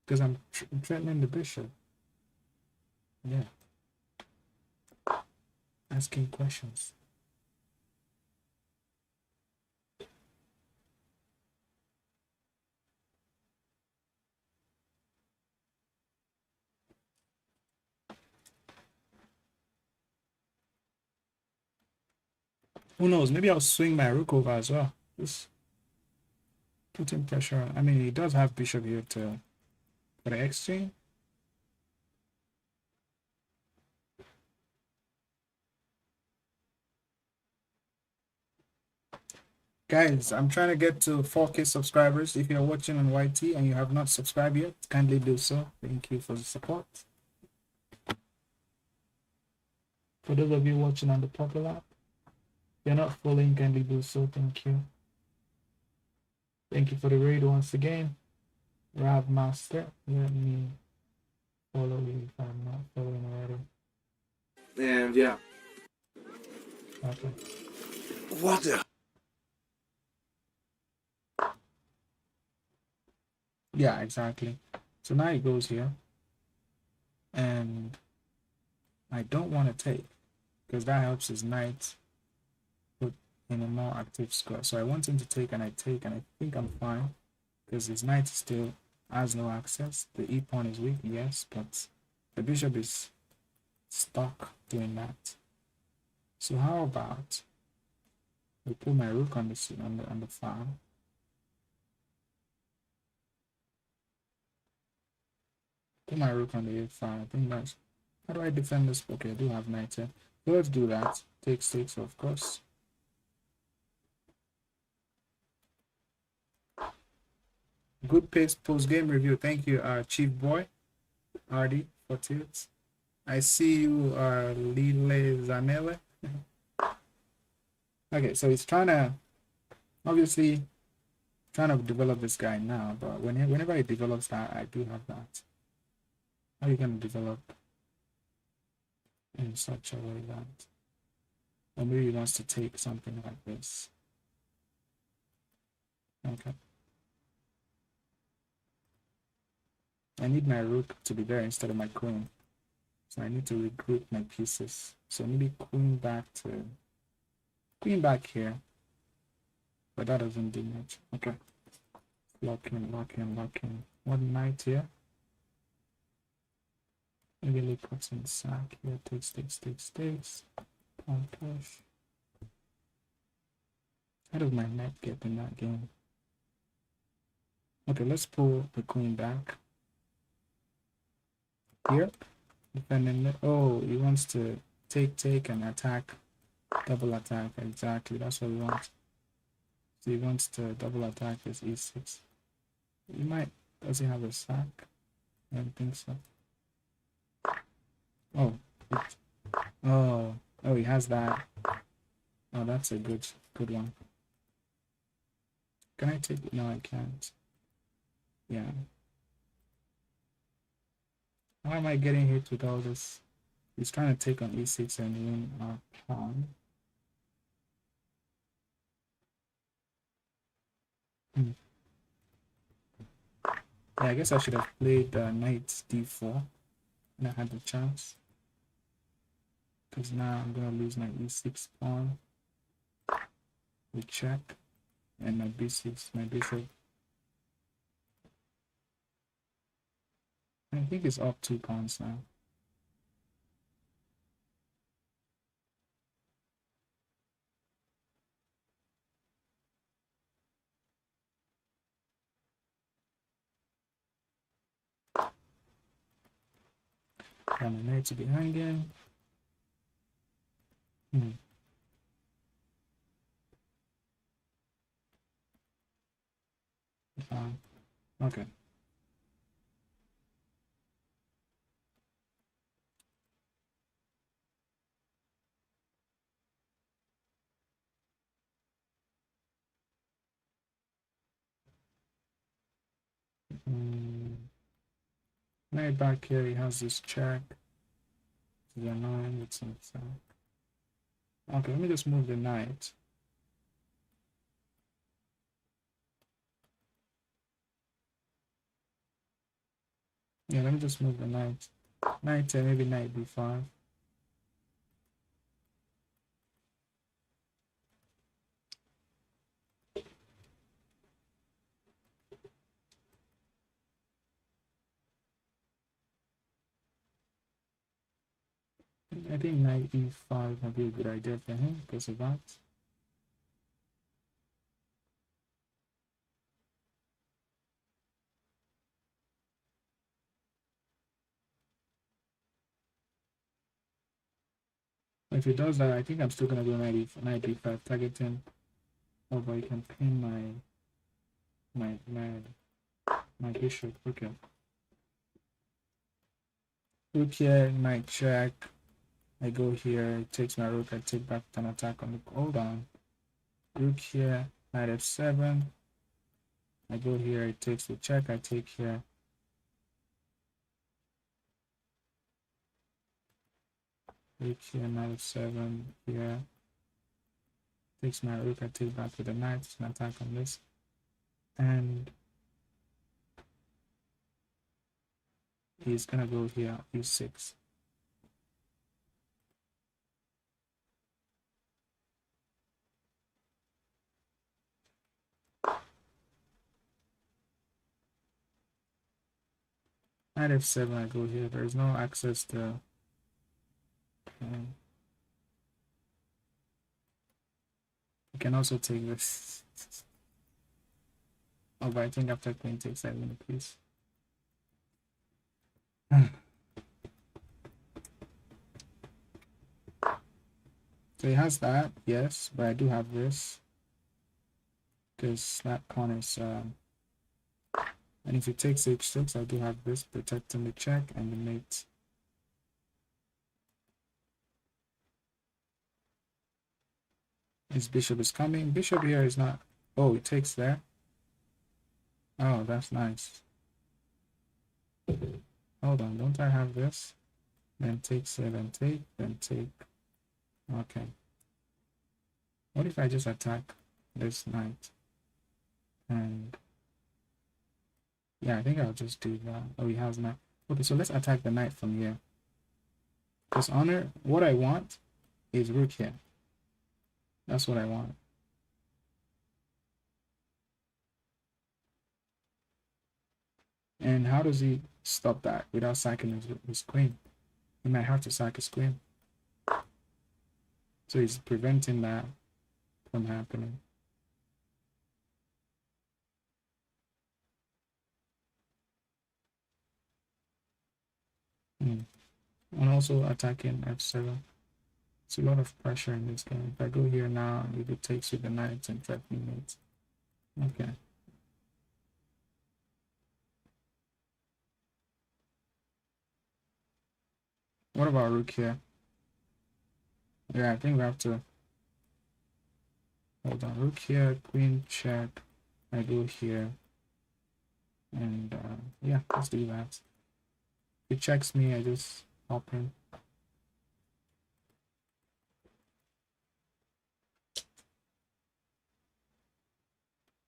because I'm threatening the bishop. Yeah, asking questions. Who knows? Maybe I'll swing my rook over as well. Just putting pressure on. I mean, he does have bishop here to for the exchange. Guys, I'm trying to get to 4K subscribers. If you're watching on YT and you have not subscribed yet, kindly do so. Thank you for the support. For those of you watching on the popular app, if you're not following, kindly do so. Thank you. Thank you for the raid once again. Rab Master, let me follow you if I'm not following already. And yeah. Okay. What the? Yeah, exactly. So now he goes here. And I don't want to take because that helps his knight put in a more active square. So I want him to take and I take and I think I'm fine because his knight still has no access. The e pawn is weak, yes, but the bishop is stuck doing that. So how about we put my rook on the file. Put my rook on the a5. I think that's. How do I defend this? Okay, I do have knight here. So let's do that. Takes, of course. Good pace post game review. Thank you, Chief Boy, RD 48. I see you, Lile Zanele. Okay, so he's trying to, obviously, trying to develop this guy now. But whenever he develops that, I do have that. How are you going to develop in such a way that, or maybe he wants to take something like this. Okay. I need my rook to be there instead of my queen. So I need to regroup my pieces. So maybe queen back here. but that doesn't do much. Okay. Lock in, lock in, lock in. One knight here. Really puts in sack here. Takes, takes, takes, takes. Pawn push. How does my knight get in that game? Okay, let's pull the queen back. Here. Defending it. Oh, he wants to take and attack. Double attack. Exactly. That's what he wants. So he wants to double attack his e6. He might. Does he have a sack? I don't think so. Oh. Oh, he has that. Oh, that's a good one. Can I take it? No, I can't. Yeah. How am I getting hit with all this? He's trying to take on e6 and win our pawn. Yeah, I guess I should have played knight d4 when I had the chance. Because now I'm going to lose my e6 pawn. We check. And my b6, my bishop. I think it's up 2 pawns now. And the knight to be hanging. Okay. Knight back here, he has this check. To the 9, it's not sack. Okay, let me just move the knight. Yeah, let me just move the knight. Knight 10, maybe knight b5. I think knight e5 would be a good idea for him because of that. If he does that, I think I'm still gonna go knight b5, targeting. Oh, but I can pin my bishop. Okay. Rook here, knight check. I go here, it takes my rook, I take back an attack on the. Hold on. Rook here, knight f7. I go here, it takes the check, I take here. Rook here, knight f7 here. Takes my rook, I take back with the knight, it's an attack on this. And he's gonna go here, e6. Knight f7, I go here. There's no access to. You can also take this. Oh, but I think after queen takes, I win a piece. So he has that, yes, but I do have this. Because that pawn is. And if he takes h6, I do have this protecting the check and the mate. His bishop is coming. Bishop here is not. Oh, it takes there. Oh, that's nice. Hold on, don't I have this? Then take, say, then take. Okay. What if I just attack this knight? And yeah, I think I'll just do that. Oh, he has knight. Okay, so let's attack the knight from here. Because honor, what I want is rook here. That's what I want. And how does he stop that without sacking his queen? He might have to sack his queen. So he's preventing that from happening. And also attacking f7. It's a lot of pressure in this game. If I go here now, if it takes with the knight and checkmate. Okay. What about rook here? Yeah, I think we have to hold on. Rook here, queen check. I go here, and yeah, let's do that. If he checks me, I just hop in.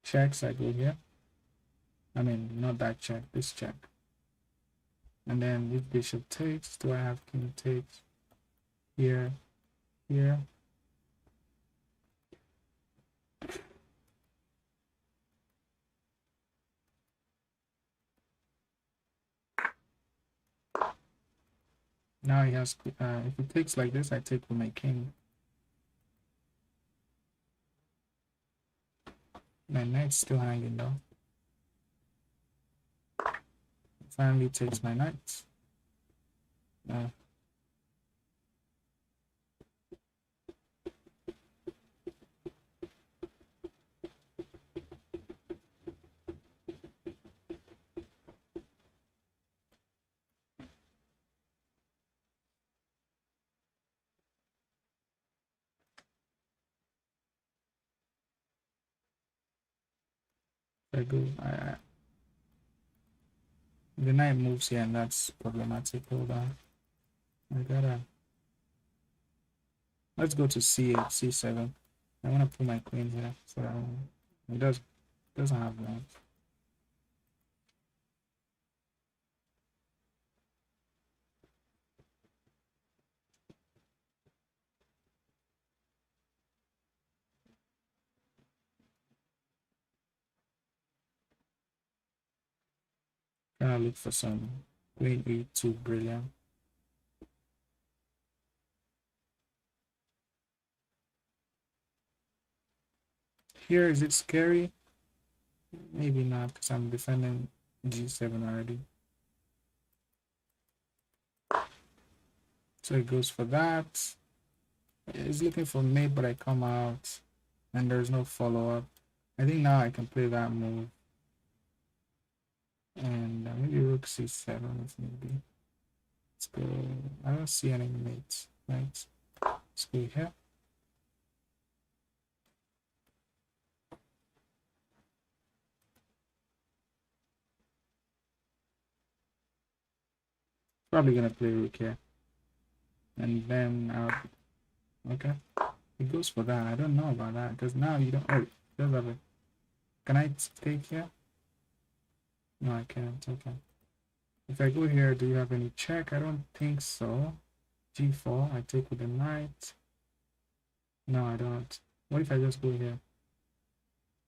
Checks, I go here. I mean, not that check, this check. And then if bishop takes, do I have king takes? Here, here. Now he has, if he takes like this, I take with my king. My knight's still hanging though. Finally takes my knight. I go, the knight moves here and that's problematic. Hold on. I gotta, let's go to c8, c7. I want to put my queen here so that it doesn't have that. Trying to look for some queen e2, brilliant. Here, is it scary? Maybe not, because I'm defending g7 already. So it goes for that. It's looking for mate, but I come out, and there's no follow-up. I think now I can play that move. And maybe rook c7 if maybe. Let's go. I don't see any mates, right? Let's go here. Probably gonna play rook here. And then okay. It goes for that. I don't know about that because now you don't. Oh, does have it. Can I take here? No, I can't. Okay. If I go here, do you have any check? I don't think so. G4. I take with the knight. No, I don't. What if I just go here?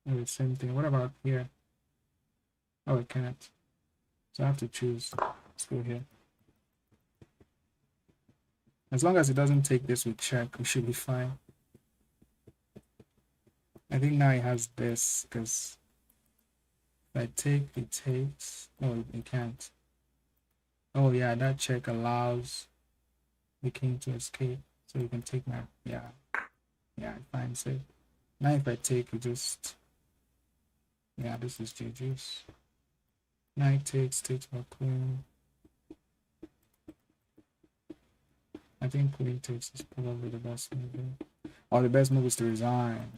Oh, the same thing. What about here? Oh, I can't. So I have to choose. Let's go here. As long as it doesn't take this with check, we should be fine. I think now he has this because if I take, it takes. Oh, it can't. Oh yeah, that check allows the king to escape, so you can take my yeah, fine. So now if I take, it just yeah, this is GG's. Knight takes my queen. I think queen takes is probably the best move. Or the best move is to resign.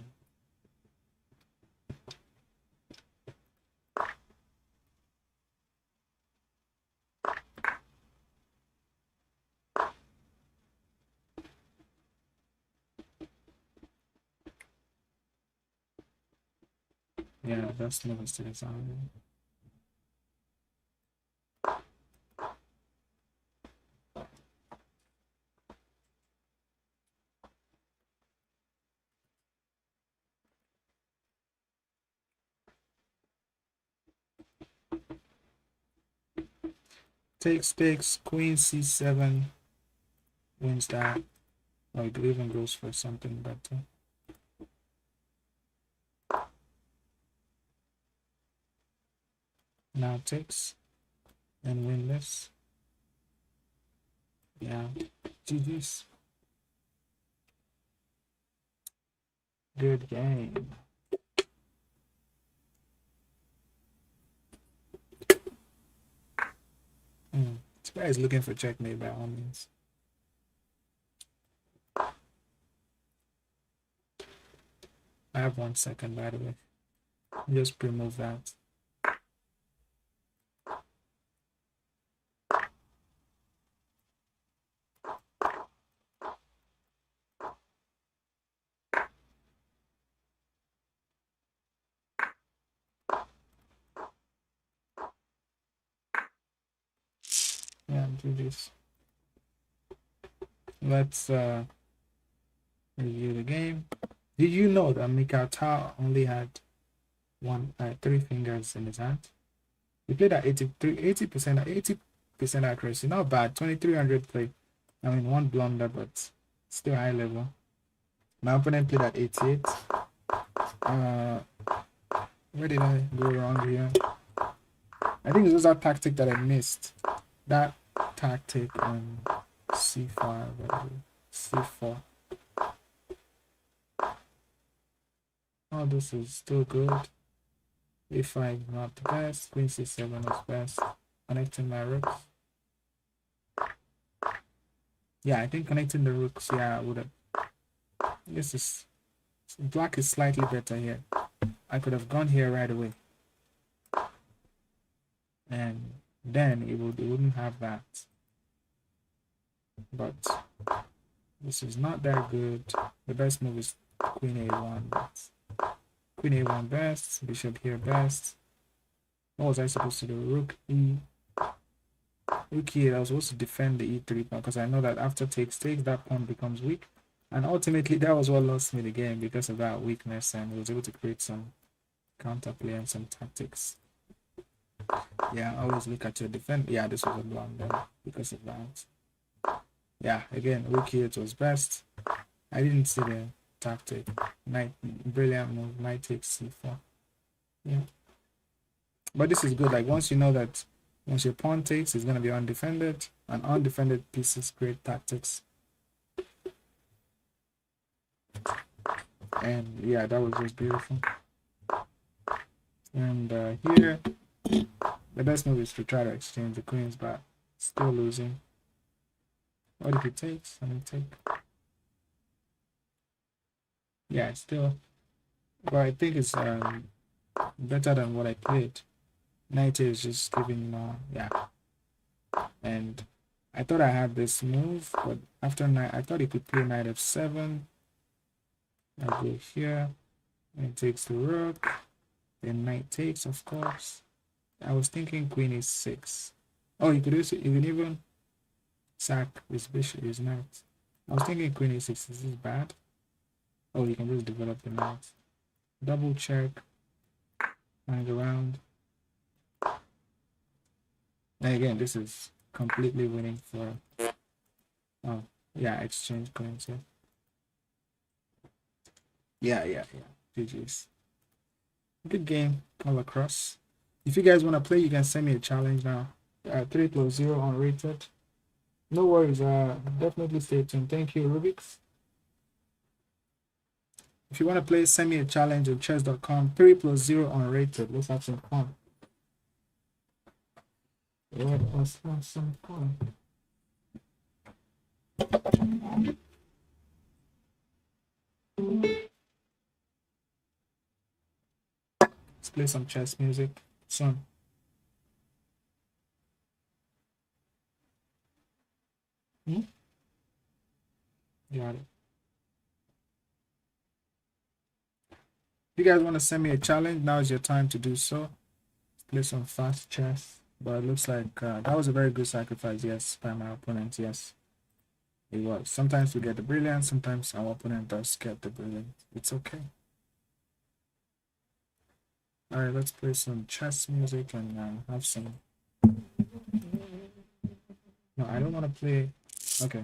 Yeah, the best move is to resign. takes, queen c7 wins that. Or it even goes for something better. Now takes and win this. Yeah, GG's. Good game. This guy is looking for checkmate by all means. I have 1 second, by the way. Just remove that. Yeah, GG's. Let's review the game. Did you know that Mikhail Tal only had 3 fingers in his hand? He played at 80% accuracy. Not bad. 2300 play. I mean, 1 blunder, but still high level. My opponent played at 88. Where did I go wrong here? I think it was that tactic that I missed. That tactic on c5, c4. Oh, this is still good. a5 not the best. Queen c7 is best. Connecting my rooks. Yeah, I think connecting the rooks, yeah, would have. This is black is slightly better here. I could have gone here right away. And then it wouldn't have that. But this is not that good. The best move is queen a1. Queen a1 best, bishop here best. What was I supposed to do? Rook e. Rook here, I was supposed to defend the e3 pawn because I know that after takes, that pawn becomes weak. And ultimately, that was what lost me the game because of that weakness, and I was able to create some counterplay and some tactics. Yeah, always look at your defense. Yeah, this was a blunder because of that. Yeah, again, rook here, it was best. I didn't see the tactic. Brilliant move, knight takes c4. Yeah. But this is good. Like, once you know that once your pawn takes, it's going to be undefended. And undefended pieces create tactics. And yeah, that was just beautiful. And here, the best move is to try to exchange the queens, but still losing. What if it takes? Let me take. Yeah, it's still. But I think it's better than what I played. Knight is just giving yeah. And I thought I had this move, but after knight, I thought he could play knight f7. I'll go here. It takes the rook. Then knight takes, of course. I was thinking queen is 6. Oh, you could also even sack his bishop, his knight. I was thinking queen is 6. Is this bad? Oh, you can just develop the knight. Double check. Hang around. And again, this is completely winning for. Oh, yeah, exchange coins. Yeah. GG's. Good game all across. If you guys want to play, you can send me a challenge now. 3+0 unrated. No worries. Definitely stay tuned. Thank you, Rubik's. If you want to play, send me a challenge on chess.com. 3+0 unrated. Let's have some fun. Yeah, let's have some fun. Let's play some chess music soon. Got it. If you guys want to send me a challenge, now is your time to do so. Let's play some fast chess. But it looks like that was a very good sacrifice, yes, by my opponent, yes. It was. Sometimes we get the brilliant, sometimes our opponent does get the brilliant. It's okay. Alright, let's play some chess music and have some No, I don't want to play. Okay.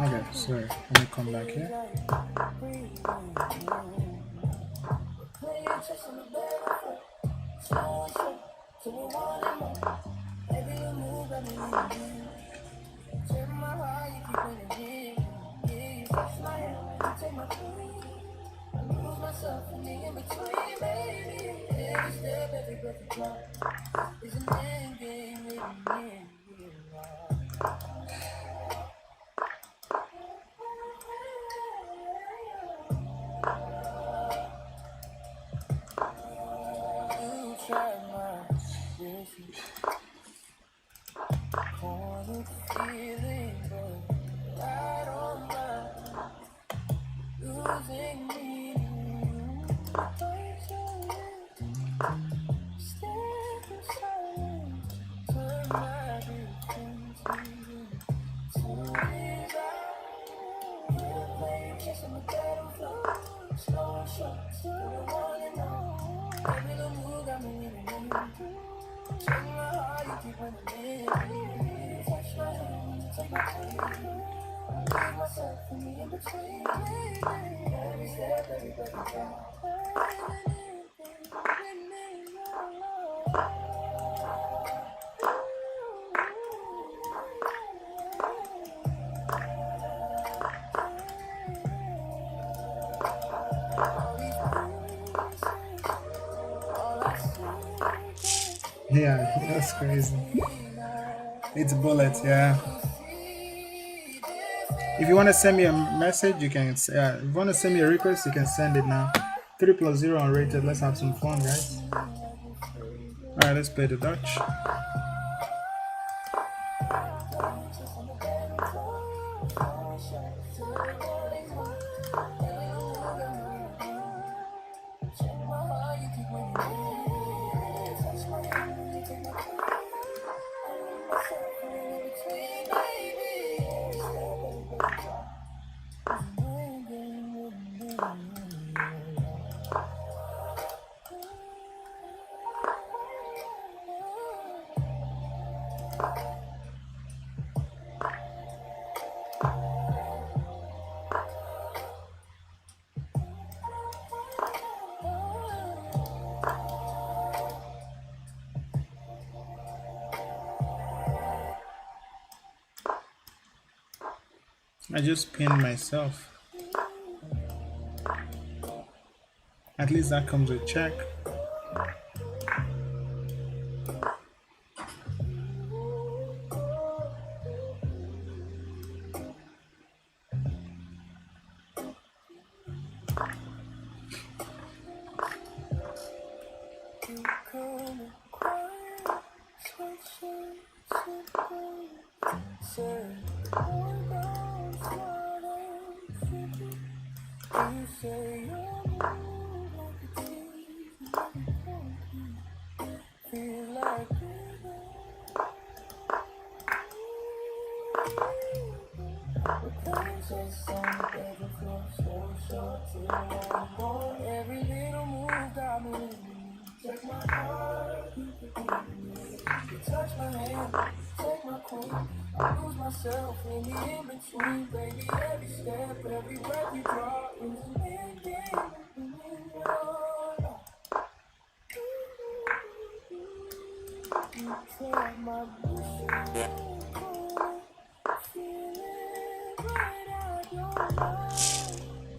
Okay, sorry. Let me come back here. Yeah, that's crazy. It's bullets, yeah. If you want to send me a message, you can. If you want to send me a request, you can send it now. 3+0 unrated. Let's have some fun, guys. All right, let's play the Dutch. I just pinned myself. At least that comes with check.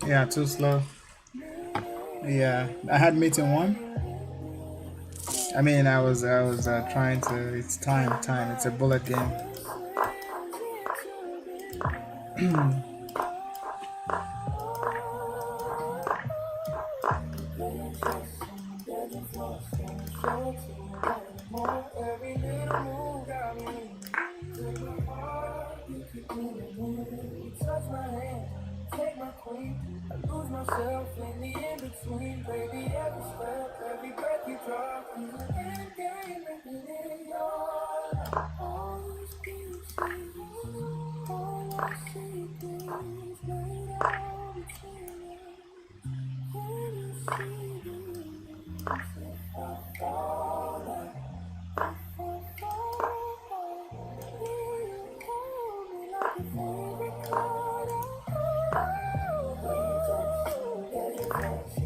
Yeah, too slow. Yeah, I had meeting one. I mean, I was trying to. It's time. It's a bullet game.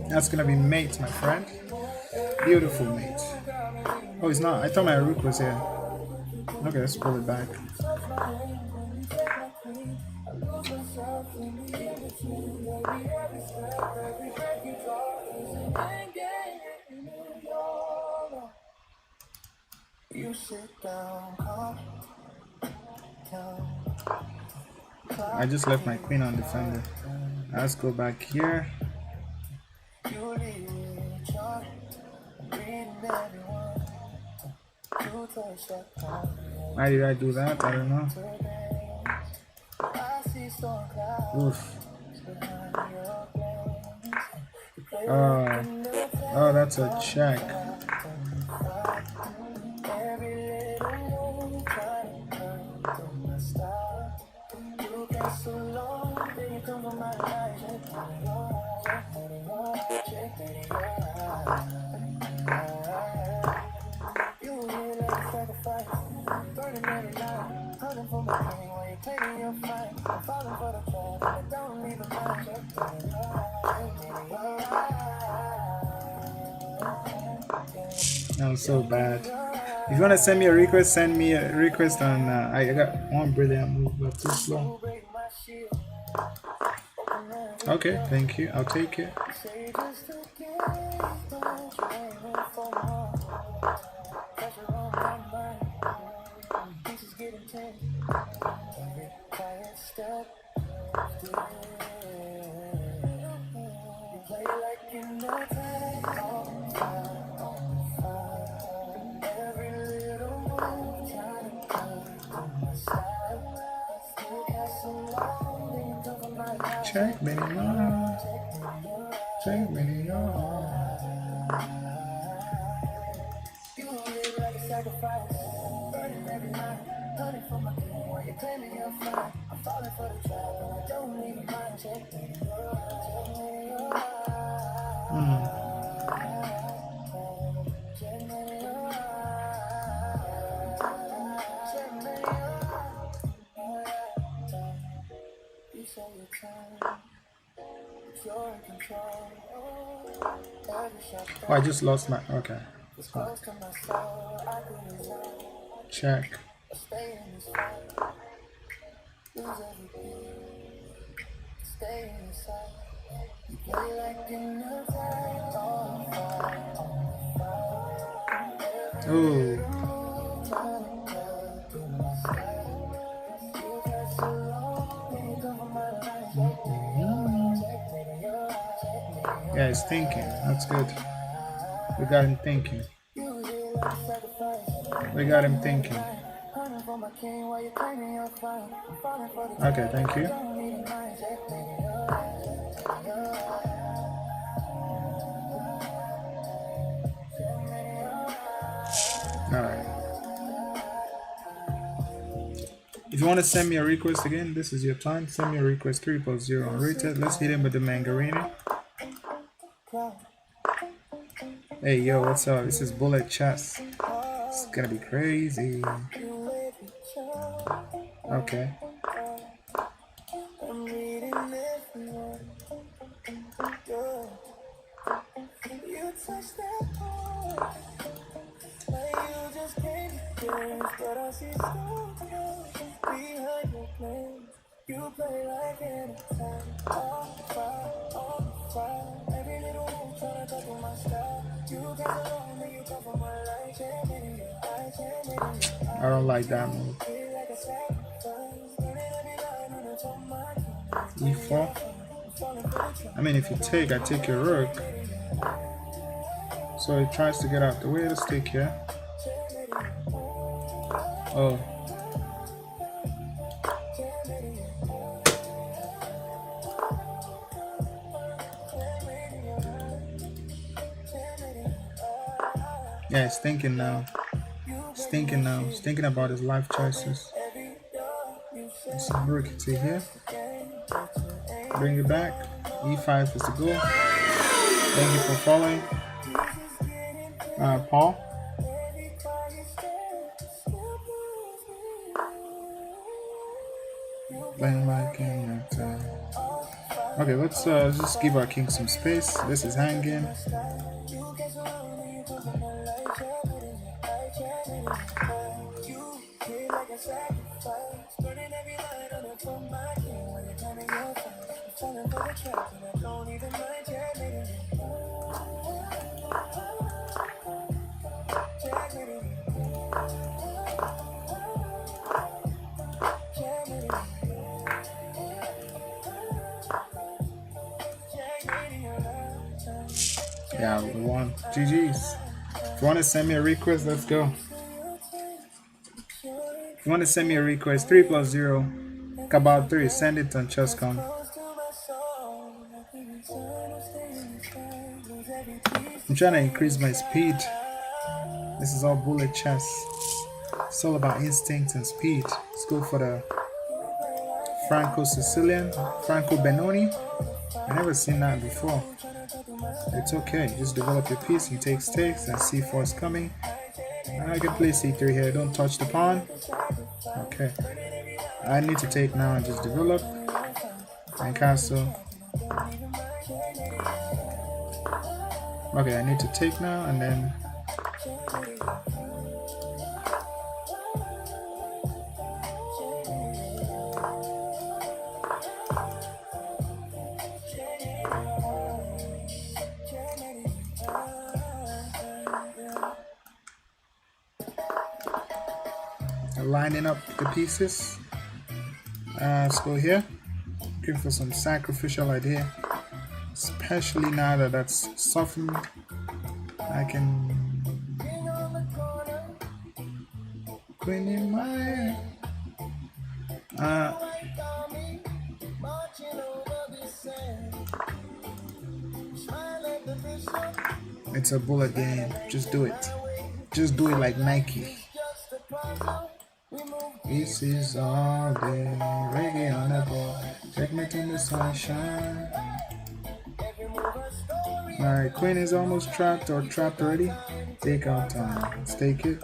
That's gonna be mate, my friend. Beautiful mate. Oh, it's not. I thought my rook was here. Okay, let's pull it back. I just left my queen on defender. Let's go back here. Why did I do that? I don't know. Oof. Oh, that's a check. That was so bad. If you want to send me a request, send me a request on. I got one brilliant move, but too slow. Okay, thank you. I'll take it. Check me out. Check me out. Oh, I just lost my. Okay. Check. Ooh. Yeah, he's thinking. That's good. We got him thinking. We got him thinking. Okay, thank you. Alright. If you want to send me a request again, this is your time. Send me a request 300 unrated. Let's hit him with the Mangarini. Hey yo, what's up? This is Bullet Chess. It's gonna be crazy. Okay. I don't like that move. E4. I mean, if you take, I take your rook. So it tries to get out the way. Let's take here. Oh. Yeah, he's thinking now. He's thinking now. He's thinking about his life choices. Let's rook to here. Bring it back. E5 is the goal. Thank you for following. Paul. Playing my king at okay, let's just give our king some space. This is hanging. Yeah, we won. GG's. If you want to send me a request, let's go. If you want to send me a request, 3 + 0, about 3, send it on chesscom. I'm trying to increase my speed. This is all bullet chess. It's all about instinct and speed. Let's go for the Franco-Sicilian, Franco-Benoni. I've never seen that before. It's okay. Just develop your piece. He takes takes and c4 is coming. I can play c3 here. Don't touch the pawn. Okay. I need to take now and just develop and castle. Okay, I need to take now and then. Lining up the pieces. Let's go here. Looking for some sacrificial idea, especially now that that's softened. I can queen in my it's a bullet game. Just do it. Just do it like Nike. This is all day, reggae on the ball, checkmate in the sunshine. Alright, queen is almost trapped or trapped already. Take our time, let's take it.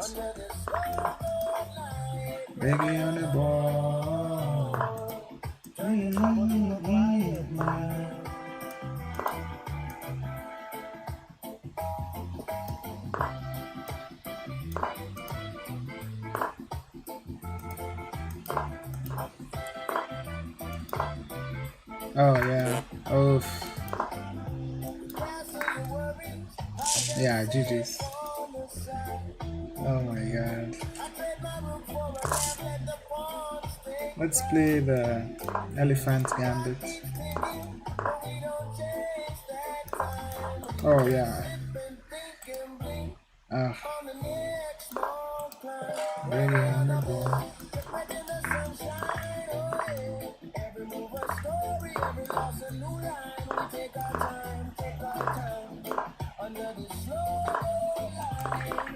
Reggae on the ball. Oh yeah. Oh yeah, GG's. Oh my god. Let's play the elephant gambit. Oh yeah. Ready on the ball.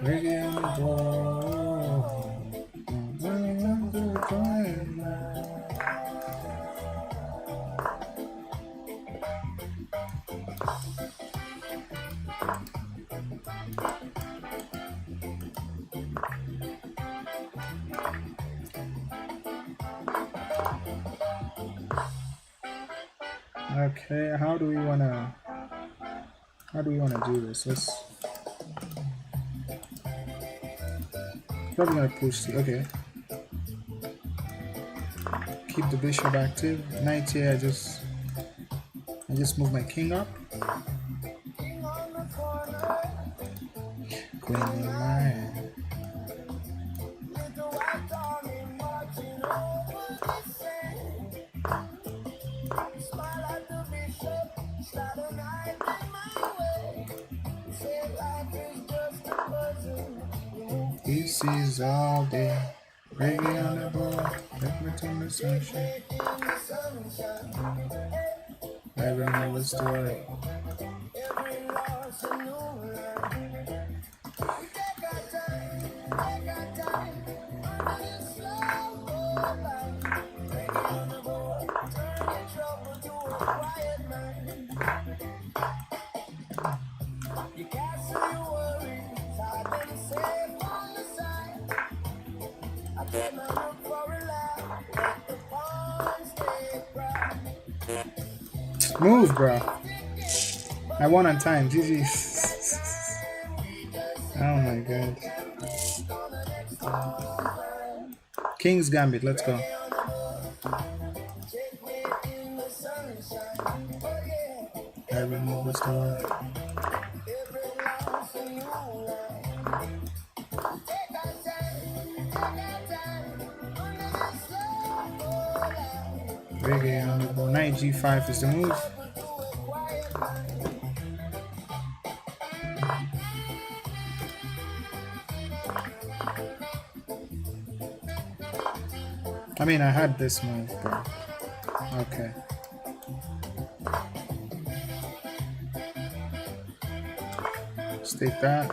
Ready on the ball. Okay, how do we wanna do this? Let's probably gonna push the, okay. Keep the bishop active. Knight here, I just move my king up. Queen in my hand. This is all day. Reggae on the ball, checkmate in the sunshine. Never know the story. Move, bro. I won on time. GG. Oh my god. King's Gambit. Let's go. I remove the star. Reggae on the ball. Knight G5 is the move. I mean, I had this move, bro. Okay. Let's take that.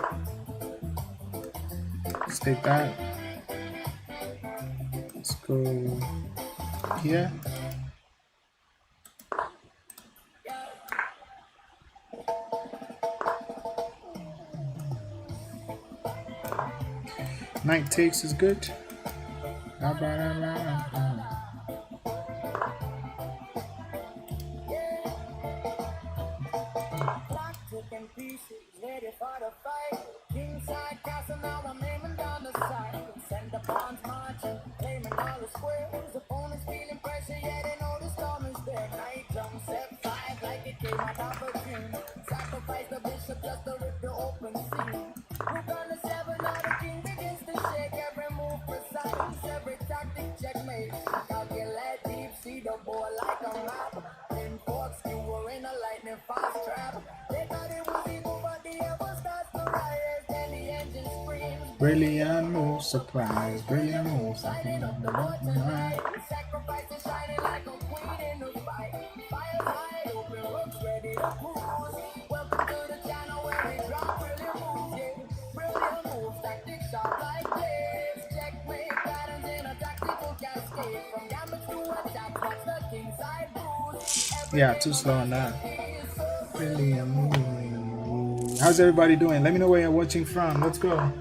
Let's take that. Let's go here. Knight takes is good. Brilliant move, surprise, brilliant move. Yeah, too slow on that. Brilliant move. How's everybody doing? Let me know where you're watching from. Let's go.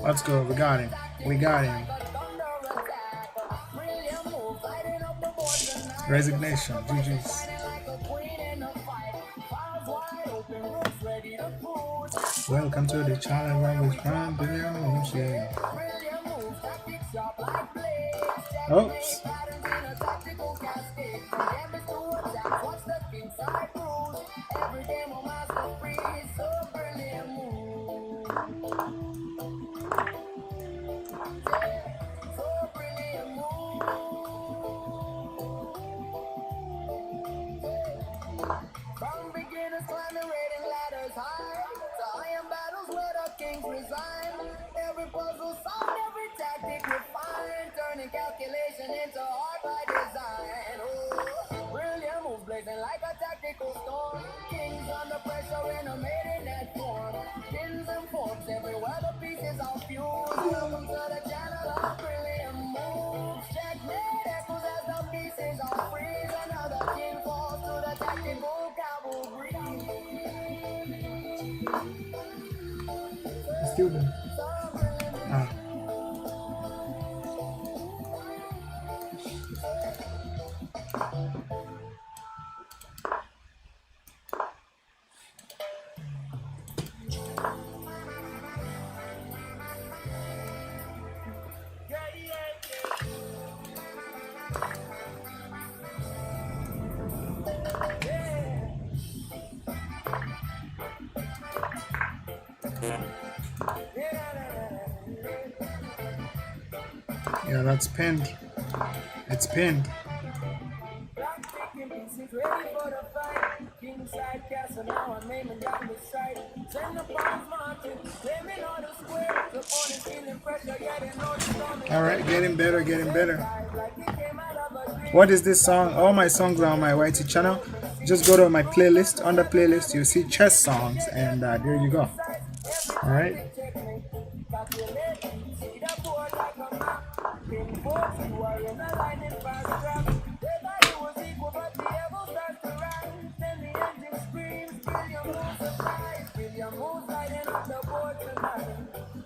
Let's go. We got him. We got him. Resignation. GG's. Welcome to the challenge where we find billion moves. Yeah. Oops. Student. Yeah, that's pinned. It's pinned. Inside castle now I'm aiming down the sight. Send the bombs marching, claiming all the square. The opponent feeling pressure, getting on the storm. All right, getting better, getting better. Like it came out of a dream. What is this song? All my songs are on my YT channel. Just go to my playlist. On the playlist, you see chess songs, and there you go. All right.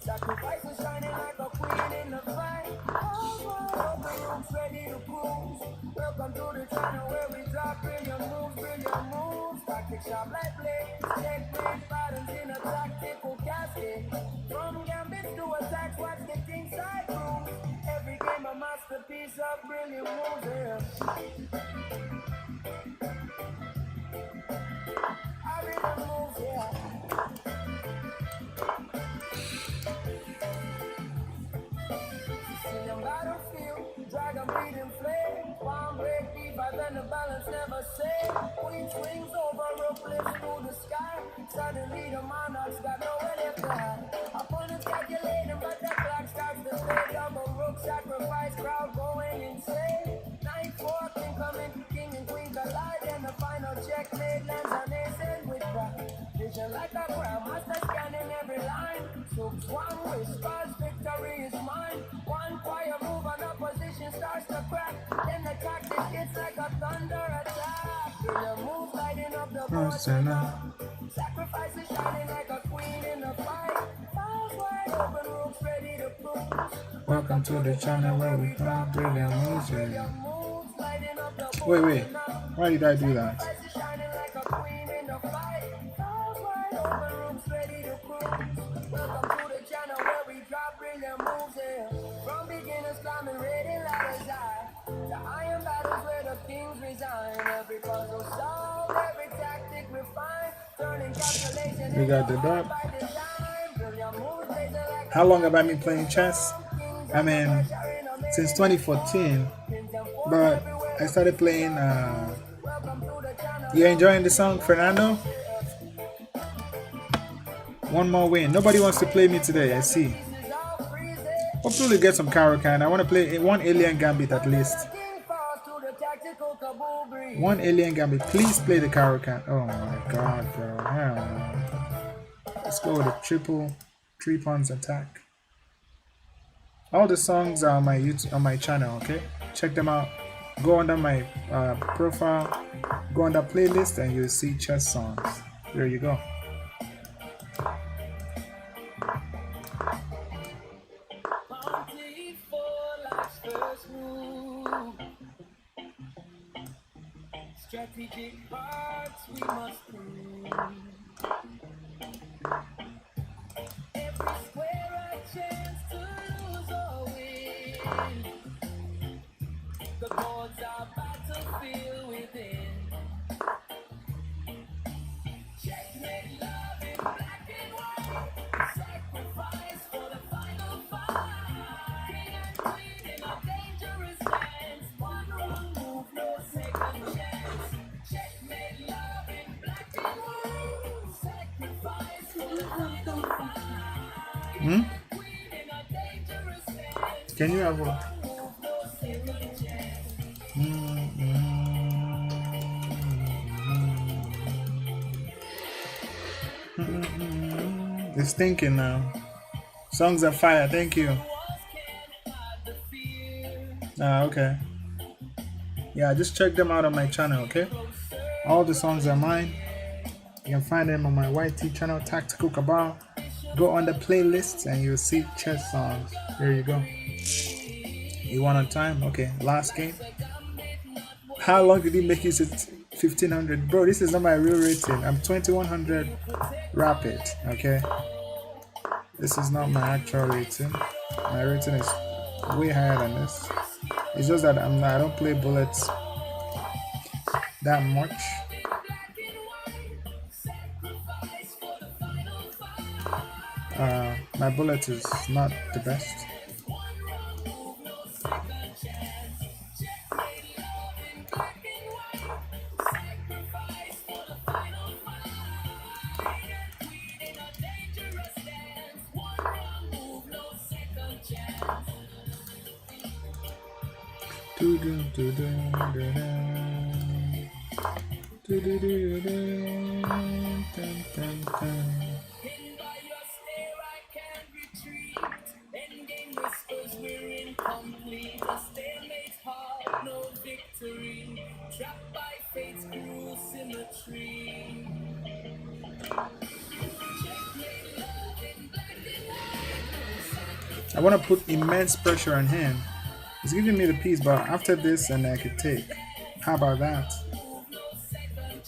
Sacrifices shining like a queen in the fight. All the rooms ready to cruise. Welcome to the channel where we drop brilliant moves. Tactics sharp like blades. Checkmate patterns in a tactical cascade. From gambits to attacks, watch the king side moves. Every game a masterpiece of brilliant moves. Yeah. I really moves, yeah. Battlefield, dragon breathing flame, bomb break deeper than the balance never say. Queen swings over, uplifts through the sky. Suddenly the monarch's got nowhere left to hide. Opponents calculating, but the clock starts to stay. Double rook sacrifice, crowd going insane. Night fork incoming, king and queen collide, and the final checkmate lands on ace and with pride. Vision like a grandmaster scanning every line. So one whispers, victory is mine. One quiet move on opposition starts to crack. Then the tactic hits like a thunder attack. The move lighting up the board. Sacrifices shining like a queen in the fight. Files wide open, rooks ready to prove. Welcome to the channel where we find brilliant moves. Wait. Why did I do that? Shining like a queen in the fight. Files wide open, rooks ready to prove. Welcome to the channel where we drop brilliant moves. Yeah. From beginners climbing ready ladders high. The iron battles where the kings resign. Every puzzle solved, every tactic refined. Turning calculations We got the dot. How long have I been playing chess? I mean, since 2014. But I started playing. You enjoying the song, Fernando? One more win. Nobody wants to play me today, I see. Hopefully get some Caro-Kann. I want to play one alien gambit at least. One alien gambit. Please play the Caro-Kann. Oh my god, bro. Hell no. Let's go with a triple 3 pawns attack. All the songs are on my YouTube, on my channel, okay? Check them out. Go under my profile, go under playlist, and you'll see chess songs. There you go. Strategic parts we must prove. Every square a chance to lose or win. The boards are battlefield within. Checkmate love in black and white. Sacrifice for the final fight. King and queen in a dangerous dance. One wrong move, no second chance. Checkmate love in black and white. Sacrifice for the final fight. King and queen in a dangerous dance. Can you have a... It's thinking now. Songs are fire, thank you. Okay. Yeah, just check them out on my channel, okay? All the songs are mine. You can find them on my YT channel, Tactical Cabal. Go on the playlists and you'll see chess songs. There you go. You won on time? Okay, last game. How long did he make it to 1500? Bro, this is not my real rating. I'm 2100 rapid, okay? This is not my actual rating. My rating is way higher than this. It's just that I don't play bullets that much. My bullet is not the best. Hidden by your stare, I can't retreat. Endgame whispers we're incomplete. A stalemate's hard, no victory. Trapped by fate's cruel symmetry. Checkmate love in black and white. I want to put immense pressure on him. He's giving me the piece, but after this, and I could take. How about that?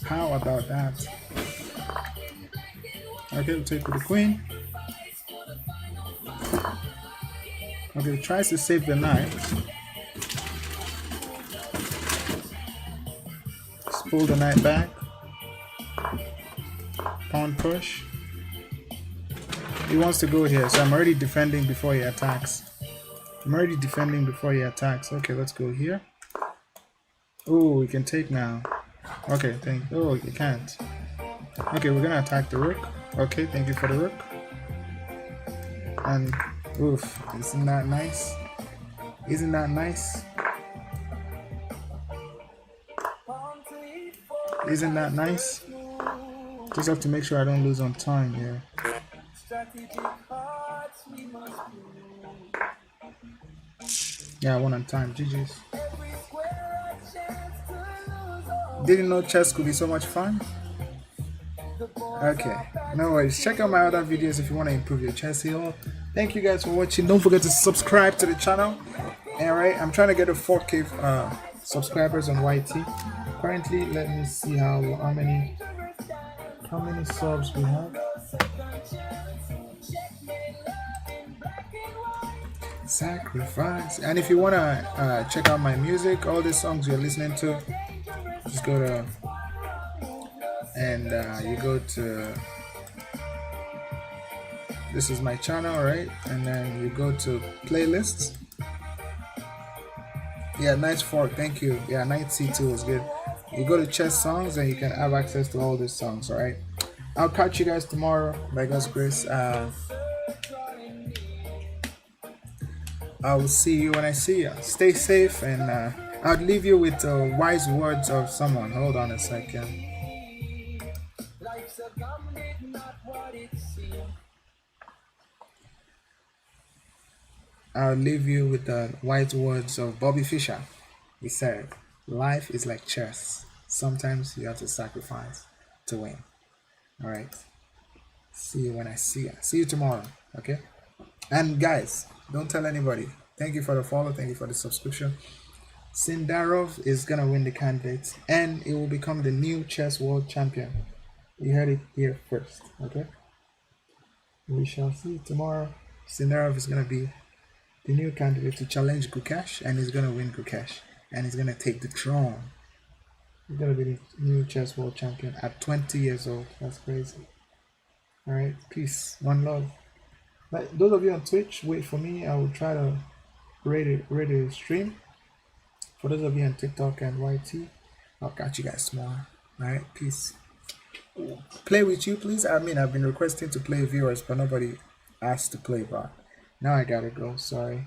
How about that? Okay, we'll take with the queen. Okay, tries to save the knight. Let's pull the knight back. Pawn push. He wants to go here, so I'm already defending before he attacks. Okay, let's go here. Oh, we can take now. Okay, oh, you can't. Okay, we're gonna attack the rook. Okay, thank you for the rook. And oof, isn't that nice? Isn't that nice? Isn't that nice? Just have to make sure I don't lose on time here. Yeah, I won on time. GG's. Didn't know chess could be so much fun. Okay, no worries. Check out my other videos if you want to improve your chess skill. Thank you guys for watching. Don't forget to subscribe to the channel. Alright, I'm trying to get a 4K subscribers on YT. Currently, let me see how many subs we have. Sacrifice. And if you want to check out my music, all the songs you're listening to, just go to and you go to, this is my channel, right? And then you go to playlists. Yeah, nice fork, thank you. Yeah, Knight C2 is good. You go to chess songs and you can have access to all these songs. All right, I'll catch you guys tomorrow by God's grace. I will see you when I see you. Stay safe, and I'll leave you with wise words of someone. Hold on a second. I'll leave you with the wise words of Bobby Fischer. He said, "Life is like chess. Sometimes you have to sacrifice to win." All right. See you when I see you. See you tomorrow. Okay. And guys, don't tell anybody. Thank you for the follow. Thank you for the subscription. Sindarov is gonna win the candidates, and it will become the new chess world champion. You heard it here first. Okay. We shall see tomorrow. Sindarov is gonna be the new candidate to challenge Gukesh, and he's gonna win Gukesh, and he's gonna take the throne. He's gonna be the new chess world champion at 20 years old. That's crazy. All right, peace, one love. But those of you on Twitch, wait for me. I will try to rate a stream. For those of you on TikTok and YT, I'll catch you guys tomorrow. All right, peace. Play with you, please. I mean, I've been requesting to play viewers, but nobody asked to play. But now I gotta go. Sorry.